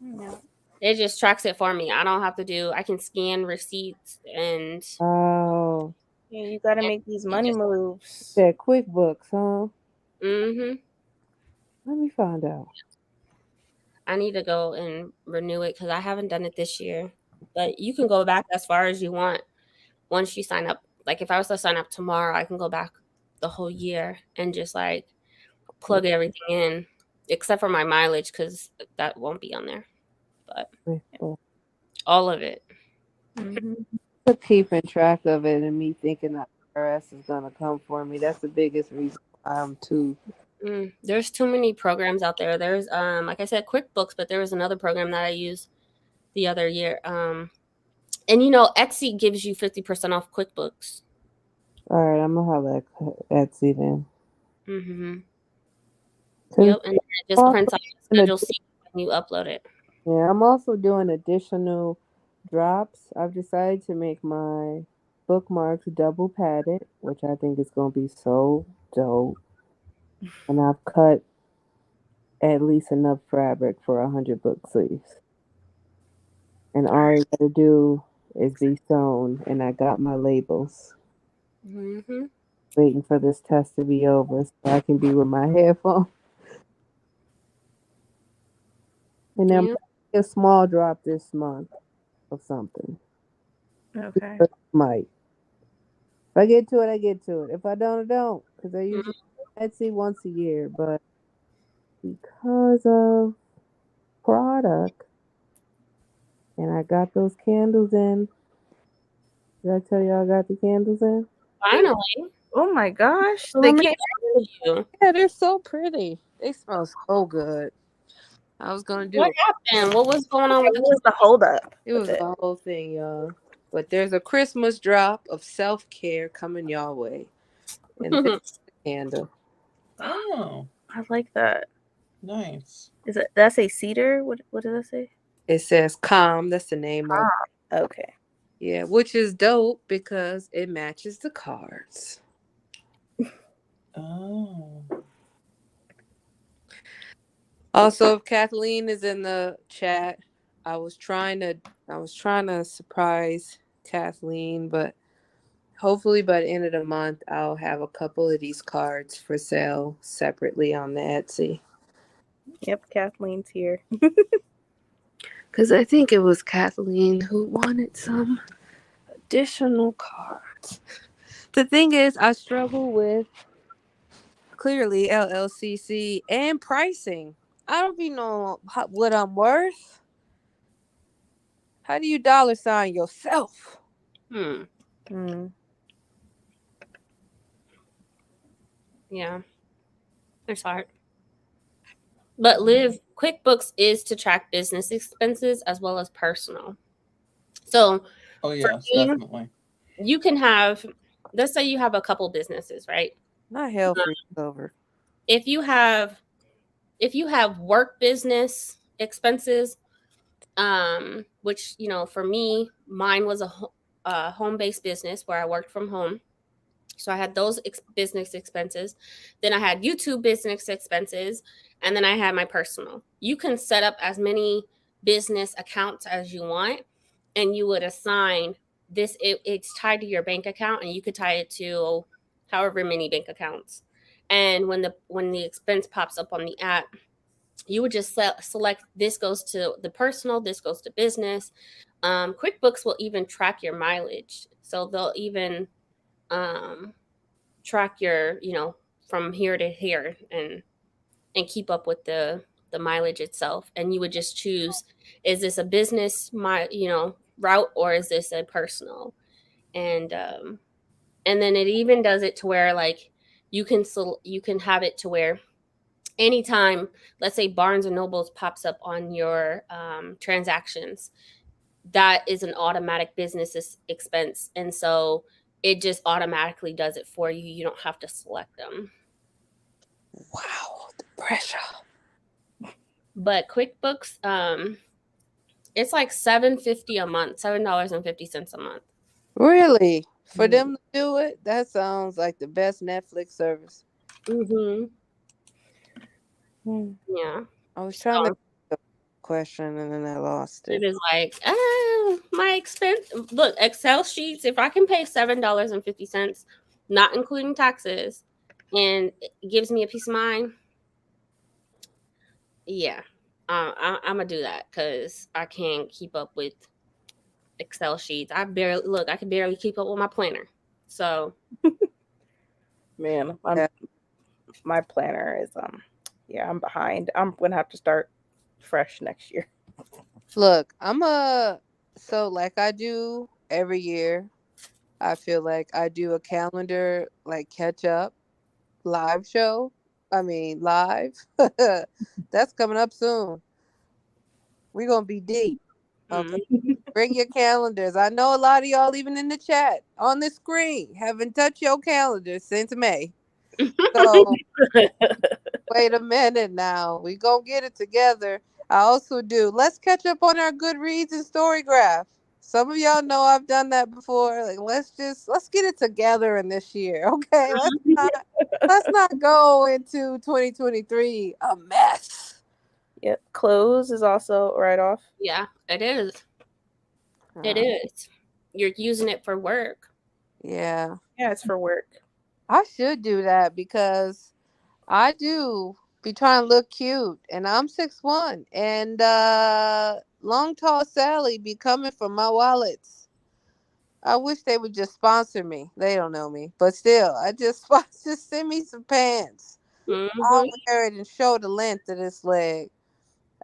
Yeah. It just tracks it for me. I don't have to do, I can scan receipts and. Oh. Yeah, you got to make these money moves. Said QuickBooks, huh? Mm-hmm. Let me find out. I need to go and renew it because I haven't done it this year. But you can go back as far as you want once you sign up. Like if I was to sign up tomorrow, I can go back the whole year and just like plug everything in, except for my mileage because that won't be on there. But all of it. Mm-hmm. Keeping track of it and me thinking that IRS is gonna come for me. That's the biggest reason I'm too. There's too many programs out there. There's like I said, QuickBooks, but there was another program that I used the other year. And Etsy gives you 50% off QuickBooks. All right, I'm gonna have that Etsy then. Mm-hmm. Yep, and it just prints out the Schedule C when you upload it. Yeah, I'm also doing additional drops. I've decided to make my bookmarks double padded, which I think is gonna be so dope. And I've cut at least enough fabric for 100 book sleeves. And all I gotta do is be sewn, and I got my labels. Mm-hmm. Waiting for this test to be over so I can be with my headphones. And then a small drop this month of something. Okay. Might. If I get to it, I get to it. If I don't, I don't. Because I usually Etsy once a year, but because of product, and I got those candles in. Did I tell y'all I got the candles in? Finally. Oh my gosh. They can't you. Yeah, they're so pretty. They smell so good. I was gonna do what happened? What was going on with What was the holdup? it was the whole thing, y'all. But there's a Christmas drop of self-care coming y'all way. And this is the candle. Oh, I like that. nice. Is it? Did I say cedar? What does that say? It says calm. That's the name of it. Okay. Yeah, which is dope because it matches the cards. Oh. Also, if Kathleen is in the chat, I was trying to surprise Kathleen, but hopefully by the end of the month I'll have a couple of these cards for sale separately on the Etsy. Yep, Kathleen's here. Because I think it was Kathleen who wanted some additional cards. The thing is, I struggle with clearly LLCC and pricing. I don't even know what I'm worth. How do you $sign yourself? Yeah. It's hard. But QuickBooks is to track business expenses as well as personal. So definitely. You can have, let's say you have a couple businesses, right? Not hell freeze over. If you have work business expenses, which for me, mine was a home-based business where I worked from home. So I had those business expenses. Then I had YouTube business expenses. And then I had my personal. You can set up as many business accounts as you want. And you would assign this. It's tied to your bank account. And you could tie it to however many bank accounts. And when the expense pops up on the app, you would just select this goes to the personal, this goes to business. QuickBooks will even track your mileage. So they'll even track your, from here to here and keep up with the mileage itself. And you would just choose, is this a business route or is this a personal? And then it even does it to where like you can have it to where anytime, let's say Barnes and Nobles pops up on your transactions, that is an automatic business expense. And so it just automatically does it for you. You don't have to select them. Wow, the pressure. But QuickBooks, it's like $7.50 a month, $7.50 a month. Really? For them to do it? That sounds like the best Netflix service. Mm-hmm. Yeah. I was trying to the question and then I lost it. It is like, my expense. Look, Excel sheets, if I can pay $7.50, not including taxes, and it gives me a peace of mind, yeah, I'm going to do that because I can't keep up with Excel sheets. I can barely keep up with my planner. So. Man, my planner is, I'm behind. I'm going to have to start fresh next year. Look, so like I do every year, I feel like I do a calendar, like catch up live show. I mean, live. That's coming up soon. We're going to be deep. Okay. Bring your calendars. I know a lot of y'all, even in the chat on the screen, haven't touched your calendars since May. So wait a minute now. We gonna get it together. I also do. Let's catch up on our Goodreads and Storygraph. Some of y'all know I've done that before. Like let's get it together in this year. Okay. Let's not go into 2023 a mess. Yep. Clothes is also a write-off. Yeah, it is. It is. You're using it for work. Yeah. Yeah, it's for work. I should do that because I do be trying to look cute, and I'm 6'1", and long tall Sally be coming for my wallets. I wish they would just sponsor me. They don't know me, but still, just send me some pants. Mm-hmm. I'll wear it and show the length of this leg.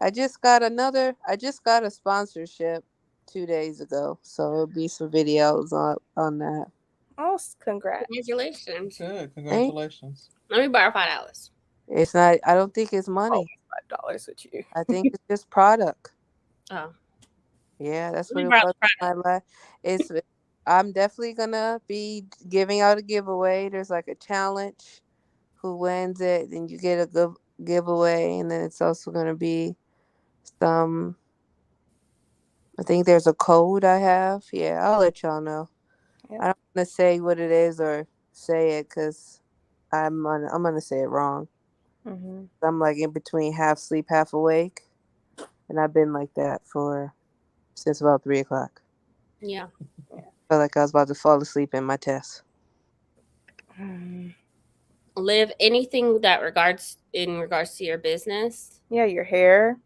I just got a sponsorship 2 days ago, so it'll be some videos on that. Oh, congrats! Congratulations! Good, congratulations. Let me borrow $5. It's not. I don't think it's money. $5 with you. I think it's just product. Oh, yeah, that's what it was. My life. I'm definitely gonna be giving out a giveaway. There's like a challenge. Who wins it? Then you get a good giveaway, and then it's also gonna be some. I think there's a code I have. Yeah, I'll let y'all know. Yep. I don't want to say what it is or say it because I'm gonna say it wrong. Mm-hmm. I'm like in between half sleep, half awake, and I've been like that since about 3 o'clock. Yeah. I felt like I was about to fall asleep in my test. Liv, anything that in regards to your business? Yeah, your hair.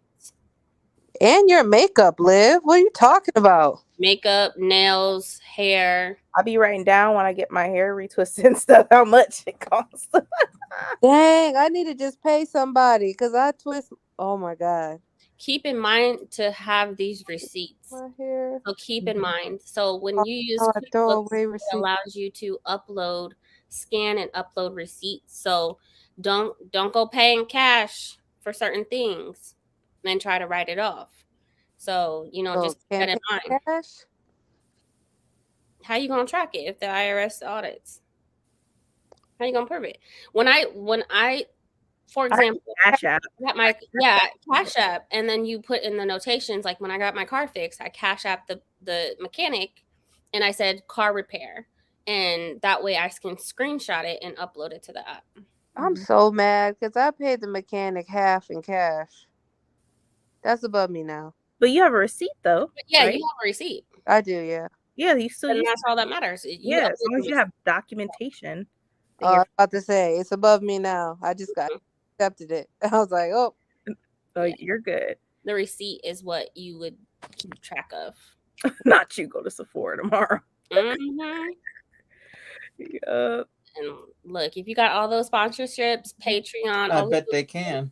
And your makeup, Liv. What are you talking about? Makeup, nails, hair. I'll be writing down when I get my hair retwisted and stuff how much it costs. Dang, I need to just pay somebody because I twist. Oh my God. Keep in mind to have these receipts. My hair. So keep in mind. So when you use QuickBooks, it allows you to scan and upload receipts. So don't go paying cash for certain things and then try to write it off. So, just keep that in mind. Cash? How you gonna track it if the IRS audits? How you gonna prove it? When I for example, Cash App. Cash App, and then you put in the notations, like when I got my car fixed, I Cash App the mechanic, and I said car repair. and that way I can screenshot it and upload it to the app. I'm so mad because I paid the mechanic half in cash. That's above me now. But you have a receipt though. But yeah, right? you have a receipt. I do, yeah. Yeah, you still And use. that's all that matters. Yeah, as long as you have documentation. I was about to say it's above me now. I just got accepted it. I was like, oh, you're good. The receipt is what you would keep track of. Not you go to Sephora tomorrow. Mm-hmm. Yeah. And look, if you got all those sponsorships, Patreon, I bet they can.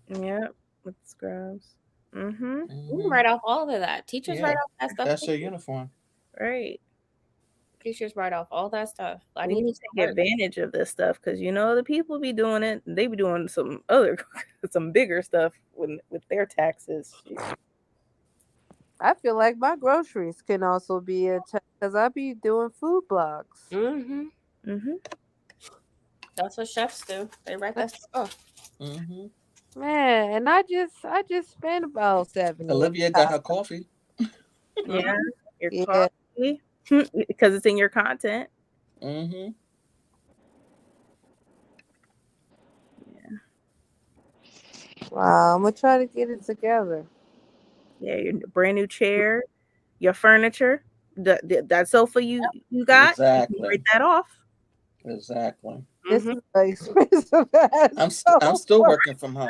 Yeah, with scrubs. Mm-hmm. You can write off all of that. Teachers write off that stuff. That's their uniform. Right. Teachers write off all that stuff. I need to take advantage of this stuff because the people be doing it. They be doing some bigger stuff with their taxes. I feel like my groceries can also be a because I be doing food blogs. Mm-hmm. Mm-hmm. That's what chefs do. They write that stuff off. Mm-hmm. Man, and I just spent about $7. Olivia got her coffee. Yeah, your coffee because it's in your content. Mm-hmm. Yeah. Wow, I'm gonna try to get it together. Yeah, your brand new chair, your furniture, that sofa you got. Exactly. You write that off. Exactly. This is expensive. I'm still working from home.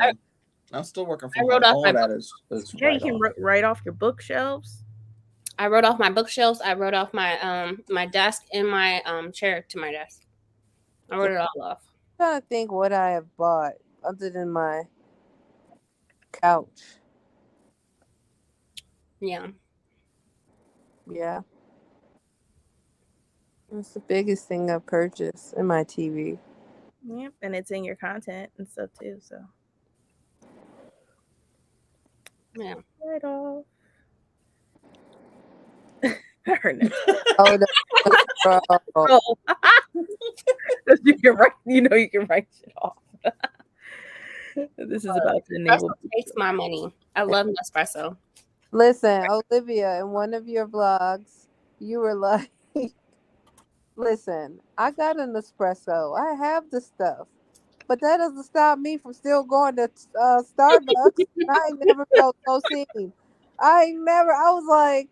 I'm still working from home. All that is yeah. You can write off your bookshelves. I wrote off my bookshelves. I wrote off my my desk and my chair to my desk. I wrote it all off. I'm trying to think what I have bought other than my couch. Yeah. Yeah. That's the biggest thing I've purchased in my TV. Yep, and it's in your content and stuff too. So. Yeah. Right off. Her next. You can write. You can write shit off. This is about to enable. Takes my money. I love Nespresso. Listen, Olivia, in one of your vlogs, you were like, "Listen, I got an espresso. I have the stuff, but that doesn't stop me from still going to Starbucks." I ain't never felt so seen. I was like,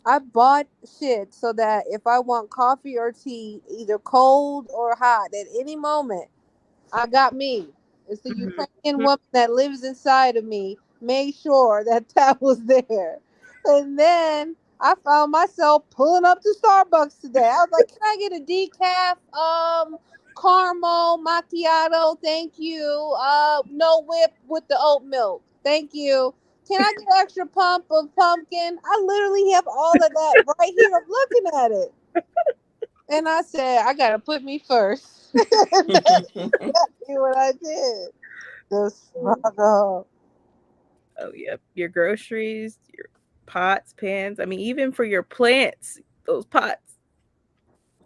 I bought shit so that if I want coffee or tea, either cold or hot at any moment, I got me. It's the Ukrainian woman that lives inside of me made sure that was there. And then I found myself pulling up to Starbucks today. I was like, can I get a decaf caramel macchiato? Thank you. No whip with the oat milk. Thank you. Can I get an extra pump of pumpkin? I literally have all of that right here. I'm looking at it. And I said, I got to put me first. That's exactly what I did. Just fuck up. Oh, yeah. Your groceries, your pots, pans. I mean, even for your plants, those pots.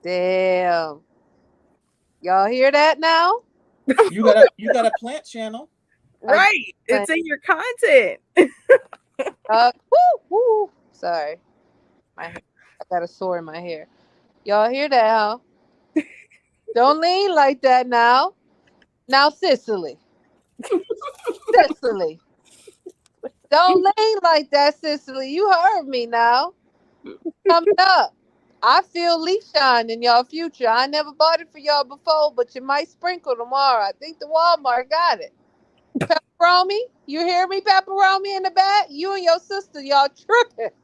Damn. Y'all hear that now? You got a plant channel. Right. It's in your content. Woo. Sorry. I got a sore in my hair. Y'all hear that, huh? Don't lean like that now. Now, Cicely. Cicely. Don't lean like that, Cicely. You heard me now. Coming up. I feel leaf shine in y'all future. I never bought it for y'all before, but you might sprinkle tomorrow. I think the Walmart got it. Pepperoni, you hear me, Pepperoni in the back? You and your sister, y'all tripping.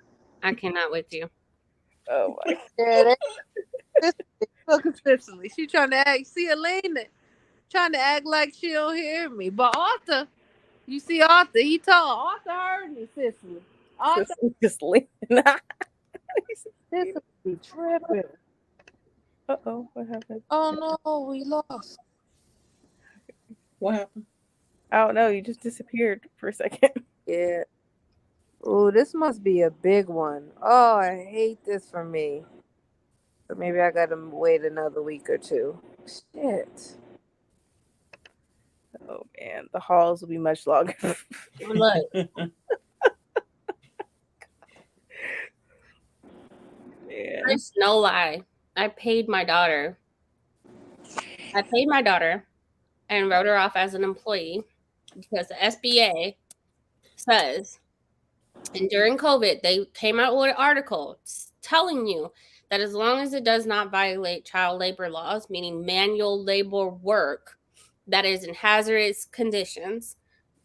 I cannot with you. Oh my. Yeah, look at Cicely. She trying to act. See Elena trying to act like she don't hear me. But Arthur, you see Arthur, he told Arthur heard me, Cicely. Arthur just leaning. Cicely be tripping. Uh-oh, what happened? Oh no, we lost. What happened? I don't know. You just disappeared for a second. Yeah. Oh, this must be a big one. Oh, I hate this for me. But maybe I gotta wait another week or two. Shit. Oh man, the halls will be much longer. Look. Yeah. There's no lie. I paid my daughter and wrote her off as an employee because the SBA says, and during COVID, they came out with an article telling you that as long as it does not violate child labor laws, meaning manual labor work that is in hazardous conditions,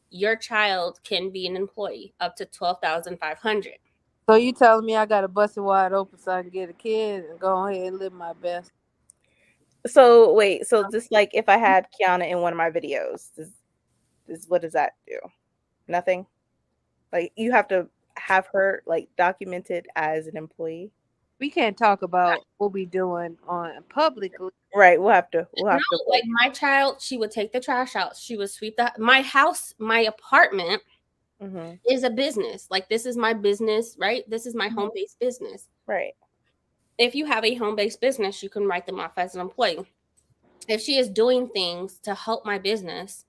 your child can be an employee up to $12,500. So you telling me I gotta bust it wide open so I can get a kid and go ahead and live my best? So wait, so just like if I had Kiana in one of my videos, what does that do? Nothing? Like you have to have her like documented as an employee? We can't talk about what we doing on publicly. Right, we'll have to like my child, she would take the trash out. She would sweep my house, my apartment is a business. Like this is my business, right? This is my home-based business. Right. If you have a home-based business, you can write them off as an employee. If she is doing things to help my business,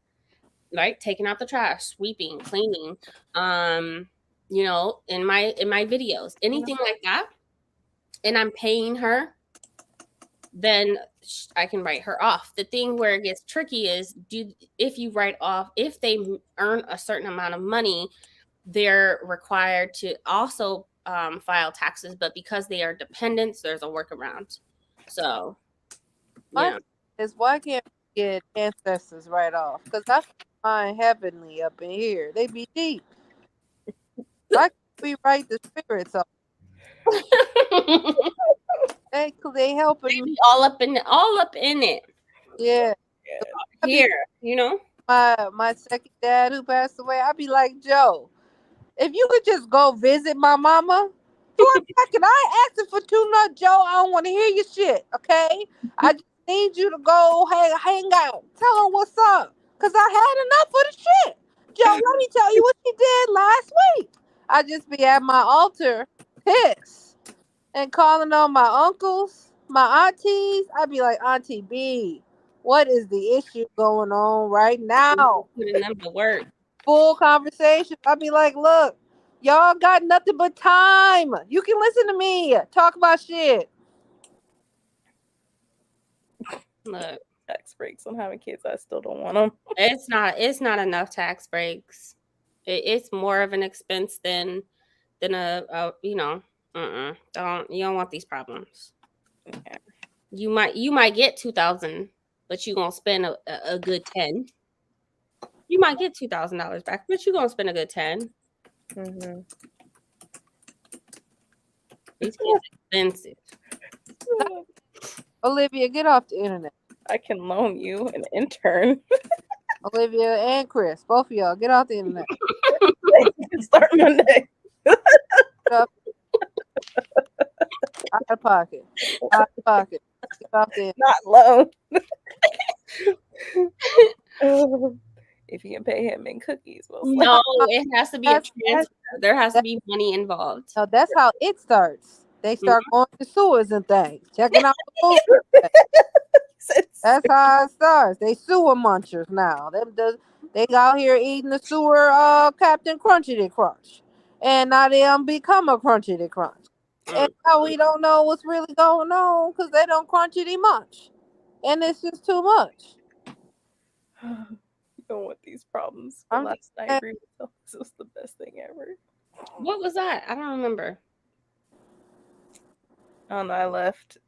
right? Taking out the trash, sweeping, cleaning, you know, in my videos, anything like that, and I'm paying her, then I can write her off. The thing where it gets tricky is if you write off, if they earn a certain amount of money, they're required to also file taxes, but because they are dependents, there's a workaround. So, yeah. Why can't we get ancestors right off? Because I find heavenly up in here. They be deep. Why can't we write the spirits off? They helping me all up in it. Yeah. Here, you know. My second dad who passed away, I'd be like, Joe, if you could just go visit my mama for a second, I asked her for $2 Joe. I don't want to hear your shit, okay? I just need you to go hang out. Tell her what's up. Because I had enough of the shit. Joe, let me tell you what she did last week. I just be at my altar, pissed, and calling on my uncles, my aunties. I'd be like, Auntie B, what is the issue going on right now? Putting them to work. Full conversation. I'd be like, look, y'all got nothing but time. You can listen to me. Talk about shit. Look, tax breaks on having kids. I still don't want them. It's not enough tax breaks. It's more of an expense than a you know. You don't want these problems. Yeah. You might get 2,000, but you're gonna spend a good 10. You might get $2,000 back, but you're gonna spend a good 10. These kids are expensive. Olivia, get off the internet. I can loan you an intern. Olivia and Chris, both of y'all, get off the internet. Start Monday. Out of pocket. Out of pocket. Get off the internet. Not loan. If you can pay him in cookies, no, it has to be a transfer. There has to be money involved. No, that's how it starts. They start going to sewers and things, checking out the food. That's how it starts. They sewer munchers now. They out here eating the sewer Captain Crunchity Crunch. And now they become a Crunchity Crunch. And now we don't know what's really going on because they don't Crunchity Munch. And it's just too much. You don't want these problems. Last night, I agree with you. This was the best thing ever. What was that? I don't remember. I don't know. I left.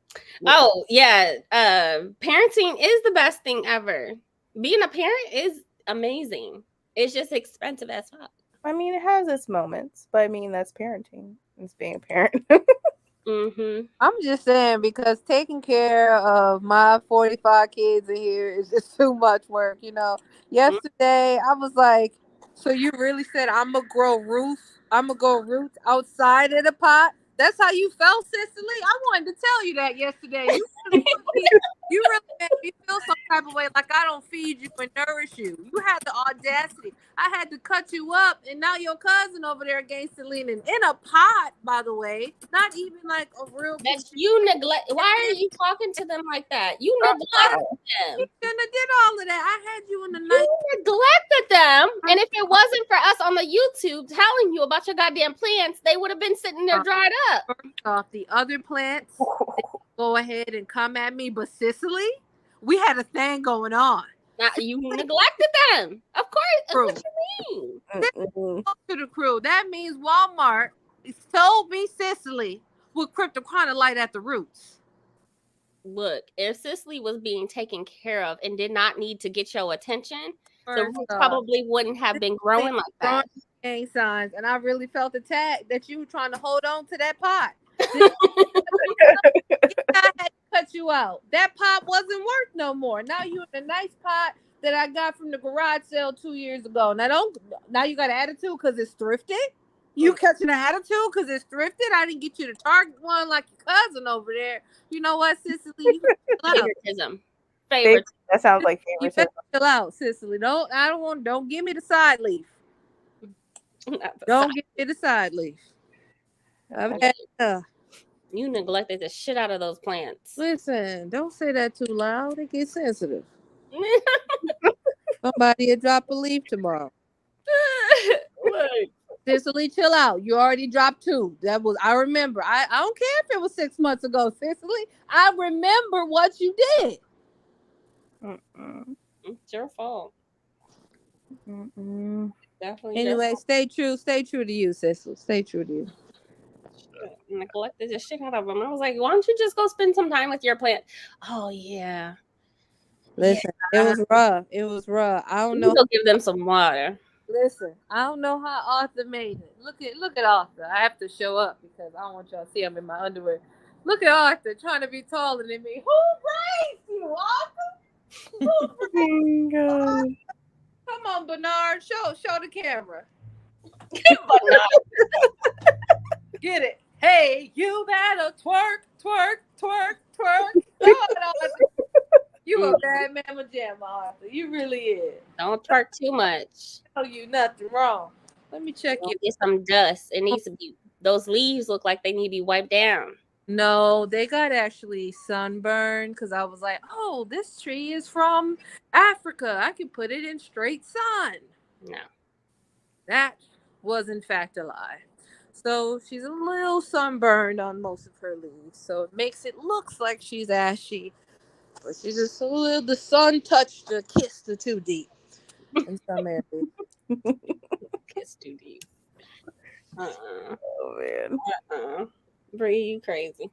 Oh, yeah. Parenting is the best thing ever. Being a parent is amazing. It's just expensive as fuck. I mean, it has its moments, but I mean, that's parenting. It's being a parent. I'm just saying, because taking care of my 45 kids in here is just too much work, you know. Yesterday, I was like, so you really said I'm going to grow roots outside of the pot? That's how you felt, Cicely? I wanted to tell you that yesterday. You really made me feel some type of way, like I don't feed you and nourish you. You had the audacity. I had to cut you up, and now your cousin over there against Selena in a pot, by the way. Not even like a real. That you neglect. Why are you talking to them like that? You neglect them. You shouldn't have did all of that. I had you in the night. You neglected them, and if it wasn't for us on the YouTube telling you about your goddamn plants, they would have been sitting there dried up. First off, the other plants go ahead and come at me, but Cicely, we had a thing going on. Now, you neglected them. Of course. True. What you mean? To the crew. That means Walmart sold me Cicely with cryptochronolite at the roots. Look, if Cicely was being taken care of and did not need to get your attention, the First roots off, probably wouldn't have been growing like that. gang signs, and I really felt attacked that you were trying to hold on to that pot. I had to cut you out. That pot wasn't worth no more. Now you in a nice pot that I got from the garage sale 2 years ago. Now you got an attitude because it's thrifted. You catching an attitude because it's thrifted. I didn't get you the Target one like your cousin over there. You know what, Cicely? You Favoritism. Favoritism. That sounds like You favoritism. chill out, Cicely. Don't give me the side leaf. Don't give me the side leaf. I've had enough. You neglected the shit out of those plants. Listen, don't say that too loud. It gets sensitive. Somebody will drop a leaf tomorrow. Cicely, chill out. You already dropped 2. I remember. I don't care if it was 6 months ago, Cicely. I remember what you did. It's your fault. Definitely. Anyway, stay true to you, Cicely. Stay true to you. Neglected the shit out of them. I was like, why don't you just go spend some time with your plant? Oh yeah. Listen, It was rough. It was rough. I don't know. Go give them some water. Listen, I don't know how Arthur made it. Look at Arthur. I have to show up because I don't want y'all to see him in my underwear. Look at Arthur trying to be taller than me. Who raised you, Arthur? Who raised you? Come on, Bernard. Show the camera. Get it. Hey, you better twerk, twerk, twerk, twerk. You a bad mama jamma, Arthur. You really is. Don't twerk too much. Oh, you nothing wrong. Let me check you. Get some dust. It needs to be. Those leaves look like they need to be wiped down. No, they got actually sunburned because I was like, oh, this tree is from Africa. I can put it in straight sun. No. That was in fact a lie. So she's a little sunburned on most of her leaves. So it makes it looks like she's ashy. But she's just a little, the sun touched her, kissed her too deep in some areas. Kissed too deep. Oh man. Bree, you crazy.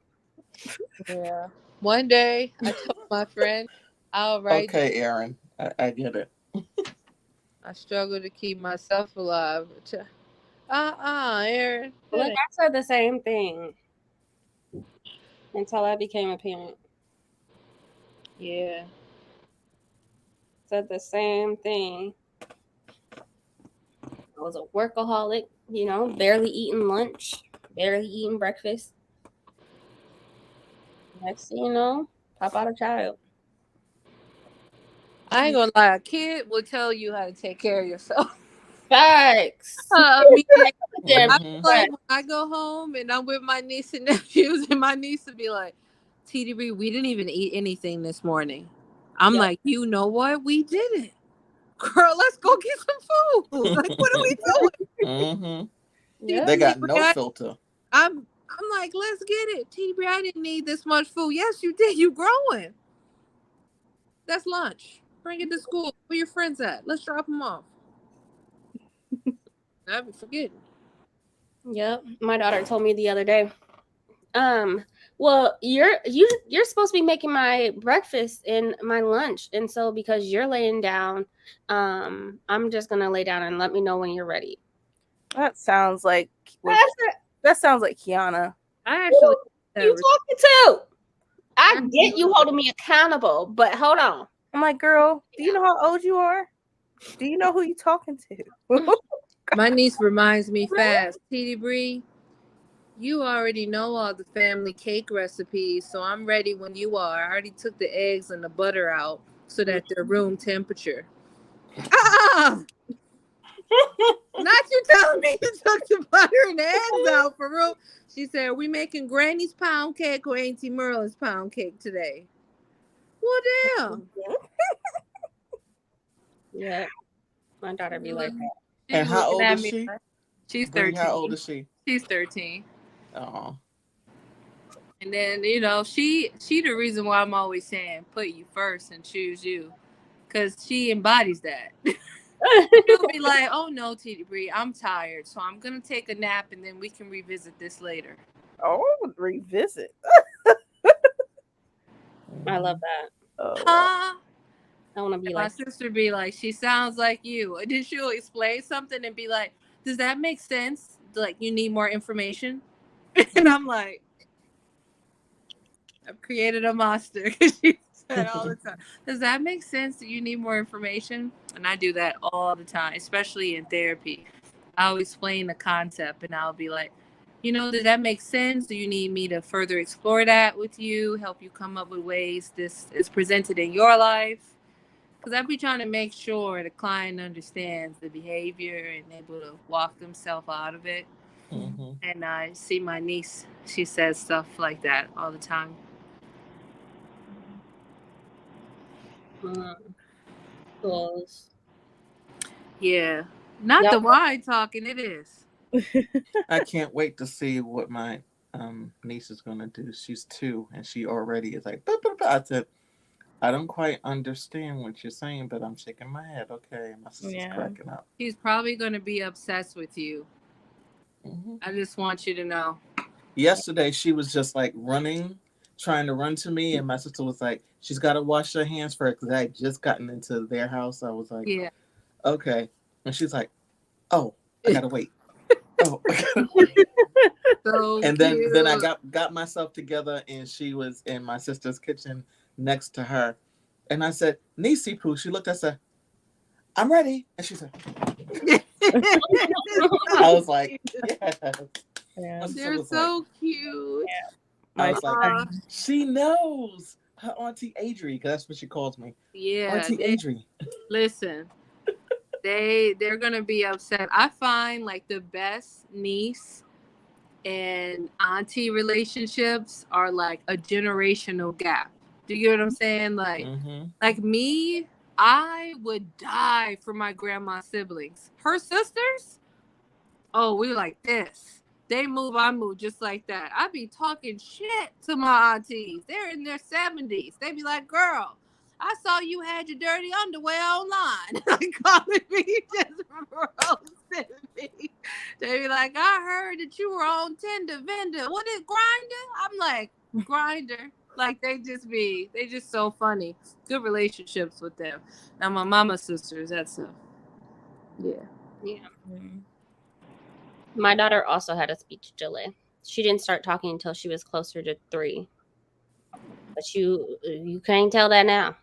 Yeah. One day I told my friend, I'll write. Okay, Aaron. I get it. I struggle to keep myself alive. Aaron. Look, I said the same thing until I became a parent. Yeah. Said the same thing. I was a workaholic, barely eating lunch, barely eating breakfast. Next thing you know, pop out a child. I ain't gonna lie, a kid will tell you how to take care of yourself. Facts. When I go home and I'm with my niece and nephews, and my niece will be like, TDB, we didn't even eat anything this morning. I'm like, you know what? We didn't. Girl, let's go get some food. Like, what are we doing? They got no filter. I'm like, let's get it. TDB, I didn't need this much food. Yes, you did. You growing. That's lunch. Bring it to school. Where your friends at? Let's drop them off. I'd be forgetting. Yep. My daughter told me the other day. Well, you're supposed to be making my breakfast and my lunch, and so because you're laying down, I'm just gonna lay down and let me know when you're ready. That sounds like Kiana. I actually you talking to? I get you holding me accountable, but hold on. I'm like, girl, do you know how old you are? Do you know who you talking to? My niece reminds me fast. TD Bree, you already know all the family cake recipes, so I'm ready when you are. I already took the eggs and the butter out so that they're room temperature. Not you telling me you took the butter and the eggs out for room. She said, are we making Granny's pound cake or Auntie Merlin's pound cake today? Well, damn. Yeah. My daughter be like that. And how old is she? She's Bree, 13. how old is she? She's 13. Oh. And then, you know, she the reason why I'm always saying put you first and choose you. Because she embodies that. She'll be like, oh no, Titi Bree, I'm tired. So I'm going to take a nap and then we can revisit this later. Oh, revisit. I love that. Oh, Huh? I want to be My like, sister be like, she sounds like you. And then she'll explain something and be like, does that make sense? Like, you need more information? And I'm like, I've created a monster. She said all the time, does that make sense that you need more information? And I do that all the time, especially in therapy. I'll explain the concept and I'll be like, you know, does that make sense? Do you need me to further explore that with you? Help you come up with ways this is presented in your life? Because I'd be trying to make sure the client understands the behavior and able to walk themselves out of it. Mm-hmm. And I see my niece, she says stuff like that all the time. goals. Yeah. Not Yep. the wine talking, it is. I can't wait to see what my niece is going to do. She's 2 and she already is like, bah, bah, bah. I said, I don't quite understand what you're saying, but I'm shaking my head. Okay. My sister's cracking up. She's probably going to be obsessed with you. Mm-hmm. I just want you to know. Yesterday, she was just like running, trying to run to me. And my sister was like, she's got to wash her hands first because I had just gotten into their house. I was like, Yeah. Okay. And she's like, oh, I got to wait. Oh, I gotta wait. So And cute. then I got myself together and she was in my sister's kitchen next to her. And I said, Nisi Poo. She looked at us, said, I'm ready. And she said, I was like, yes. yeah. They're so cute. Yeah. I was like, she knows her Auntie Adri, because that's what she calls me. Yeah. Auntie Adri. Listen, they're gonna be upset. I find like the best niece and auntie relationships are like a generational gap. Do you get what I'm saying? Like, like me, I would die for my grandma's siblings. Her sisters, oh, we like this. They move, I move, just like that. I be talking shit to my aunties. They're in their 70s. They be like, girl, I saw you had your dirty underwear online. Like, calling me just roasting me. They be like, I heard that you were on Tinder vendor. What is Grinder? I'm like, Grinder. Like, they just so funny. Good relationships with them. Now, my mama's sisters, that's yeah. Mm-hmm. My daughter also had a speech delay. She didn't start talking until she was closer to 3. But you can't tell that now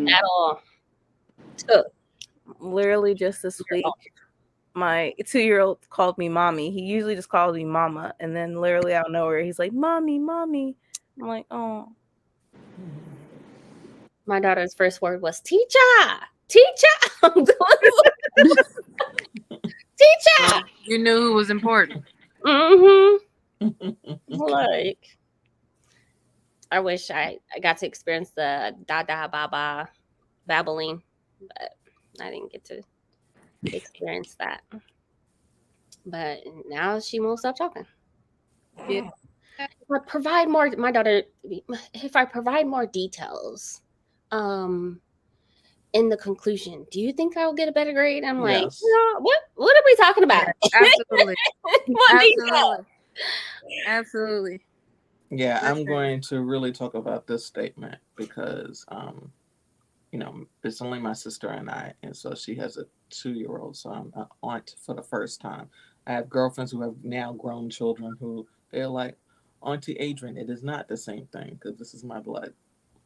at all. So, literally just this week, my 2-year-old called me mommy. He usually just calls me mama, and then literally out of nowhere, he's like, mommy, mommy. I'm like, oh. My daughter's first word was teacher. Teacher. Teacher. You knew who was important. Like, I wish I got to experience the da baba babbling, but I didn't get to experience that. But now she won't stop talking. Yeah. If I provide more, my daughter, if I provide more details, in the conclusion, do you think I'll get a better grade? I'm like, no, what are we talking about? Absolutely. Absolutely. Absolutely. Yeah, I'm going to really talk about this statement because, you know, it's only my sister and I, and so she has a 2-year-old, so I'm an aunt for the first time. I have girlfriends who have now grown children who they're like, Auntie Adrian, it is not the same thing because this is my blood.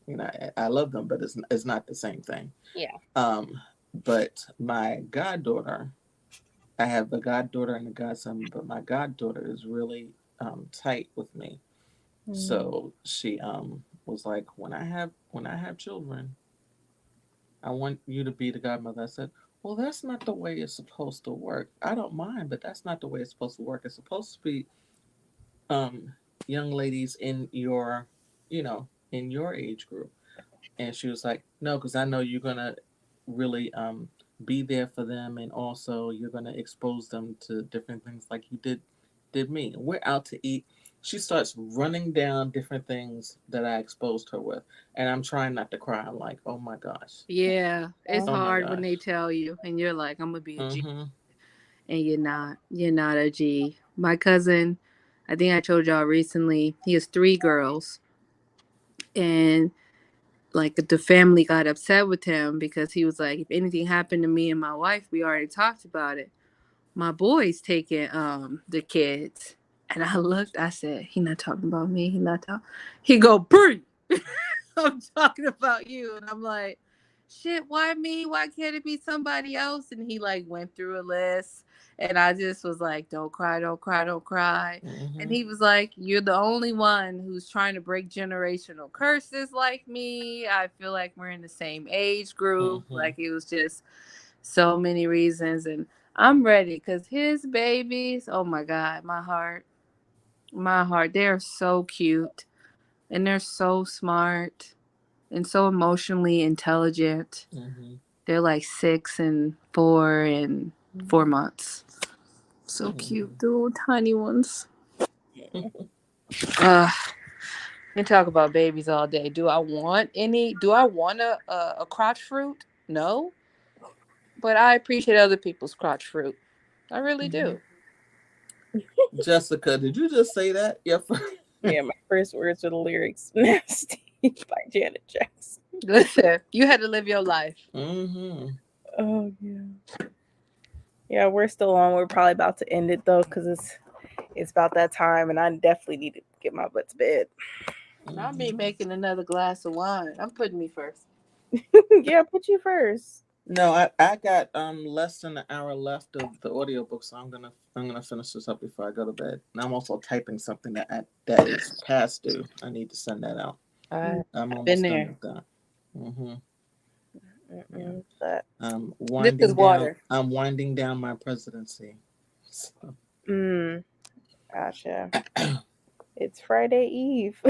You know, I love them, but it's not the same thing. Yeah. But my goddaughter, I have the goddaughter and the godson, but my goddaughter is really tight with me. So she was like, when I have children, I want you to be the godmother. I said, well, that's not the way it's supposed to work. I don't mind, but that's not the way it's supposed to work. It's supposed to be young ladies in your, in your age group. And she was like, no, because I know you're gonna really be there for them, and also you're going to expose them to different things like you did me. We're out to eat. She starts running down different things that I exposed her with, and I'm trying not to cry. I'm like, oh my gosh. Yeah, it's Oh my hard when gosh. they tell you, and you're like, "I'm gonna be a G," Mm-hmm. and you're not. You're not a G. My cousin, I think I told y'all recently, he has 3 girls, and like the family got upset with him because he was like, if anything happened to me and my wife, we already talked about it. My boy's taking the kids. And I looked, I said, he not talking about me. He not talking. He go, Bree, I'm talking about you. And I'm like, shit, why me? Why can't it be somebody else? And he like went through a list. And I just was like, don't cry, don't cry, don't cry. Mm-hmm. And he was like, you're the only one who's trying to break generational curses like me. I feel like we're in the same age group. Mm-hmm. Like it was just so many reasons. And I'm ready because his babies, oh my God, my heart, they're so cute and they're so smart and so emotionally intelligent. Mm-hmm. They're like 6 and 4 and 4 months. So cute, the little tiny ones. Uh, we can talk about babies all day. Do I want a crotch fruit? No, but I appreciate other people's crotch fruit. I really do. Jessica, did you just say that? Yeah. Yeah, my first words are the lyrics "Nasty" by Janet Jackson. Listen, you had to live your life. Mm-hmm. Oh yeah. Yeah, we're still on. We're probably about to end it though, because it's about that time, and I definitely need to get my butt to bed. I'll be making another glass of wine. I'm putting me first. Yeah, put you first. No, I got less than an hour left of the audiobook, so I'm gonna finish this up before I go to bed. And I'm also typing something that is past due. I need to send that out. I'm almost been done there. with that. Mm-hmm. Yeah. But I'm This winding is down. water. I'm winding down my presidency. So. Gotcha. It's Friday Eve.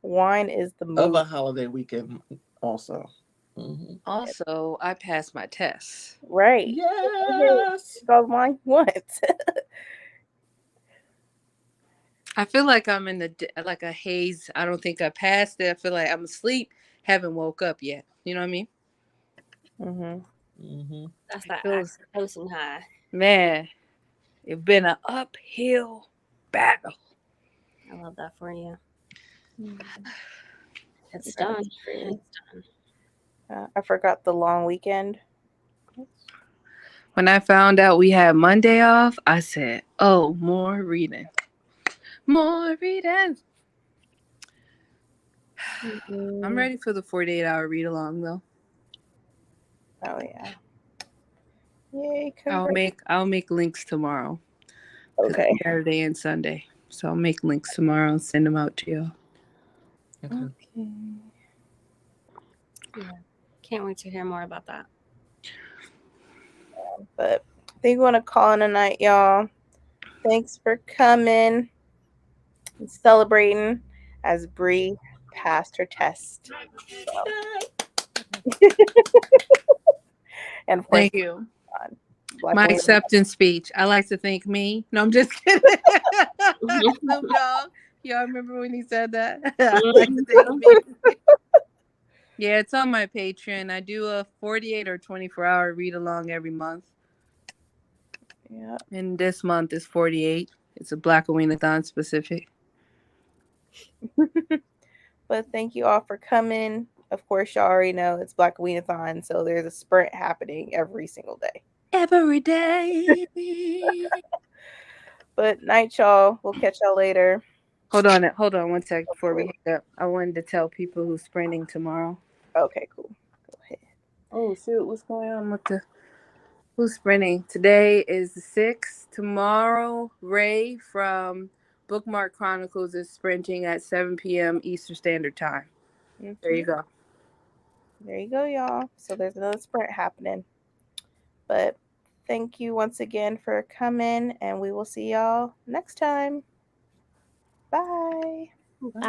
Wine is the Of move. a holiday weekend, also. Mm-hmm. Also, I passed my test. Right. Yes. Go wine once. I feel like I'm in like a haze. I don't think I passed it. I feel like I'm asleep, haven't woke up yet. You know what I mean? Mm-hmm. That's that Feels, oxytocin high. man, it's been an uphill battle. I love that for you. It's That's done. great. It's done. I forgot the long weekend. When I found out we had Monday off, I said, oh, more reading. More reading. I'm ready for the 48-hour read along though. Oh yeah. Yay, I'll make links tomorrow. Okay. Saturday and Sunday. So I'll make links tomorrow and send them out to you. Okay. Yeah. Can't wait to hear more about that. But I think we want to call it a night, y'all. Thanks for coming and celebrating as Bree passed her test. So. And of course, Thank you. Black My Wing. acceptance speech. I like to thank me. No, I'm just kidding. Snoop Dogg. Y'all remember when he said that? I like to thank me. Yeah, it's on my Patreon. I do a 48 or 24-hour read along every month. Yeah. And this month is 48. It's a Blackoweenathon specific. But thank you all for coming. Of course, y'all already know it's Blackoweenathon, so there's a sprint happening every single day. Every day. But night, y'all. We'll catch y'all later. Hold on 1 sec before we hang up. I wanted to tell people who's sprinting tomorrow. Okay, cool. Go ahead. Oh shoot, what's going on with who's sprinting? Today is the 6th. Tomorrow, Ray from Bookmark Chronicles is sprinting at 7 p.m. Eastern Standard Time. Mm-hmm. There you go. There you go, y'all. So there's another sprint happening. But thank you once again for coming, and we will see y'all next time. Bye. Bye.